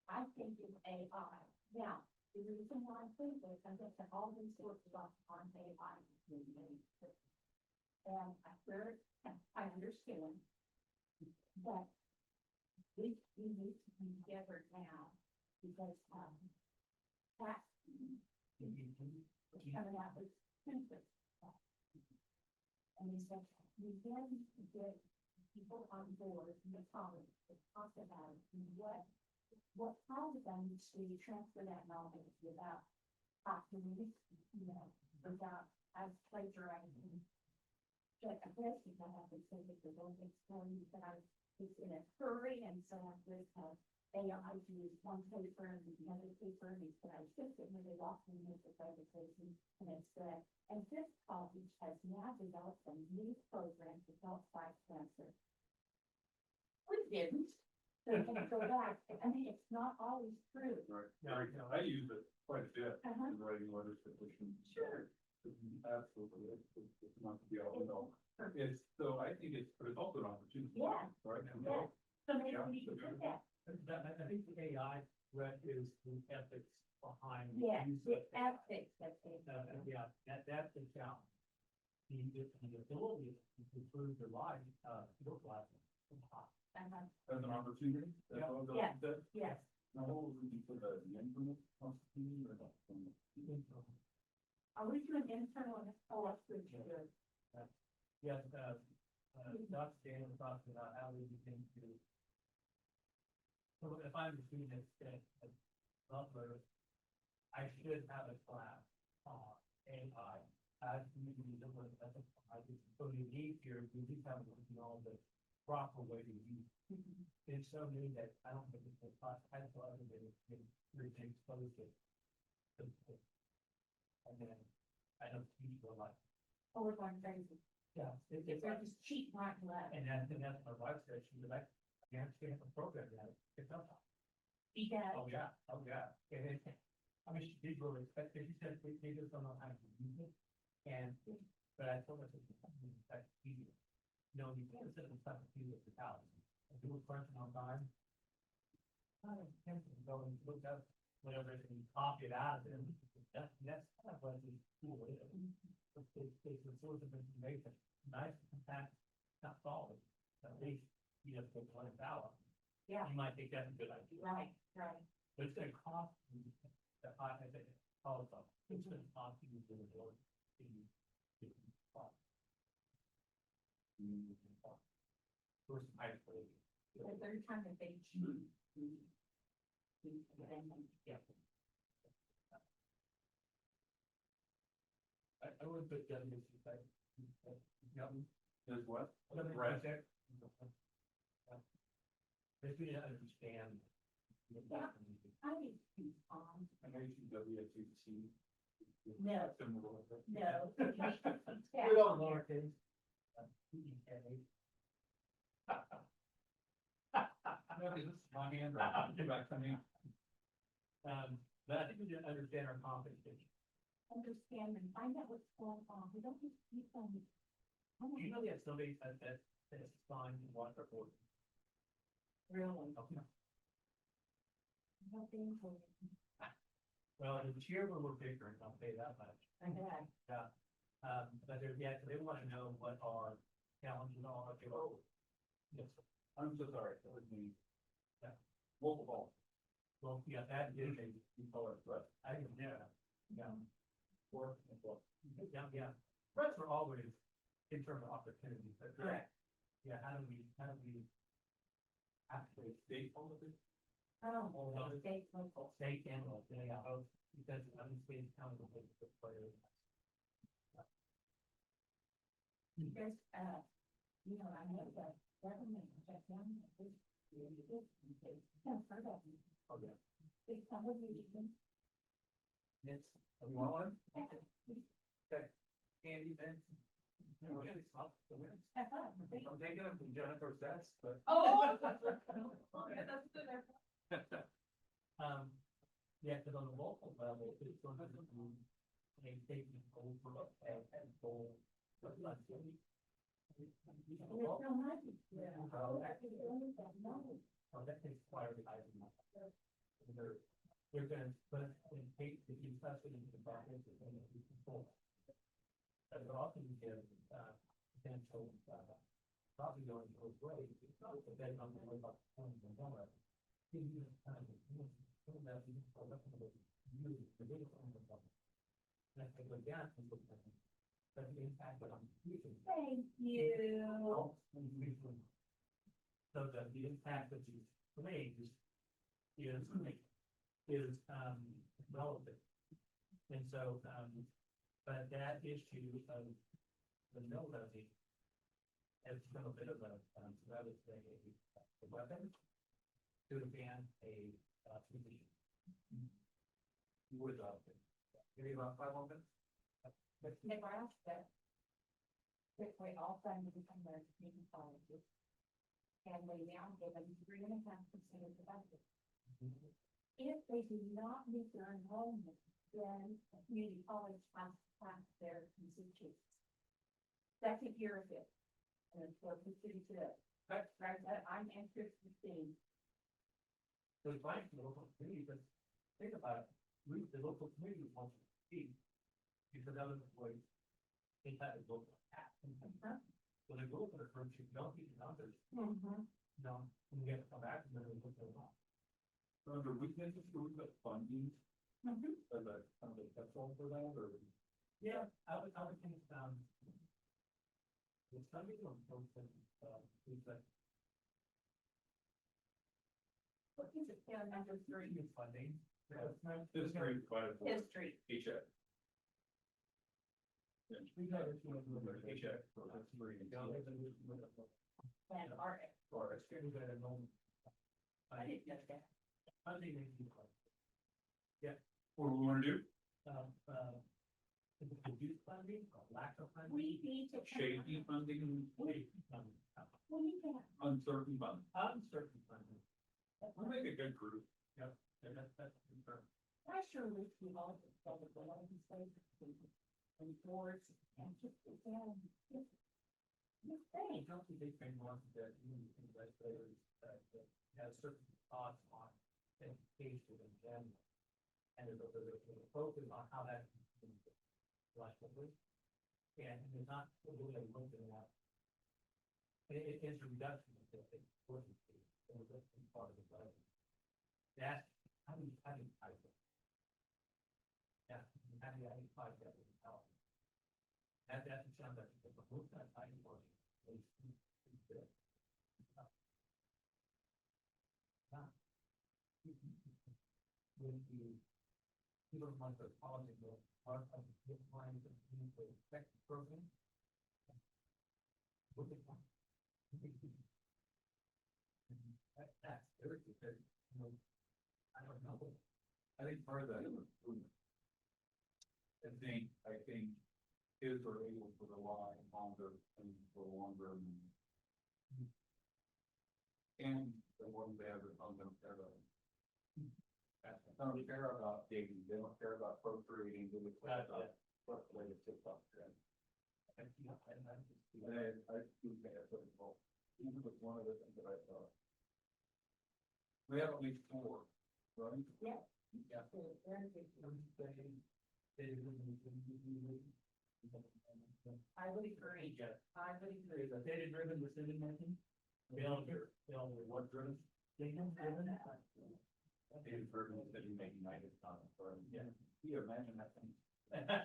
I think it's AI. Now, the reason why I think this, I guess that all these sorts of stuff on AI. And I understand that we need to be together now because, that coming out with census. And he said, we then get people on board in the college to talk about what caused them to transfer that knowledge without talking, without as plagiarizing. But I guess I have to say that the old experience that I was in a hurry, and so I was, AI to use one paper and the other paper, and he said, I fixed it when they lost me with the presentation, and it said, and this college has now developed a new program to help fight cancer. We didn't. So we're gonna go back. I mean, it's not always true. Right, I use it quite a bit Uh-huh. in writing letters to petitions. Sure. Absolutely, it's not to be all in all. It's, so I think it's, but it's also an opportunity. Yeah. Right? Yeah. So maybe Yeah. we should do that. I think the AI threat is the ethics behind. the Yes, use the of it. ethics, that's it. Yeah, that's the challenge. The ability to improve your life, your life. Uh-huh. As an opportunity. That's Yeah. all Yeah. that- Yes. Now, what would we put the infamous constitution or not? Are we doing internal and external? Yes, Dr. Dan was talking about how we begin to. So if I'm a student at Butler, I should have a class on AI. As you use it, I think so unique here, we just have to know the proper way to use it. It's so new that I don't think it's a class, I thought it was really exposed it. And then I don't teach a lot. Oh, we're going crazy. Yeah, If they're just cheap, right, and left. and that's my wife said, she was like, I understand the program that it's up. Yeah. Oh, yeah, oh, yeah. And it, I mean, she did really expect it. She said they just don't know how to use it. And, but I told her it's that's easier. You know, you can't sit and stuff to do with the house. If you were crunching on time. I don't think to go and look up whatever and copy it out of it. That's kind of what the tool is. It's a source of information. Nice, compact, not solid. At least, you know, for one hour. Yeah. You might think that's a good idea. Right, right. But it's gonna cost you, I think, also, it's gonna cost you to the board. First, I believe. The third time that they. Yeah. I would put that in this, Is what? Right. If you didn't understand. Yeah. I need to be on. I know you should WSUC. No. Similar. No. Put on lowercase. This is my handwriting. Back to me. But I think we didn't understand our compensation. Understand and find out what's going on. We don't just keep on. You know, that somebody that's signed and watch our board. Really. Okay. Nothing for Well, the chair will bigger, and I'll pay that much. Okay. Yeah. But they're, yeah, so they want to know what our challenges are. Okay, well, yes, I'm so sorry. That was me. Yeah. Local ball. well, yeah, that is a, You call it, but. I can, yeah, yeah, Work and work. yeah, yeah. Threats are always internal opportunities, but. Correct. Yeah, how do we actually state all of this? Oh, state, local. State and local, yeah, both, because I'm state county will take the players. Because, you know, I know that government, that one, is really good. I've heard of it. Oh, yeah. It's probably even. It's, you want one? Okay. Andy, Ben? I'm taking them from Jennifer's desk, but. Oh. Yeah, that's good. Yeah, because on the local level, it's going to be a taking over and goal. There's no money. Yeah. Oh, that's the only thing, money. Oh, that takes quite a bit. They're gonna put in hate to keep us in the background and we control. But it also gives, potential, probably going to way, but then I'm going about the point of the number. Give you the time to do it, so that you can pull up and use the data from the government. And I think again, but the impact on people. Thank you. So that the impact of these claims is relevant. And so, but that issue of the mill levy has been a bit of a, so I would say a weapon to ban a, position. Would, maybe about 5 more minutes? Never asked that. Quickly, all time to become a community college. and they now give them 3.5% of the budget. If they do not meet their enrollment, then a community college has to pass their constituents. Second year of it, and it's what the city did. But I'm interested in seeing. So it's fine for the local community, but think about it, the local community wants to see, because other employees, they have a local tax. When they go for the first, you don't get the numbers, you know, and you have to come back and then they look at them. Under weaknesses, do we put funding as a kind of a catch-all for that, or? Yeah, I would think, the funding on both, is that. What is it, number 3? Is funding. History provided for History. paycheck. We got it, paycheck. And our, Or experience that enrollment. I didn't know that. Funding may be like. Yeah. What do we wanna do? The youth funding, or lack of funding. We need to. Shaky funding, We need to. uncertain funding. Uncertain funding. We'll make a good group. Yep, and that's confirmed. I sure wish we all could go to the legislature and boards and just, this thing. Don't you think they want that, legislators, that have certain thoughts on education in general? And there's a focus on how that. Collectively. And they're not really looking at. It's a reduction of the important part of the budget. That's, how do you fight it? Yeah, how do you fight that with health? That's the challenge that the most of the time for is good. When you people want the policy, part of the plan to affect the program. Look at that. That's very good. I don't know. I think part of that is improvement. I think kids are able to rely longer and for longer. And the ones they have their own don't care about. They don't care about dating, they don't care about procreating, they don't care about what the latest TikTok trend. I do think that's what it's called. Even with one of the things that I thought. We have at least 4, right? Yeah. Yeah. I would agree. I would agree. Is a data driven decision making? What driven? Data driven. David Bergen said you make United comments, or, Yeah. can you imagine that thing? Is that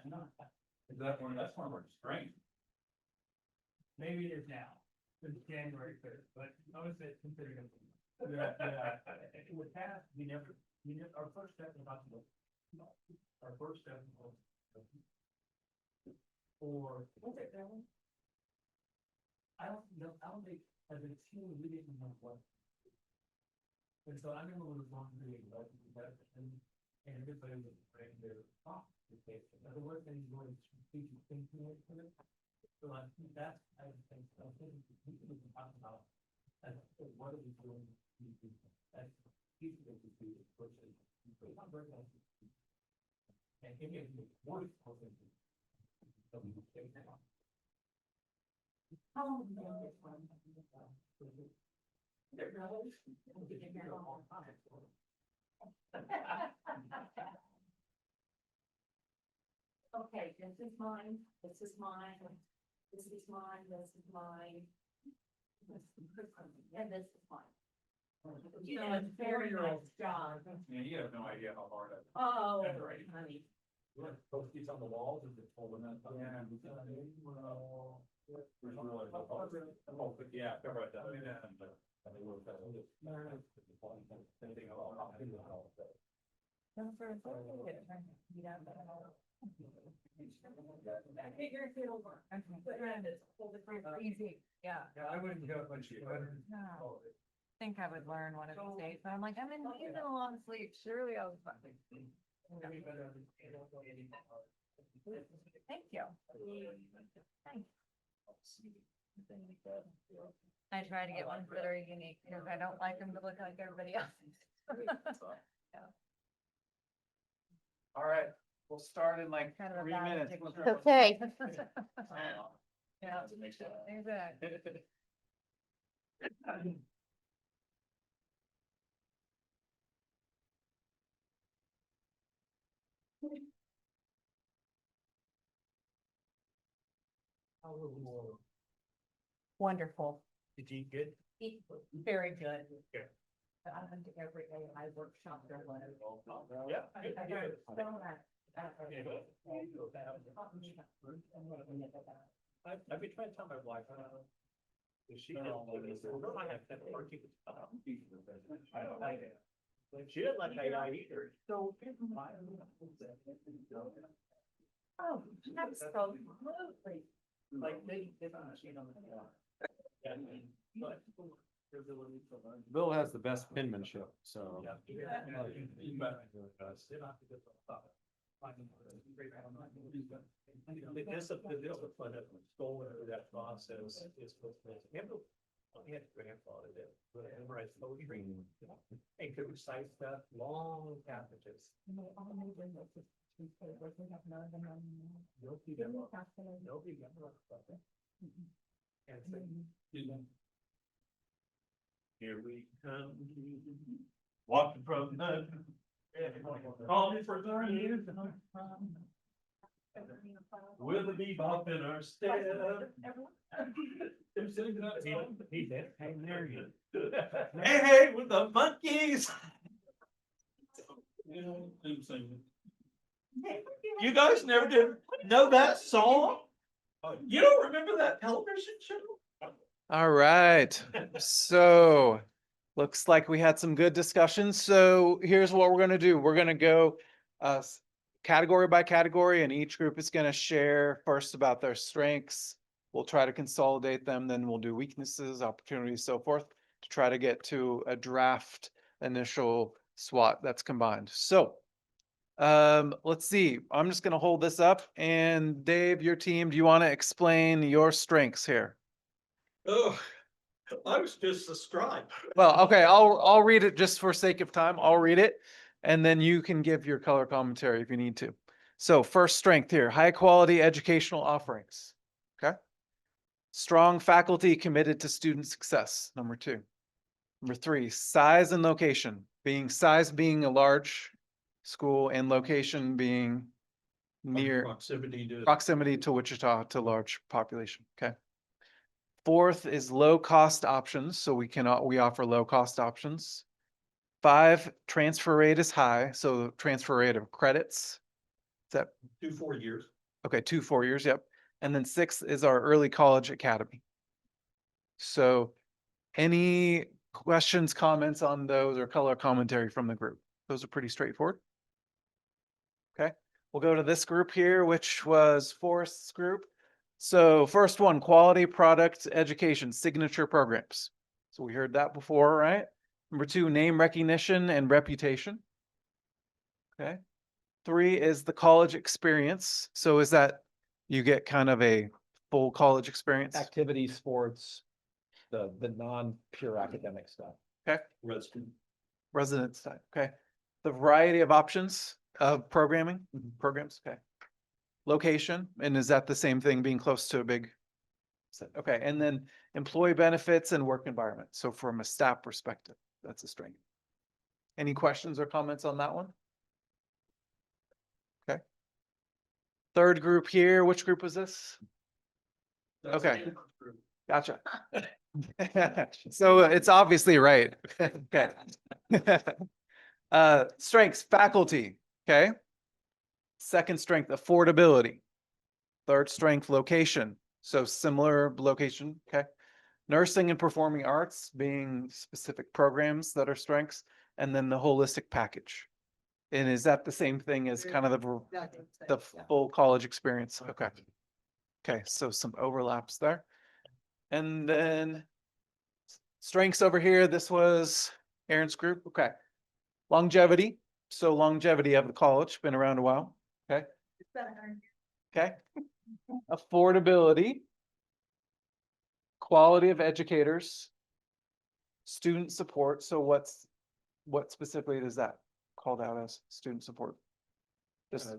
that's one of our strengths? Maybe it is now, since January 3rd, but I would say consider it. In the past, our first step was about to, our first step was. Or. Was it really? I don't know, I don't think, as a team, we didn't know what. And so I remember when we was going through and everybody was bringing their thoughts to the table. In other words, they were strategic thinking into it. So I think that's, I think, we can talk about, what are we doing? That's easy to do, versus, it's not very nice. And any of the worst person. So we can take that on. How long have you been this one? Is it really? We've been here a long time. Okay, this is mine, this is mine, this is mine, this is mine. And this is mine. You did a very nice job. Man, you have no idea how hard I. Oh, That's right. honey. You want post-its on the walls, is it holding that? Yeah. Yeah, cover it down. I figured it'll work. Put around it, hold it for easy, yeah. Yeah, I wouldn't go much. No. Think I would learn one of these days, but I'm like, I'm in a long sleep, surely I'll. Thank you. Thanks. I try to get ones that are unique, because I don't like them to look like everybody else's. All right, we'll start in like Kind of a 3 bad minutes. picture. Okay. Yeah, exactly. Wonderful. Did you eat good? Very good. Yeah. I went to every day, I workshop there. Yeah. I've been trying to tell my wife. She didn't she didn't like AI either. Oh, absolutely. Like they machine on the. Yeah. But. Bill has the best penmanship, so. The discipline of going through that process is what makes. We had a grandfather that would memorize poetry and could recite stuff, long passages. Nobody memorized stuff. And so, here we come, walking from the. Call me for 30 years. With a bebop in our step. He's entertaining there. Hey, hey, with the monkeys. You guys never did know that song? You don't remember that television show? All right, so looks like we had some good discussions. So here's what we're gonna do. We're gonna go category by category, and each group is gonna share first about their strengths. We'll try to consolidate them, then we'll do weaknesses, opportunities, so forth, to try to get to a draft initial SWOT that's combined. So let's see. I'm just gonna hold this up, and Dave, your team, do you want to explain your strengths here? Oh, I was just a scribe. Well, okay, I'll read it just for sake of time. I'll read it, and then you can give your color commentary if you need to. So first strength here, high quality educational offerings. Okay. Strong faculty committed to student success, number 2. Number 3, size and location, size being a large school and location being near proximity to Wichita to large population. Okay. 4th is low cost options. So we offer low cost options. 5, transfer rate is high. So transfer rate of credits. Is that 2 4 years. okay? 2 4 years. Yep. And then 6 is our early college academy. So any questions, comments on those, or color commentary from the group? Those are pretty straightforward. Okay. We'll go to this group here, which was Forrest's group. So first one, quality product education, signature programs. So we heard that before, right? Number 2, name recognition and reputation. Okay. 3 is the college experience. So is that you get kind of a full college experience? Activity, sports, the non-pure academic stuff. Okay. Resident type. Okay. The variety of options of programming, programs. Okay. Location, and is that the same thing, being close to a big set? Okay. And then employee benefits and work environment. So from a staff perspective, that's a strength. Any questions or comments on that one? Okay. Third group here, which group was this? Okay. Gotcha. So it's obviously right. Okay. Strengths, faculty. Okay. Second strength, affordability. Third strength, location. So similar location. Okay. Nursing and performing arts being specific programs that are strengths, and then the holistic package. And is that the same thing as kind of the full college experience? Okay. Okay. So some overlaps there. And then strengths over here. This was Aaron's group. Okay. Longevity. So longevity of the college, been around a while. Okay. Okay. Affordability. quality of educators, student support. So what specifically is that called out as student support? Just,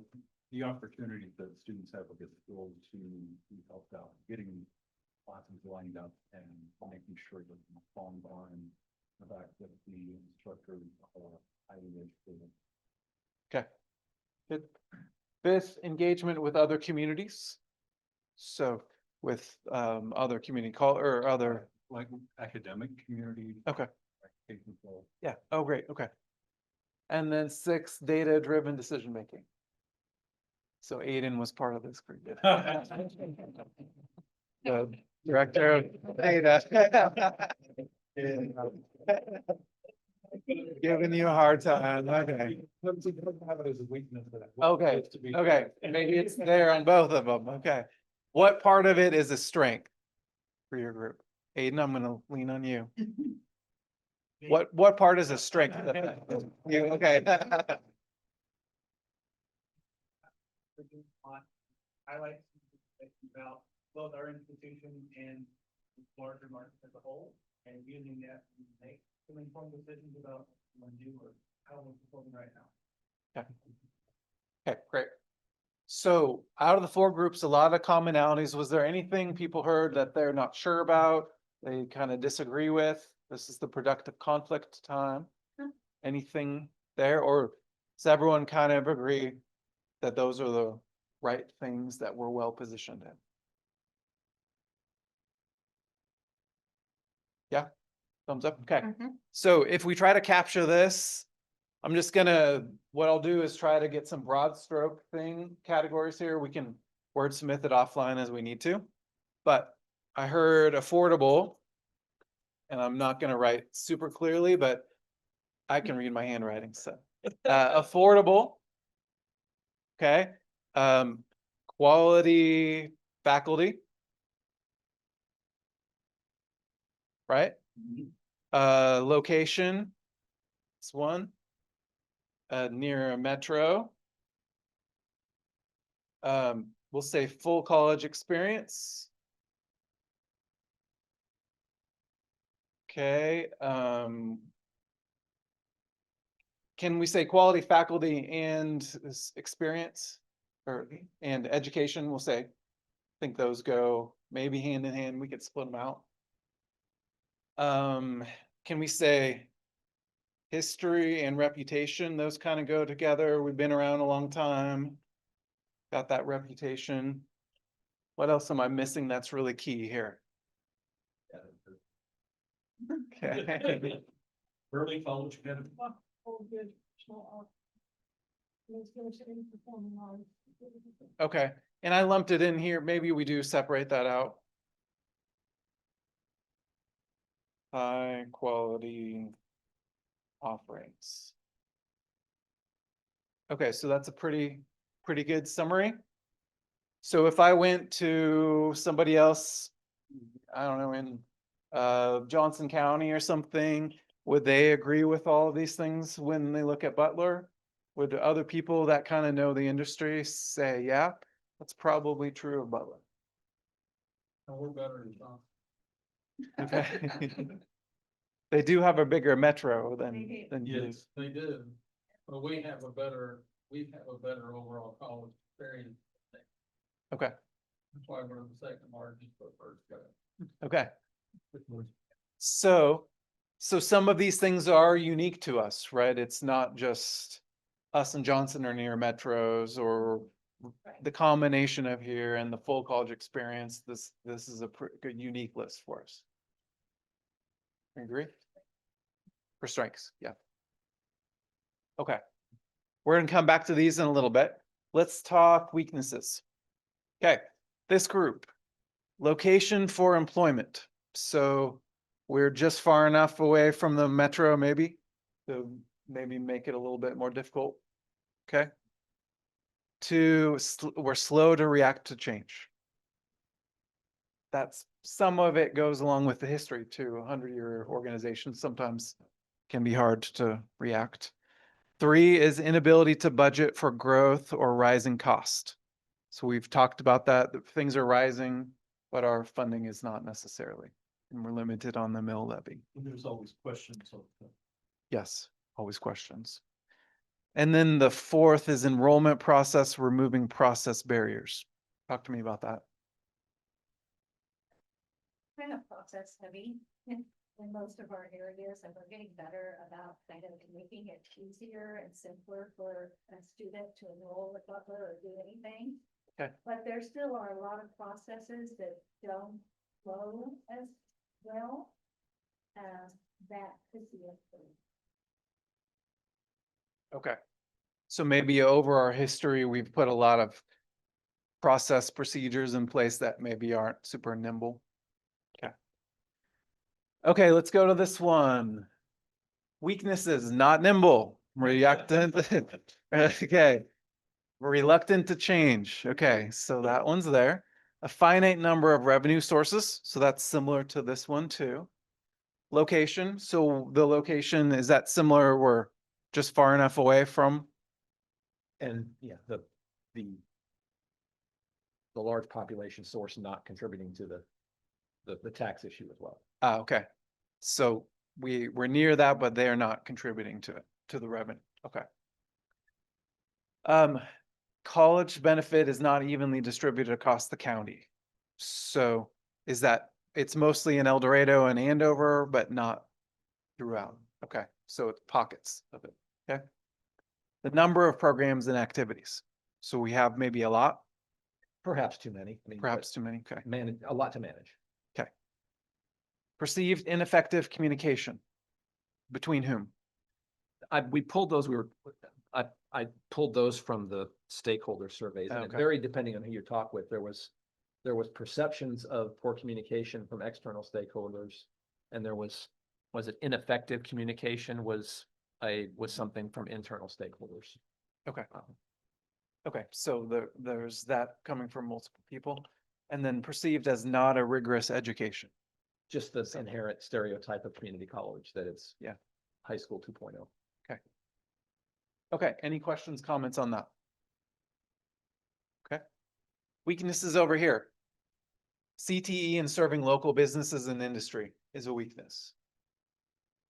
The opportunity that students have at the school to be helped out, getting classes lined up and making sure that the falling on the fact that the instructors are highly educated. okay. Good. Fifth, engagement with other communities. So with other community call or other, Like academic community. okay, Capable. yeah, oh, great, okay. And then six, data-driven decision-making. So Aiden was part of this group. The director of data. Giving you a hard time, okay. Okay, okay, maybe it's there on both of them, okay. What part of it is a strength for your group? Aiden, I'm gonna lean on you. What part is a strength? You, okay. Highlights about both our institution and larger market as a whole, and using that to make some informed decisions about what to do or how we're performing right now. Okay, great. So out of the four groups, a lot of commonalities. Was there anything people heard that they're not sure about? They kind of disagree with? This is the productive conflict time. Anything there, or does everyone kind of agree that those are the right things that we're well positioned in? Yeah, thumbs up, okay. So if we try to capture this, I'm just gonna, what I'll do is try to get some broad stroke categories here. We can wordsmith it offline as we need to. But I heard affordable, and I'm not gonna write super clearly, but I can read my handwriting, so. Affordable. Okay, quality faculty. Right? Location. It's one. Near a metro. We'll say full college experience. Okay, can we say quality faculty and experience and education? We'll say, I think those go maybe hand in hand. We could split them out. Can we say history and reputation? Those kind of go together. We've been around a long time. Got that reputation. What else am I missing that's really key here? Okay. Early college academy. Okay, and I lumped it in here. Maybe we do separate that out. High quality offerings. Okay, so that's a pretty good summary. So if I went to somebody else, I don't know, in Johnson County or something, would they agree with all of these things when they look at Butler? Would other people that kind of know the industry say, yeah, that's probably true of Butler? And we're better than John. Okay. They do have a bigger metro than you do. Yes, they do. But we have a better overall college experience. Okay, That's why we're the second largest, but first guy. okay. So some of these things are unique to us, right? It's not just us and Johnson are near metros or the combination of here and the full college experience. This is a pretty good unique list for us. Agree? For strengths, yeah. Okay. We're gonna come back to these in a little bit. Let's talk weaknesses. Okay, this group, location for employment. So we're just far enough away from the metro, maybe, to maybe make it a little bit more difficult. Okay. We're slow to react to change. That's some of it goes along with the history too. 100-year organizations sometimes can be hard to react. 3 is inability to budget for growth or rising cost. So we've talked about that. Things are rising. but our funding is not necessarily, and we're limited on the mill levy. And there's always questions of Yes, always questions. And then the fourth is enrollment process, removing process barriers. Talk to me about that. Kind of process heavy in most of our areas, and we're getting better about kind of making it easier and simpler for a student to enroll at Butler or do anything. Okay. But there still are a lot of processes that don't flow as well. That could be a thing. Okay. So maybe over our history, we've put a lot of process procedures in place that maybe aren't super nimble. Okay. Okay, let's go to this one. Weaknesses, not nimble, reactant. Okay. Reluctant to change. Okay, so that one's there. A finite number of revenue sources. So that's similar to this one too. Location. So the location, is that similar? We're just far enough away from? And yeah, the large population source not contributing to the tax issue as well. Ah, okay. So we're near that, but they're not contributing to it, to the revenue. Okay. College benefit is not evenly distributed across the county. So is that, it's mostly in El Dorado and Andover, but not throughout. Okay, so it's pockets of it. Okay. The number of programs and activities. So we have maybe a lot, Perhaps too many. I mean, but perhaps too many. Okay. manage, a lot to manage. Perceived ineffective communication. Between whom? We pulled those, I pulled those from the stakeholder surveys, and it Okay. varied depending on who you talk with. There was perceptions of poor communication from external stakeholders, and there was it ineffective communication was something from internal stakeholders. Okay. Um, Okay, so there's that coming from multiple people. And then perceived as not a rigorous education. Just the inherent stereotype of community college that it's Yeah. high school 2.0. Okay, any questions, comments on that? Okay. Weaknesses over here. CTE and serving local businesses and industry is a weakness.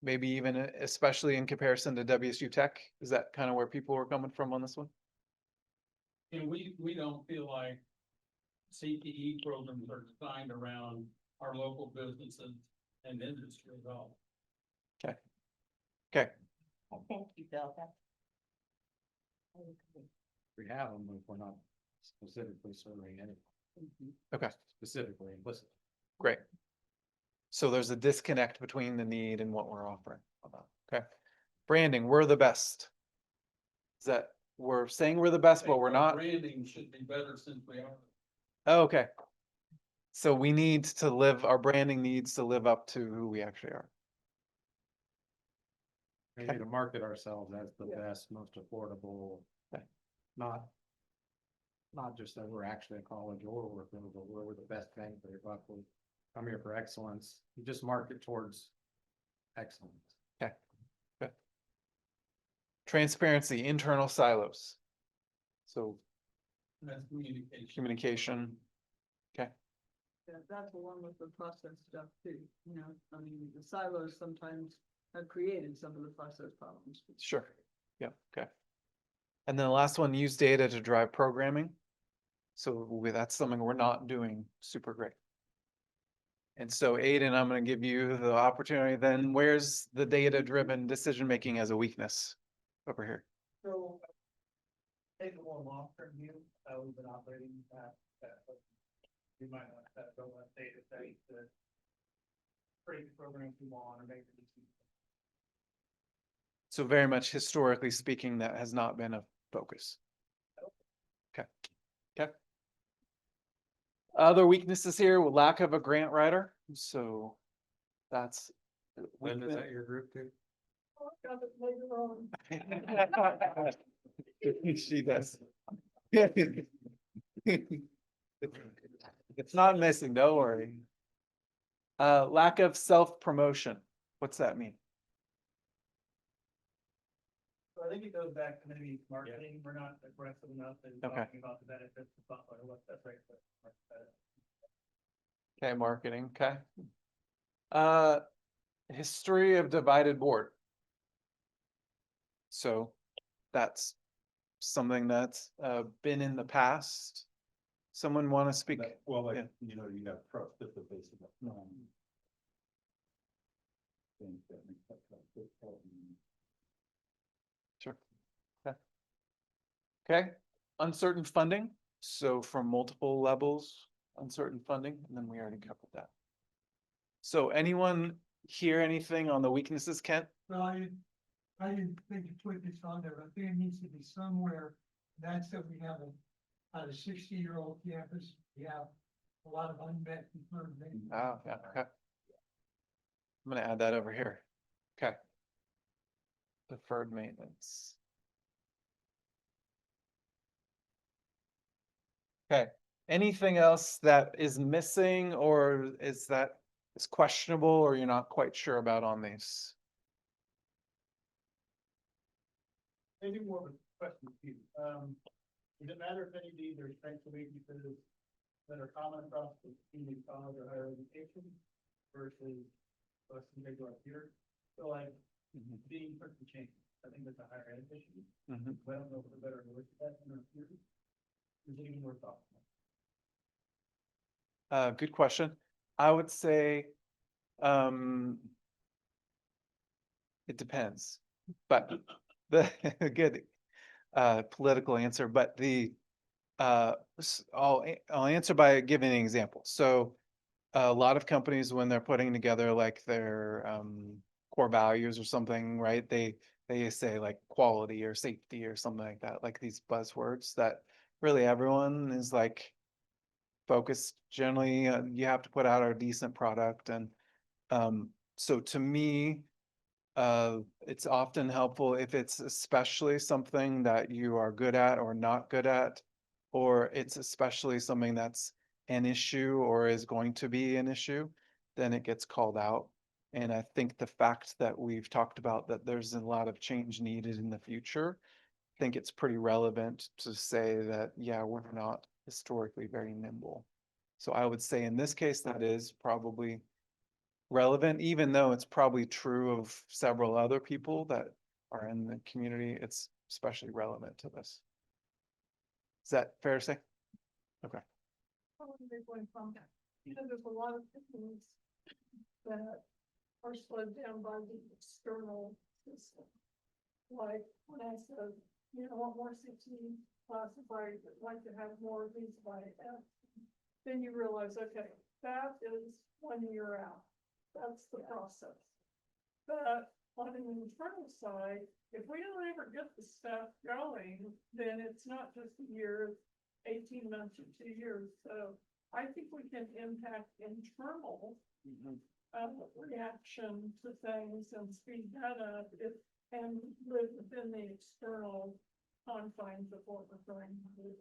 Maybe even especially in comparison to WSU Tech. Is that kind of where people were coming from on this one? And we don't feel like CTE programs are designed around our local businesses and industry at all. Okay. Thank you, Bill. We have them, if we're not specifically serving any. Okay. Specifically implicit. Great. So there's a disconnect between the need and what we're offering. Okay. Branding, we're the best. Is that, we're saying we're the best, but we're Our not? Branding should be better since we are. Oh, okay. So we need to live, our branding needs to live up to who we actually are. Maybe to market ourselves as the Yeah. best, most affordable. Okay. Not just that we're actually a college or we're the best bang for your buck. We come here for excellence. You just market towards excellence. Okay. Good. Transparency, internal silos. So That's communication. communication. Yeah, that's along with the process stuff too, you know, I mean, the silos sometimes have created some of the process problems. Sure. Yeah, okay. And then the last one, use data to drive programming. So that's something we're not doing super great. And so Aiden, I'm gonna give you the opportunity then, where's the data-driven decision-making as a weakness over here? So take a more long-term view, we've been operating that, we might not have go on data state to create the programs we want or make it easy. So very much historically speaking, that has not been a focus. Okay. Okay. Other weaknesses here, lack of a grant writer, so that's. Linda, is that your group too? She does. It's not missing, don't worry. Lack of self-promotion, what's that mean? So I think it goes back to maybe marketing, we're not aggressive enough in Okay. talking about the benefits of Butler, what that's right. Okay, marketing, okay. History of divided board. So that's something that's been in the past. Someone want to speak? Well, like, Yeah. you know, you have trust at the base of the. Things that make that difficult. Sure. Okay. Okay, uncertain funding, so from multiple levels, uncertain funding, and then we already covered that. So anyone hear anything on the weaknesses, Kent? Well, I didn't think to put this on there, but I think it needs to be somewhere. That's that we have on a 60-year-old campus, we have a lot of unmet deferred maintenance. Oh, yeah, okay. I'm gonna add that over here. Okay. Deferred maintenance. Okay, anything else that is missing or is questionable or you're not quite sure about on these? Maybe more of a question to you. Does it matter if any of these are strengths or weaknesses that are common across the community college or higher education versus us regular here? So like being person change, I think that's a higher ed issue. Mhm. But I don't know if we're better or worse at that in our peers. Is it even worth talking about? Good question. I would say, it depends, but the good, political answer, but I'll answer by giving an example. So a lot of companies, when they're putting together like their, core values or something, right? They say like quality or safety or something like that, like these buzzwords that really everyone is like focused. Generally, you have to put out a decent product. And so to me, it's often helpful if it's especially something that you are good at or not good at, or it's especially something that's an issue or is going to be an issue, then it gets called out. And I think the fact that we've talked about that there's a lot of change needed in the future, I think it's pretty relevant to say that, yeah, we're not historically very nimble. So I would say in this case, that is probably relevant, even though it's probably true of several other people that are in the community, it's especially relevant to this. Is that fair to say? Okay. Probably they're going from, you know, there's a lot of things that are slowed down by the external system. Like when I said, you know, want more 16 classes, I would like to have more of these by F. Then you realize, okay, that is 1 year out. That's the process. But on an internal side, if we don't ever get the stuff going, then it's not just a year, 18 months or 2 years. So I think we can impact internal reaction to things and speed that up and live within the external confines of what we're trying to do.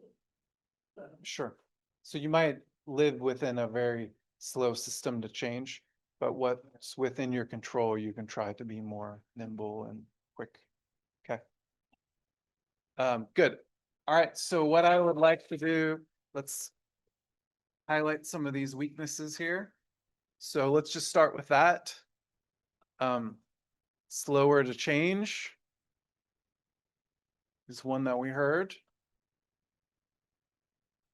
So, Sure. So you might live within a very slow system to change, but what's within your control, you can try to be more nimble and quick. Okay. Good. All right. So what I would like to do, let's highlight some of these weaknesses here. So let's just start with that. Slower to change is one that we heard.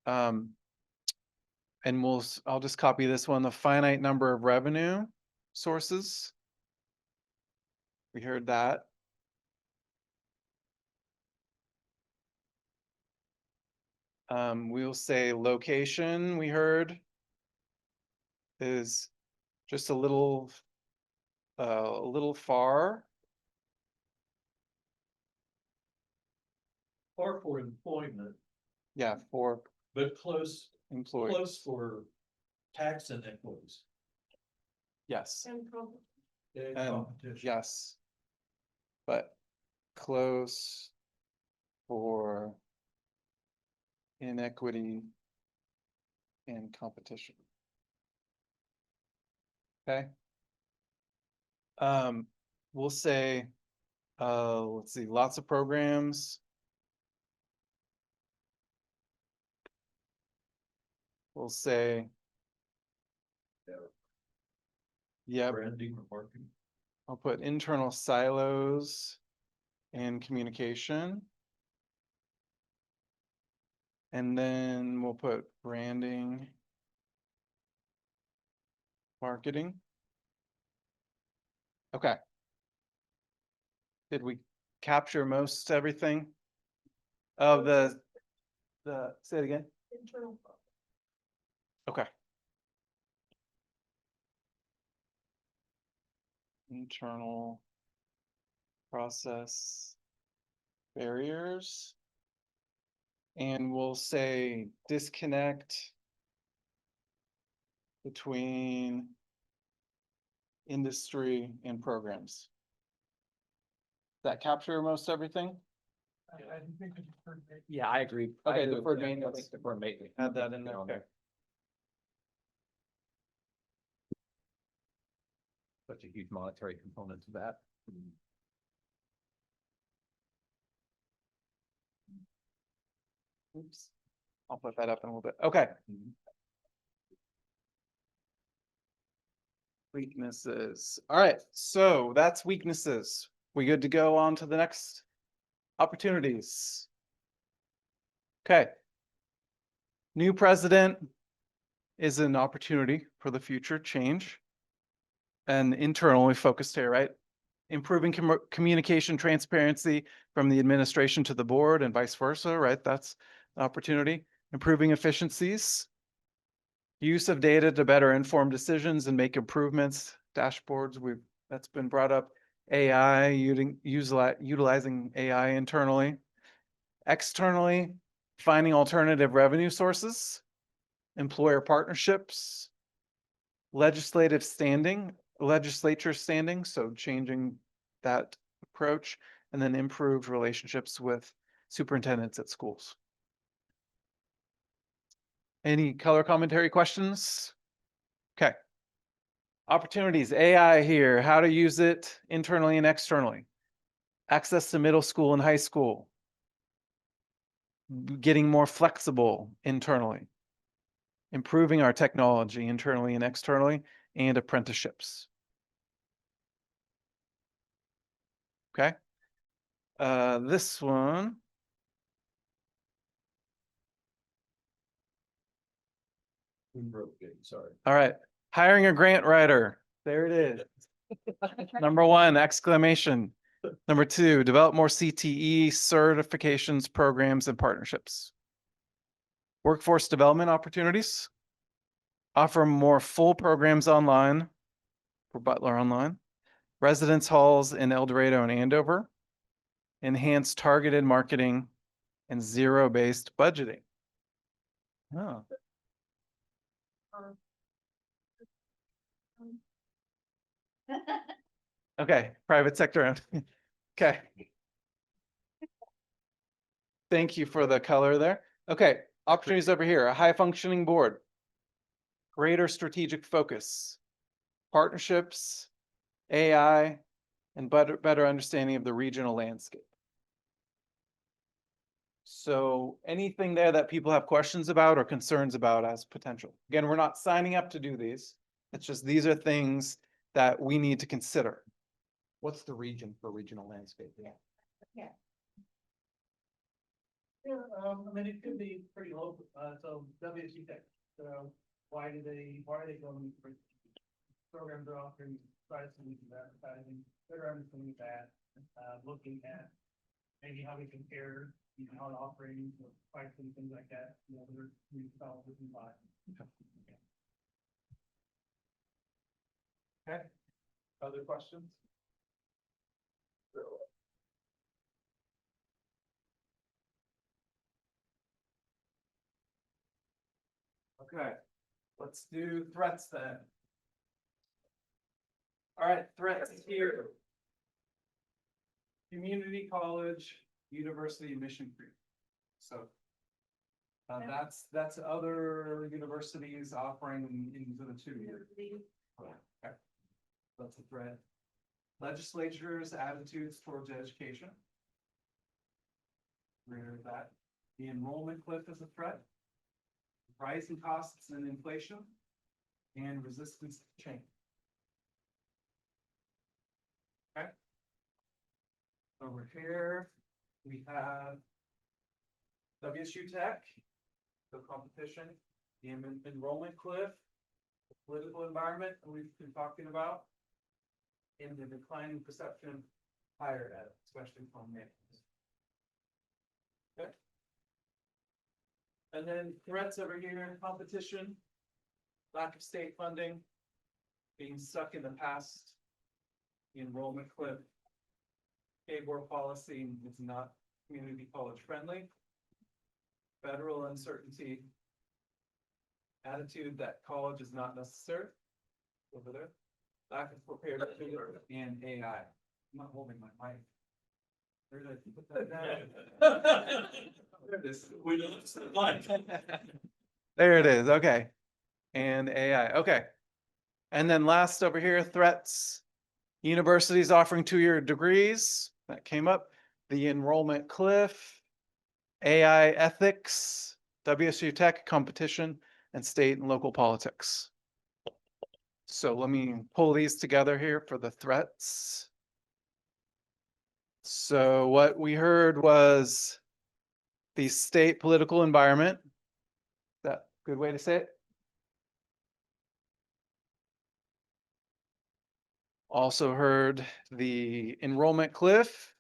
And I'll just copy this one, the finite number of revenue sources. We heard that. We'll say location, we heard, is just a little far. Or for employment, Yeah, for but close employees. for tax inequities Yes. and and And competition. yes. But close for inequity and competition. Okay. We'll say, let's see, lots of programs. We'll say Yep, Branding or marketing. I'll put internal silos and communication. And then we'll put branding. Marketing. Okay. Did we capture most everything? Of say it again? Internal. Okay. Internal process barriers. And we'll say disconnect between industry and programs. That capture most everything? I think it's pretty. Yeah, I agree. I Okay, agree with deferred that. I maintenance. think deferred maintenance. Add that in there, Get on okay. Such a huge monetary component to that. Oops. I'll put that up in a little bit. Okay. Weaknesses. All right, so that's weaknesses. We good to go on to the next opportunities? Okay. New president is an opportunity for the future change. And internally focused here, right? Improving communication transparency from the administration to the board and vice versa, right? That's the opportunity. Improving efficiencies. Use of data to better inform decisions and make improvements. Dashboards, that's been brought up. AI, utilizing AI internally. Externally, finding alternative revenue sources. Employer partnerships. Legislature standing, so changing that approach, and then improved relationships with superintendents at schools. Any color commentary questions? Okay. Opportunities, AI here, how to use it internally and externally. Access to middle school and high school. Getting more flexible internally. Improving our technology internally and externally, and apprenticeships. Okay. This one. Sorry. All right. Hiring a grant writer. There it is. Number one, exclamation. Number two, develop more CTE certifications, programs, and partnerships. Workforce development opportunities. Offer more full programs online for Butler Online. Residence halls in El Dorado and Andover. Enhance targeted marketing and zero-based budgeting. Oh. Okay, private sector. Okay. Thank you for the color there. Okay, opportunities over here, a high functioning board. Greater strategic focus. Partnerships, AI, and better understanding of the regional landscape. So anything there that people have questions about or concerns about as potential? Again, we're not signing up to do these. It's just these are things that we need to consider. What's the region for regional landscape? Yeah. Yeah, I mean, it could be pretty local, so WSU Tech, so why are they going for programs are offering price solutions advertising, better understanding that, looking at maybe how we compare, how the offerings, pricing, things like that, there's we follow this and buy. Okay, other questions? Okay, let's do threats then. All right, threats here. Community college, university Mission Creek. So that's other universities offering into the 2 year. Okay. That's a threat. Legislature's attitudes towards education. Where that the enrollment cliff is a threat. Rising costs and inflation, and resistance to change. Okay. Over here, we have WSU Tech, the competition, the enrollment cliff, the political environment that we've been talking about, and the declining perception of higher ed, especially from males. Okay. And then threats over here, competition, lack of state funding, being stuck in the past, the enrollment cliff, board policy is not community college friendly, federal uncertainty, attitude that college is not necessary, over there, lack of prepared leader, and AI. I'm not holding my mic. Where did I put that down? There it is. We don't say like. There it is, okay. And AI, okay. And then last over here, threats. Universities offering 2-year degrees, that came up. The enrollment cliff, AI ethics, WSU Tech competition, and state and local politics. So let me pull these together here for the threats. So what we heard was the state political environment. Is that a good way to say it? Also heard the enrollment cliff.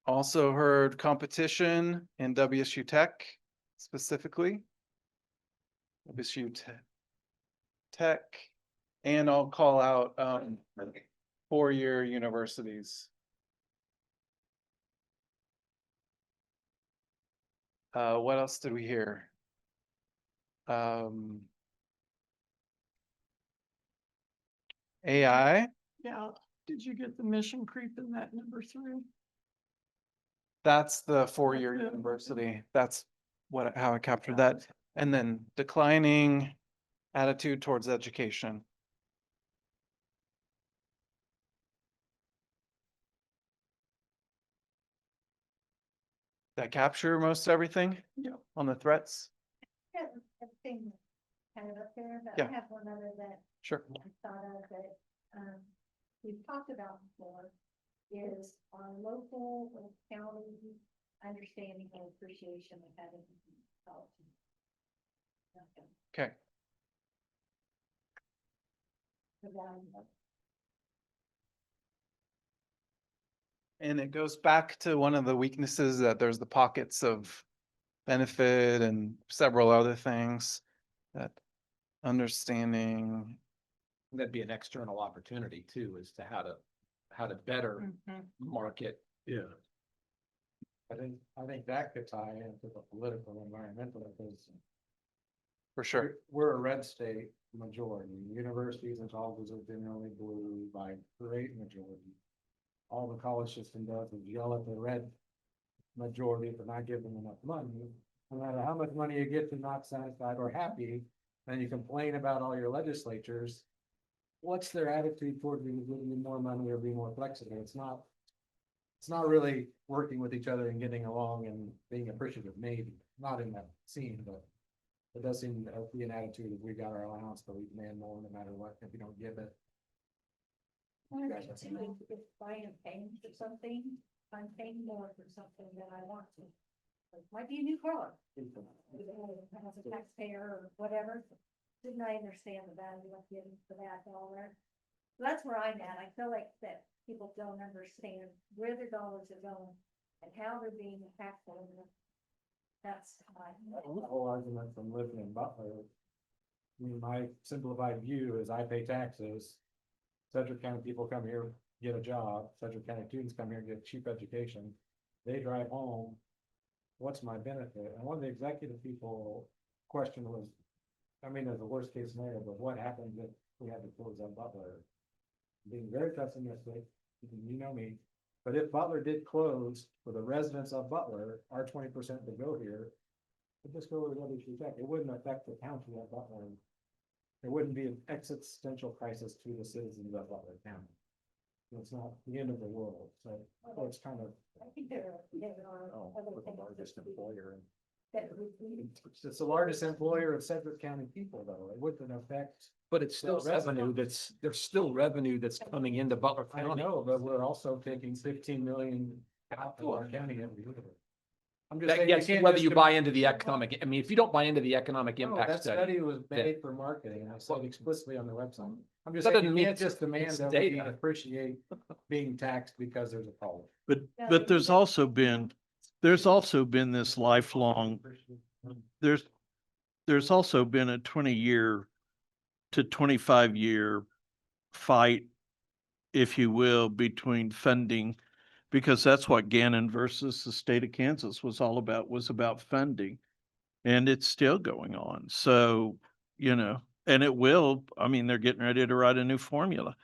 Also heard competition in WSU Tech specifically. WSU Tech, and I'll call out 4-year universities. What else did we hear? AI, Yeah, did you get the mission creep in that number 3? that's the 4-year That's it. university. That's how I captured that. And then declining attitude towards education. That capture most everything? Yep. On the threats? Yeah, everything kind of up there, but Yeah. I have one other that Sure. I thought of that, we've talked about before, is our local or county understanding and appreciation of having college. Okay. The value of And it goes back to one of the weaknesses that there's the pockets of benefit and several other things that understanding. That'd be an external opportunity too, as to how to better market. Yeah. I think that could tie into the political environmental, because For sure. we're a red state majority. Universities and colleges are generally blue by great majority. All the college system does is yell at the red majority for not giving them enough money. No matter how much money you get, to not satisfied or happy, then you complain about all your legislatures. What's their attitude toward you, giving you more money or being more flexible? It's not really working with each other and getting along and being appreciative, maybe, not in that scene, but it does seem to be an attitude of we got our allowance, but we demand more no matter what, if you don't give it. if I am paying for something, I'm paying more for something than I want to. It might be a new car. As a taxpayer or whatever, didn't I understand the value of getting for that dollar? So that's where I'm at. I feel like that people don't understand where their dollars are going and how they're being impactful. And that's The whole argument from living in Butler. I mean, my simplified view is I pay taxes. Sedgwick County people come here, get a job. Sedgwick County students come here and get cheap education. They drive home. What's my benefit? And one of the executive people question was, I mean, as a worst case scenario, but what happens if we had to close down Butler? Being very pessimistic, you know me, but if Butler did close for the residents of Butler, our 20% to go here, it'd just go to WSU Tech. It wouldn't affect the county of Butler. It wouldn't be an existential crisis to the citizens of Butler County. It's not the end of the world, so it's kind of. I think there are Oh, other we're the things largest that we employer. that would be. It's the largest employer of Sedgwick County people, though. It wouldn't affect. But it's still The rest of revenue them. there's still revenue that's coming into Butler I County. know, but we're also taking 15 million out of our county every year. I'm just That saying. gets can't whether just you com- buy into the economic, I mean, if you don't buy into the economic No, impact that study. study was then- made for marketing, and I said explicitly on the website. I'm just That saying, doesn't you mean can't just demand it's that we data. appreciate being taxed because there's a problem. But there's also been this lifelong, there's also been a 20-year to 25-year fight, if you will, between funding, because that's what Gannon versus the state of Kansas was all about, was about funding. And it's still going on. So, you know, and it will, I mean, they're getting ready to write a new formula.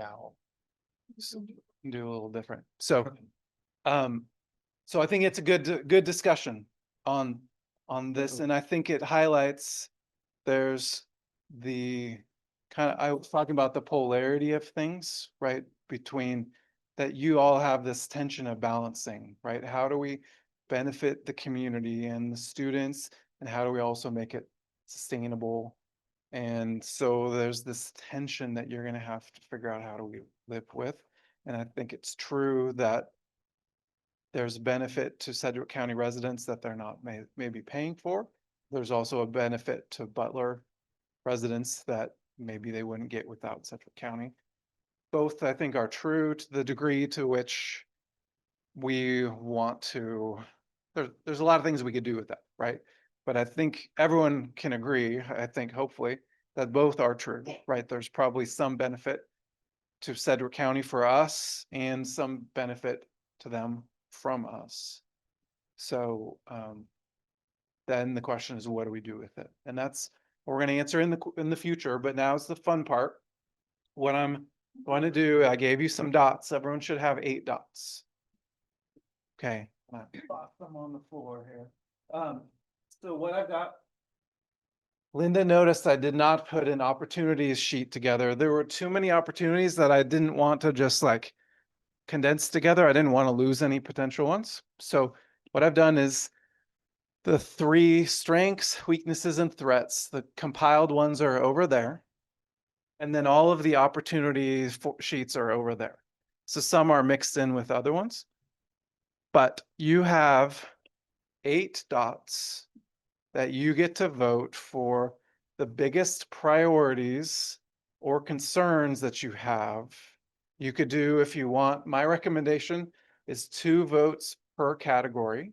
I'll do a little different. So I think it's a good discussion on this, and I think it highlights there's the I was talking about the polarity of things, right? Between that you all have this tension of balancing, right? How do we benefit the community and the students, and how do we also make it sustainable? And so there's this tension that you're gonna have to figure out how do we live with. And I think it's true that there's benefit to Sedgwick County residents that they're not maybe paying for. There's also a benefit to Butler residents that maybe they wouldn't get without Sedgwick County. Both, I think, are true to the degree to which we want to, there's a lot of things we could do with that, right? But I think everyone can agree, I think hopefully, that both are true, right? There's probably some benefit to Sedgwick County for us and some benefit to them from us. So then the question is, what do we do with it? And that's what we're going to answer in the future, but now's the fun part. What I'm going to do, I gave you some dots. Everyone should have 8 dots. Okay, I put them on the floor here. So what I've got. Linda noticed I did not put an opportunities sheet together. There were too many opportunities that I didn't want to just like condense together. I didn't want to lose any potential ones. So what I've done is the 3 strengths, weaknesses, and threats. The compiled ones are over there. And then all of the opportunities sheets are over there. So some are mixed in with other ones. But you have 8 dots that you get to vote for the biggest priorities or concerns that you have. You could do, if you want, my recommendation is 2 votes per category.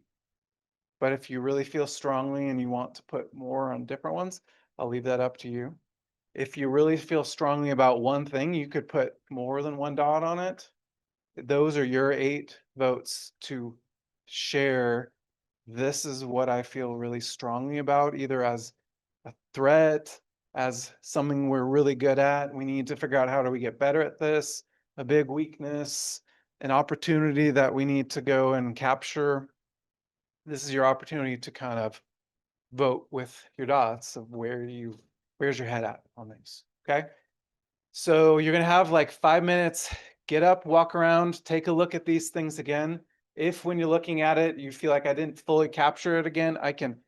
But if you really feel strongly and you want to put more on different ones, I'll leave that up to you. If you really feel strongly about one thing, you could put more than 1 dot on it. Those are your 8 votes to share. This is what I feel really strongly about, either as a threat, as something we're really good at. We need to figure out how do we get better at this, a big weakness, an opportunity that we need to go and capture. This is your opportunity to kind of vote with your dots of where's your head at on these. Okay. So you're going to have like 5 minutes, get up, walk around, take a look at these things again. If when you're looking at it, you feel like I didn't fully capture it again, I can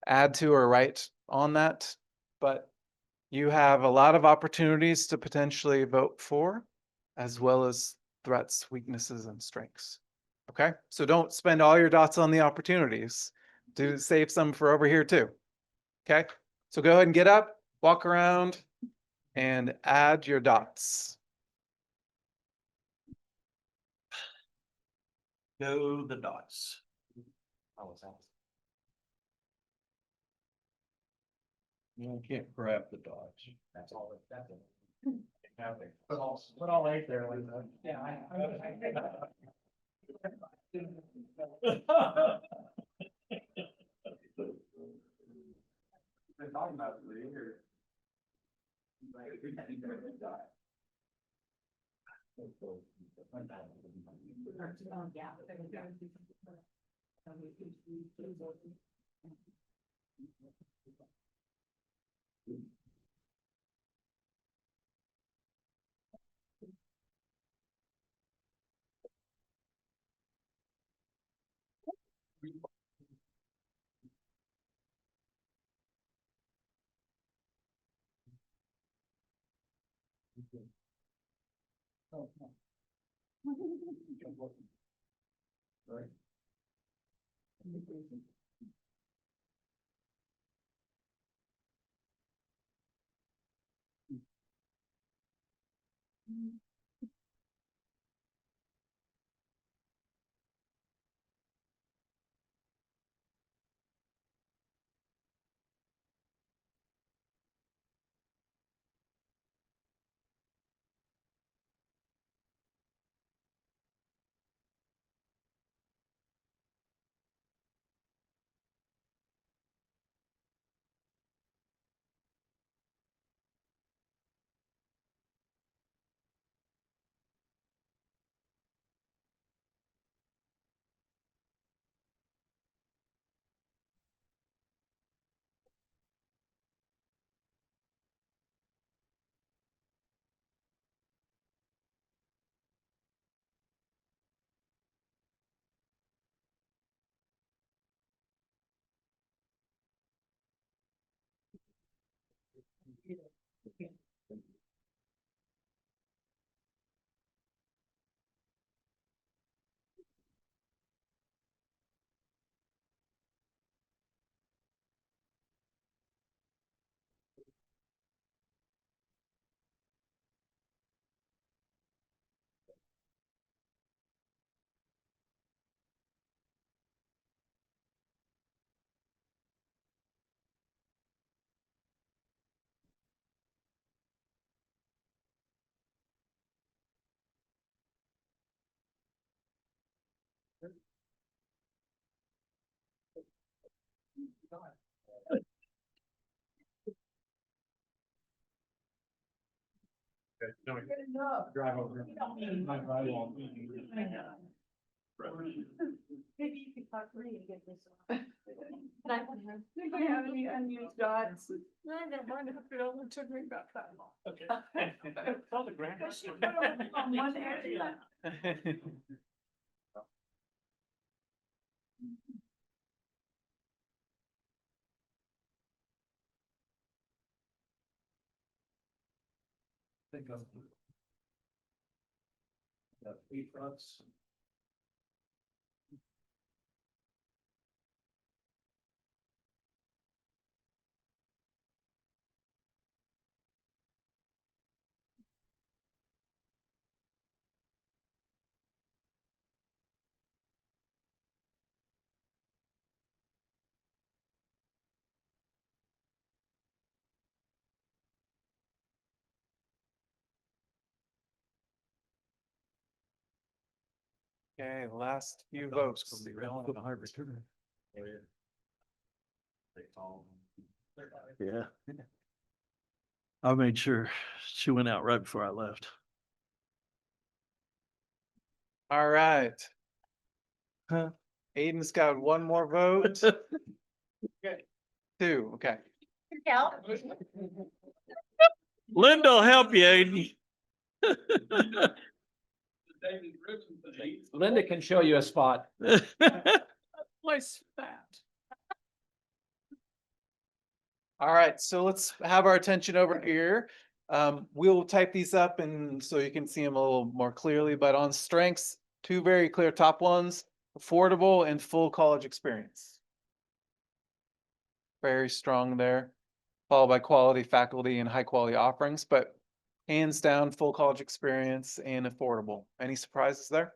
add to or write on that. But you have a lot of opportunities to potentially vote for, as well as threats, weaknesses, and strengths. Okay, so don't spend all your dots on the opportunities. Do save some for over here too. Okay, so go ahead and get up, walk around, and add your dots. Go the dots. You can't grab the dots. That's all that's it. Put all 8 there, Linda. Yeah, Been talking about it for years. Right. Drive over. Maybe you could talk to me and get this on. Do you have any unused dots? No, I don't mind if it only took me about that long. Okay. Tell the grandma. But she put them on one area. Think of the food trucks. Okay, last few votes. Yeah. I made sure she went out right before I left. All right. Aiden's got one more vote. Two, okay. Linda will help you, Aiden. Linda can show you a spot. Place that. All right, so let's have our attention over here. We'll type these up and so you can see them a little more clearly, but on strengths, two very clear top ones, affordable and full college experience. Very strong there, followed by quality faculty and high quality offerings, but hands down, full college experience and affordable. Any surprises there?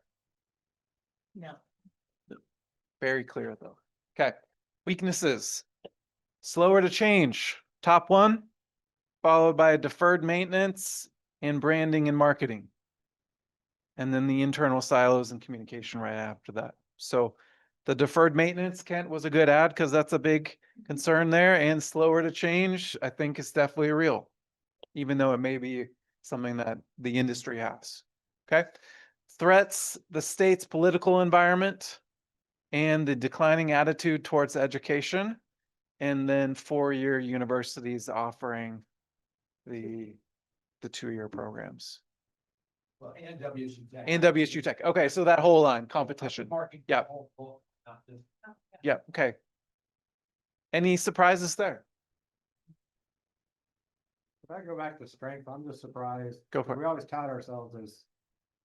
No. Very clear though. Okay, weaknesses. Slower to change, top one, followed by deferred maintenance and branding and marketing. And then the internal silos and communication right after that. So the deferred maintenance, Kent, was a good add because that's a big concern there, and slower to change, I think is definitely real, even though it may be something that the industry has. Okay. Threats, the state's political environment and the declining attitude towards education. And then four-year universities offering the 2-year programs. Well, and WSU Tech. And WSU Tech. Okay, so that whole line, competition. Market. Yep. whole book, not just- Yeah, okay. Any surprises there? If I go back to strength, I'm just surprised. Go for it. We always tout ourselves as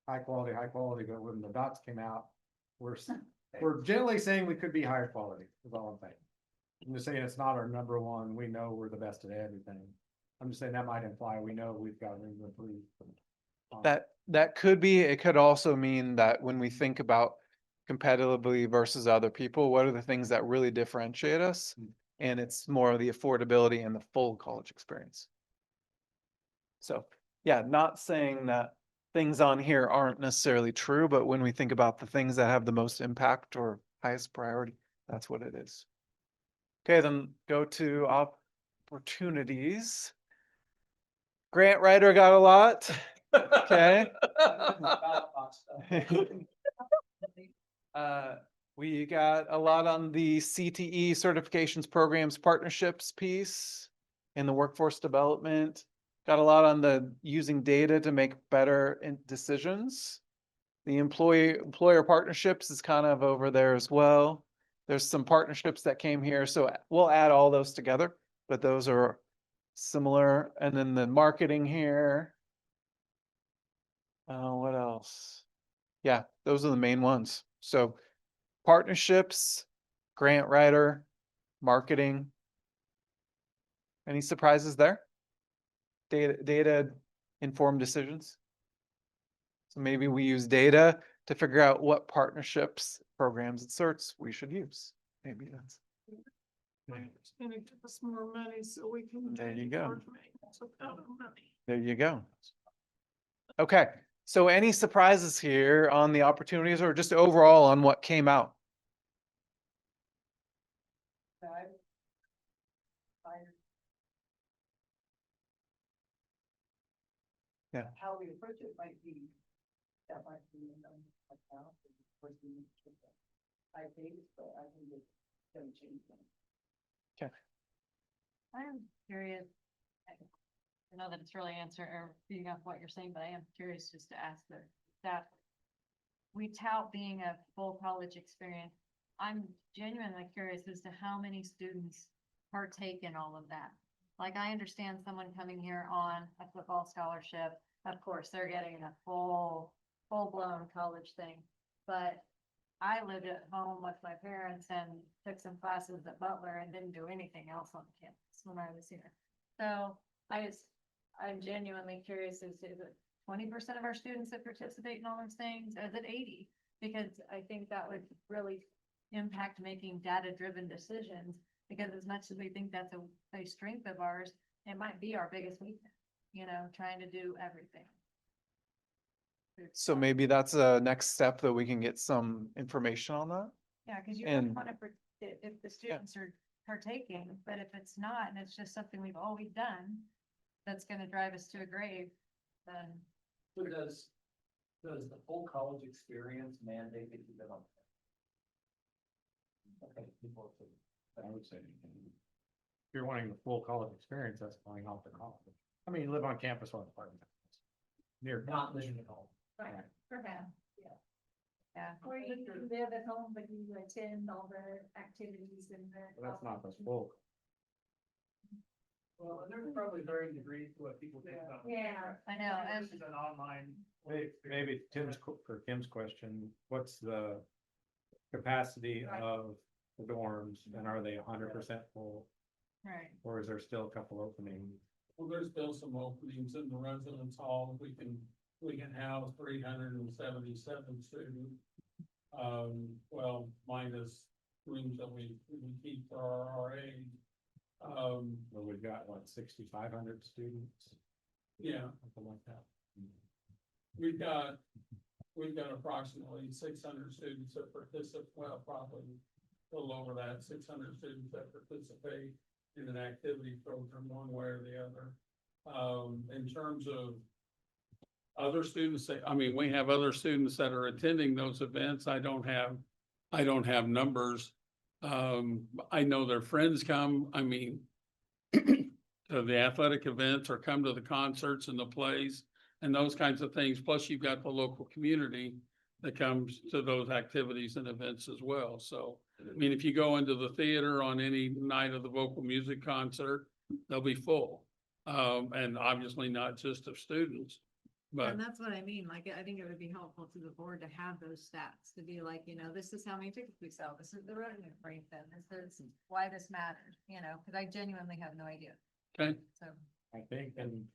high quality, but when the dots came out, we're generally saying we could be higher quality, is all I'm saying. I'm just saying it's not our number one. We know we're the best at everything. I'm just saying that might imply we know we've got room to improve. That could be, it could also mean that when we think about competitively versus other people, what are the things that really differentiate us? And it's more of the affordability and the full college experience. So, yeah, not saying that things on here aren't necessarily true, but when we think about the things that have the most impact or highest priority, that's what it is. Okay, then go to opportunities. Grant writer got a lot. Okay. We got a lot on the CTE certifications, programs, partnerships piece and the workforce development. Got a lot on the using data to make better decisions. The employer partnerships is kind of over there as well. There's some partnerships that came here, so we'll add all those together, but those are similar. And then the marketing here. What else? Yeah, those are the main ones. So partnerships, grant writer, marketing. Any surprises there? Data informed decisions. So maybe we use data to figure out what partnerships, programs, and certs we should use. Maybe that's. It's gonna give us more money so we can. There do you go. board meetings without money. There you go. Okay, so any surprises here on the opportunities or just overall on what came out? Yeah. How we approach it might be, that might be, like now, I think, but I think it's gonna change things. I'm curious. I know that it's really feeding off what you're saying, but I am curious just to ask that we tout being a full college experience. I'm genuinely curious as to how many students partake in all of that. Like, I understand someone coming here on a football scholarship, of course, they're getting a full-blown college thing. But I lived at home with my parents and took some classes at Butler and didn't do anything else on campus when I was here. So I'm genuinely curious, is it 20% of our students that participate in all those things? Is it 80? Because I think that would really impact making data-driven decisions. Because as much as we think that's a strength of ours, it might be our biggest weakness, trying to do everything. So maybe that's a next step that we can get some information on that. Yeah, because you And- want to, if the students are partaking, but if it's not, and it's just something we've always done, that's gonna drive us to a grave, then. So does the full college experience mandate that you live on? Okay, people. I would say, if you're wanting the full college experience, that's going off the college. I mean, you live on campus or apartment. Near. Not living at home. Right, perhaps, yeah. Yeah. Or you live at home, but you attend all the activities and the. Well, that's not the full. Well, and there's probably varying degrees to what people think about. Yeah. I know, and- This is an online. Maybe for Tim's question, what's the capacity of the dorms, and are they 100% full, Right. or is there still a couple openings? Well, there's still some openings in the residence hall. We can house 377 students. Well, minus rooms that we keep for our RA. Well, we've got what, 6,500 students, Yeah, something like that. we've got approximately 600 students that participate, well, probably a little over that, 600 students that participate in an activity program one way or the other. In terms of other students, we have other students that are attending those events. I don't have numbers. I know their friends come, to the athletic events or come to the concerts and the plays and those kinds of things. Plus you've got the local community that comes to those activities and events as well. So, if you go into the theater on any night of the vocal music concert, they'll be full. and obviously not just of students. But And that's what I mean, like, I think it would be helpful to the board to have those stats, to be like, this is how many tickets we sell, this is the revenue breakdown, this is why this matters, because I genuinely have no idea, okay, so. I think, and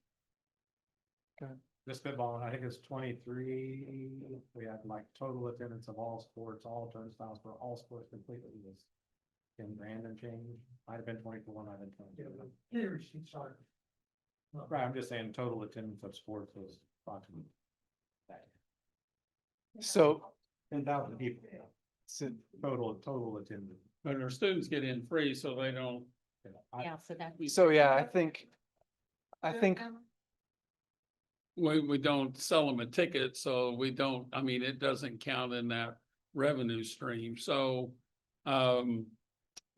Go ahead. this spitball, I think it's 23, we had like total attendance of all sports, all turnstiles for all sports completely was 10 grand and change, might have been 24, might have been 22. Here, she's sorry. Right, I'm just saying total attendance of sports was approximately that. So, 10,000 people, so total attendance. but our students get in free, so they don't. Yeah, so that. So yeah, I think We don't sell them a ticket, so we don't, I mean, it doesn't count in that revenue stream, so. I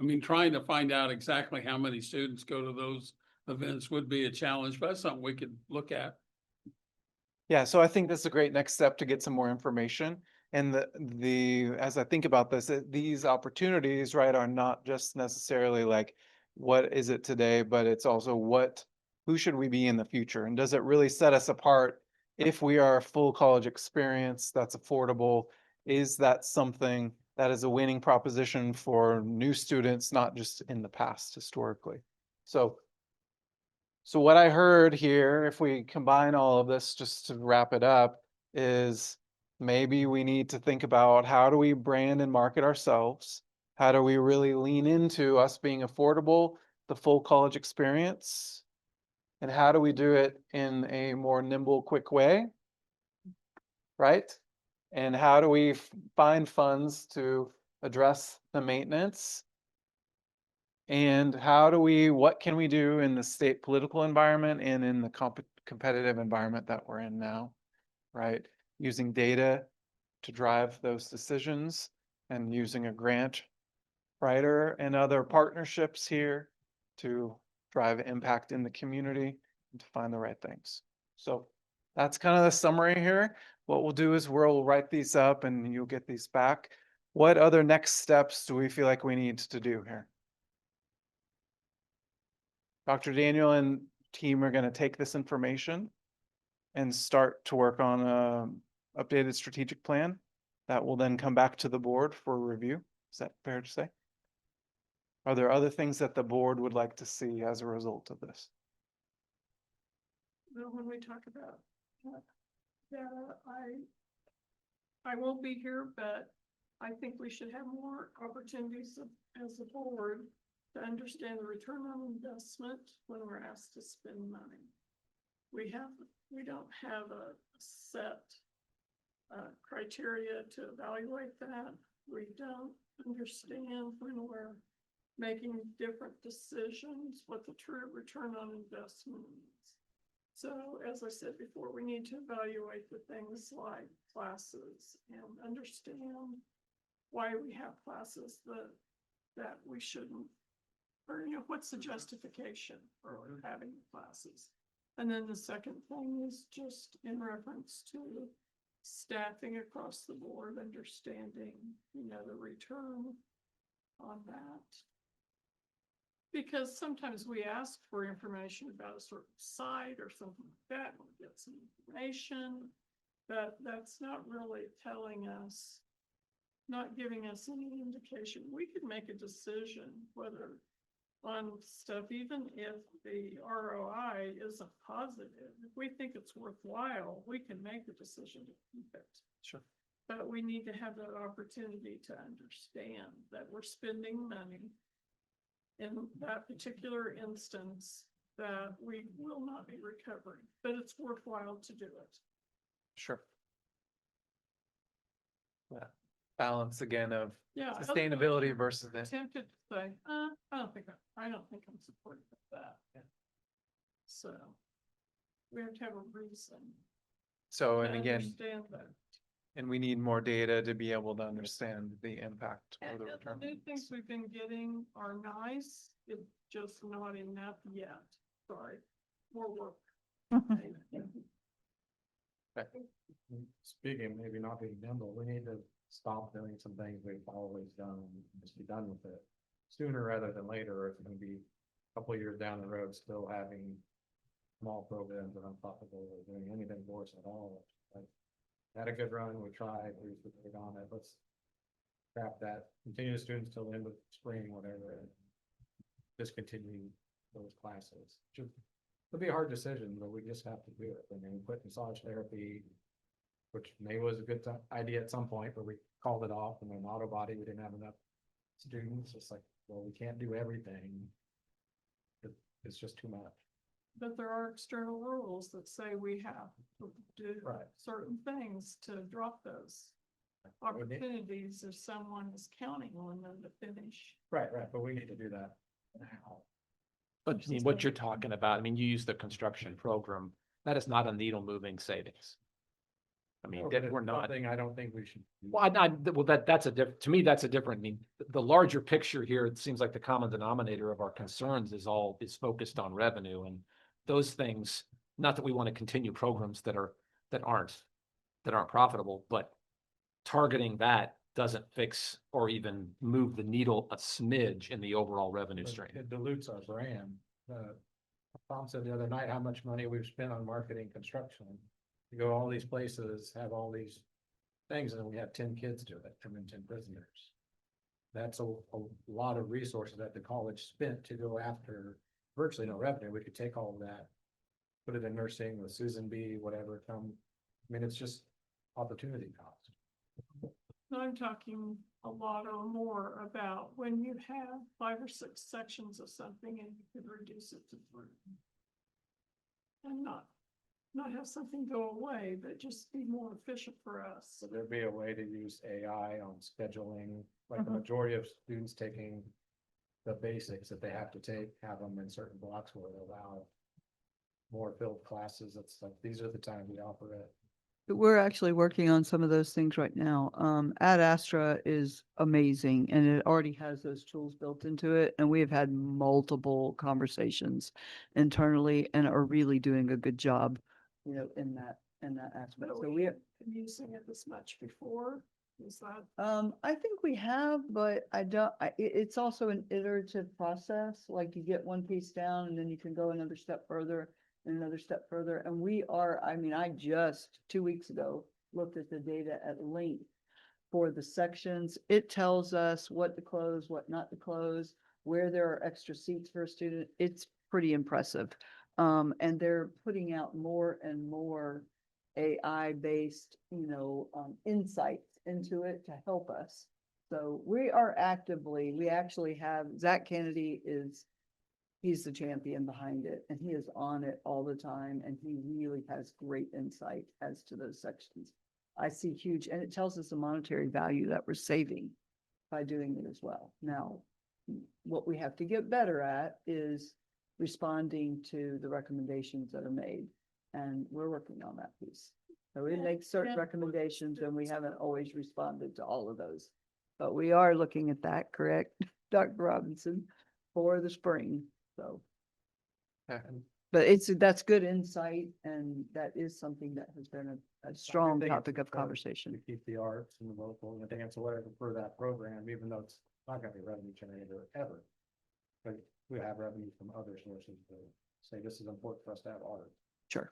mean, trying to find out exactly how many students go to those events would be a challenge, but that's something we could look at. yeah, so I think that's a great next step to get some more information. And as I think about this, these opportunities, right, are not just necessarily like, what is it today, but it's also who should we be in the future? And does it really set us apart if we are a full college experience that's affordable? Is that something that is a winning proposition for new students, not just in the past historically? So what I heard here, if we combine all of this, just to wrap it up, is maybe we need to think about how do we brand and market ourselves? How do we really lean into us being affordable, the full college experience? And how do we do it in a more nimble, quick way? Right? And how do we find funds to address the maintenance? And what can we do in the state political environment and in the competitive environment that we're in now, right? Using data to drive those decisions and using a grant writer and other partnerships here to drive impact in the community and to find the right things. So that's kind of the summary here. What we'll do is we'll write these up and you'll get these back. What other next steps do we feel like we need to do here? Dr. Daniel and team are going to take this information and start to work on a updated strategic plan that will then come back to the board for review. Is that fair to say? Are there other things that the board would like to see as a result of this? Well, when we talk about data, I won't be here, but I think we should have more opportunities as a board to understand the return on investment when we're asked to spend money. We don't have a set criteria to evaluate that. We don't understand when we're making different decisions, what the true return on investment is. So as I said before, we need to evaluate the things like classes and understand why we have classes that we shouldn't, or what's the justification for having classes. And then the second thing is just in reference to staffing across the board, understanding, the return on that. Because sometimes we ask for information about a certain site or something like that, and we get some information, but that's not really telling us, not giving us any indication. We could make a decision whether on stuff, even if the ROI isn't positive, if we think it's worthwhile, we can make a decision to keep it. Sure. But we need to have that opportunity to understand that we're spending money in that particular instance that we will not be recovering, but it's worthwhile to do it. Sure. Yeah. Balance again of Yeah. sustainability versus the. Tempted to say, I don't think I'm supportive of that. Yeah. So we have to have a reason. So, to and again, understand that. and we need more data to be able to understand the impact or And the the return. new things we've been getting are nice, it's just not enough yet. Sorry, more work. Speaking, maybe not being nimble, we need to stop doing some things we've always done, and just be done with it sooner rather than later, or it's gonna be a couple of years down the road, still having small programs that aren't profitable or doing anything for us at all. Like, had a good run, we tried, we put on it, let's scrap that, continue the students till the end of spring, whatever, and discontinue those classes. It'll be a hard decision, but we just have to do it. I mean, we put massage therapy, which maybe was a good idea at some point, but we called it off, and then auto body, we didn't have enough students. It's like, well, we can't do everything. It's just too much. But there are external rules that say we have to do Right. certain things to drop those opportunities if someone is counting on them to finish. Right, but we need to do that now. But I mean, what you're talking about, I mean, you use the construction program, that is not a needle moving savings. I mean, But it's we're not. something I don't think we should. do. Well, that's a different, to me, that's a different, I mean, the larger picture here, it seems like the common denominator of our concerns is focused on revenue and those things, not that we want to continue programs that aren't profitable, but targeting that doesn't fix or even move the needle a smidge in the overall revenue But stream. it dilutes our brand. Tom said the other night how much money we've spent on marketing construction. You go all these places, have all these things, and then we have 10 kids do it, and then 10 prisoners. That's a lot of resources that the college spent to go after virtually no revenue. We could take all of that, put it in nursing with Susan B, whatever, I mean, it's just opportunity cost. I'm talking a lot or more about when you have 5 or 6 sections of something and you could reduce it to 3. And not have something go away, but just be more efficient for us. So there'd be a way to use AI on scheduling, like the Mhm. majority of students taking the basics that they have to take, have them in certain blocks where they allow more filled classes. It's like, these are the times we offer it. We're actually working on some of those things right now. Ad Astra is amazing and it already has those tools built into it. And we have had multiple conversations internally and are really doing a good job, you know, in that aspect. But So we we, haven't been using it this much before. Is that? I think we have, but it's also an iterative process. Like you get one piece down and then you can go another step further and another step further. And I just 2 weeks ago looked at the data at length for the sections. It tells us what to close, what not to close, where there are extra seats for a student. It's pretty impressive. And they're putting out more and more AI-based, insights into it to help us. So we actually have, Zach Kennedy he's the champion behind it and he is on it all the time and he really has great insight as to those sections. I see huge, and it tells us the monetary value that we're saving by doing it as well. Now, what we have to get better at is responding to the recommendations that are made. And we're working on that piece. So it makes certain recommendations and we haven't always responded to all of those. But we are looking at that, correct, Dr. Robinson, for the spring, so. But that's good insight and that is something that has been a strong think topic of to conversation. keep the arts and the local and the dance whatever for that program, even though it's not gonna be a revenue generator ever. But we have revenue from other sources to say this is important for us to have art. Sure.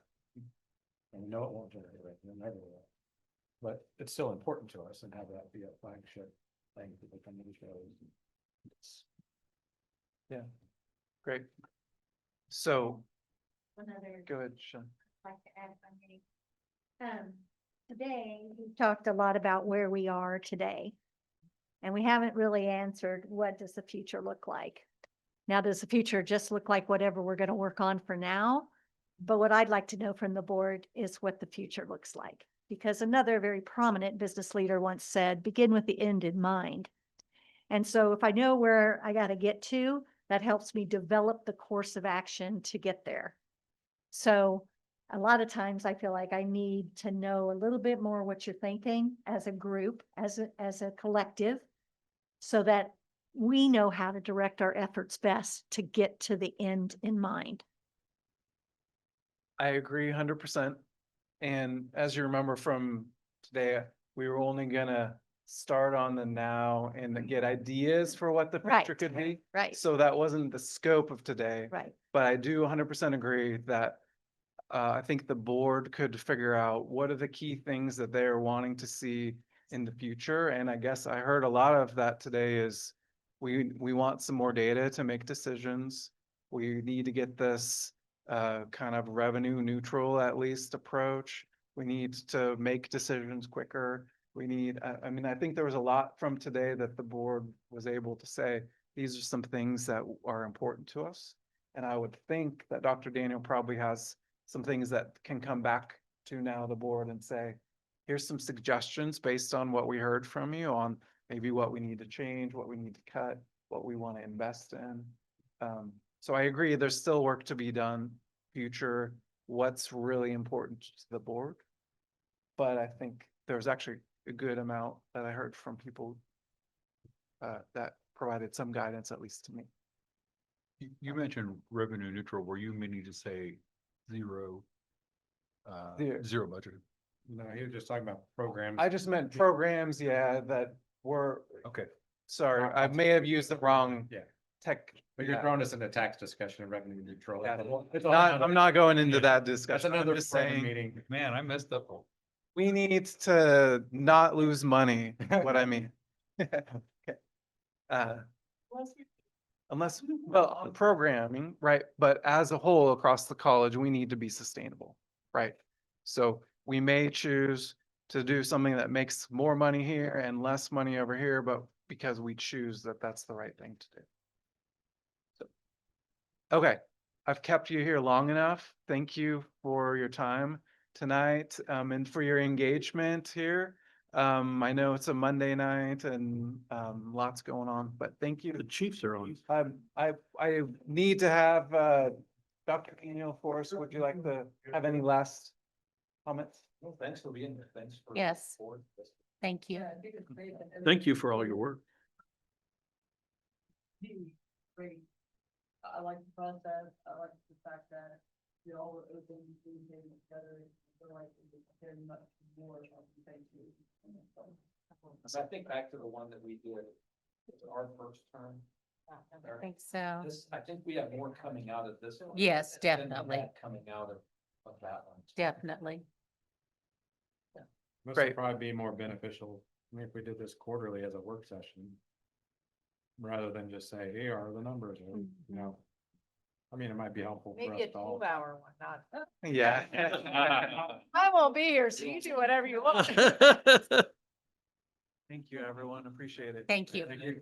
And we know it won't generate revenue, never will. But it's still important to us and have that be a flagship thing for the come to the shows. Yeah, great. So, One other, go ahead, Sean. like to add something. Today, We talked a lot about where we are today. And we haven't really answered, what does the future look like? Now, does the future just look like whatever we're going to work on for now? But what I'd like to know from the board is what the future looks like. Because another very prominent business leader once said, begin with the end in mind. And so if I know where I got to get to, that helps me develop the course of action to get there. So a lot of times I feel like I need to know a little bit more what you're thinking as a group, as a collective, so that we know how to direct our efforts best to get to the end in mind. I agree 100%. And as you remember from today, we were only gonna start on the now and then get ideas for what the Right. future could be. Right, So that wasn't the scope of today. right. But I do 100% agree that I think the board could figure out what are the key things that they're wanting to see in the future. And I guess I heard a lot of that today is we want some more data to make decisions. We need to get this kind of revenue neutral at least approach. We need to make decisions quicker. We need, I mean, I think there was a lot from today that the board was able to say, these are some things that are important to us. And I would think that Dr. Daniel probably has some things that can come back to now the board and say, here's some suggestions based on what we heard from you on maybe what we need to change, what we need to cut, what we want to invest in. So I agree, there's still work to be done, future, what's really important to the board. But I think there's actually a good amount that I heard from people that provided some guidance, at least to me. You mentioned revenue neutral. Were you meaning to say zero? Zero budget? No, he was just talking about programs. I just meant programs, yeah, that were, Okay. sorry, I may have used the wrong Yeah. tech. But you're yeah. throwing us into tax discussion and revenue neutral. Yeah, It's I'm not going into that That's discussion. another I'm just planning saying, meeting. Man, I messed up. we need to not lose money, what I mean. Okay. Unless, well, on programming, right, but as a whole across the college, we need to be sustainable, right? So we may choose to do something that makes more money here and less money over here, but because we choose that that's the right thing to do. So, okay, I've kept you here long enough. Thank you for your time tonight, and for your engagement here. I know it's a Monday night and, lots going on, but thank you. The Chiefs are on. I need to have, Dr. Daniel for us. Would you like to have any last comments? Well, thanks for being here. Thanks for. Yes. Thank you. Thank you for all your work. Great. I like the process. I like the fact that we all were open to communicating together. I feel like it's very much more of the thing too. So I think back to the one that we did, it was our first term. I think so. This, I think we have more coming out of this one. Yes, than we definitely. had coming out of that one. Definitely. This Great. would probably be more beneficial, I mean, if we did this quarterly as a work session. Rather than just say, here are the numbers, or, you know. I mean, it might be helpful for us Maybe a to all. 2-hour one, not. Yeah. I won't be here, so you do whatever you want. Thank you, everyone. Appreciate it. Thank you. You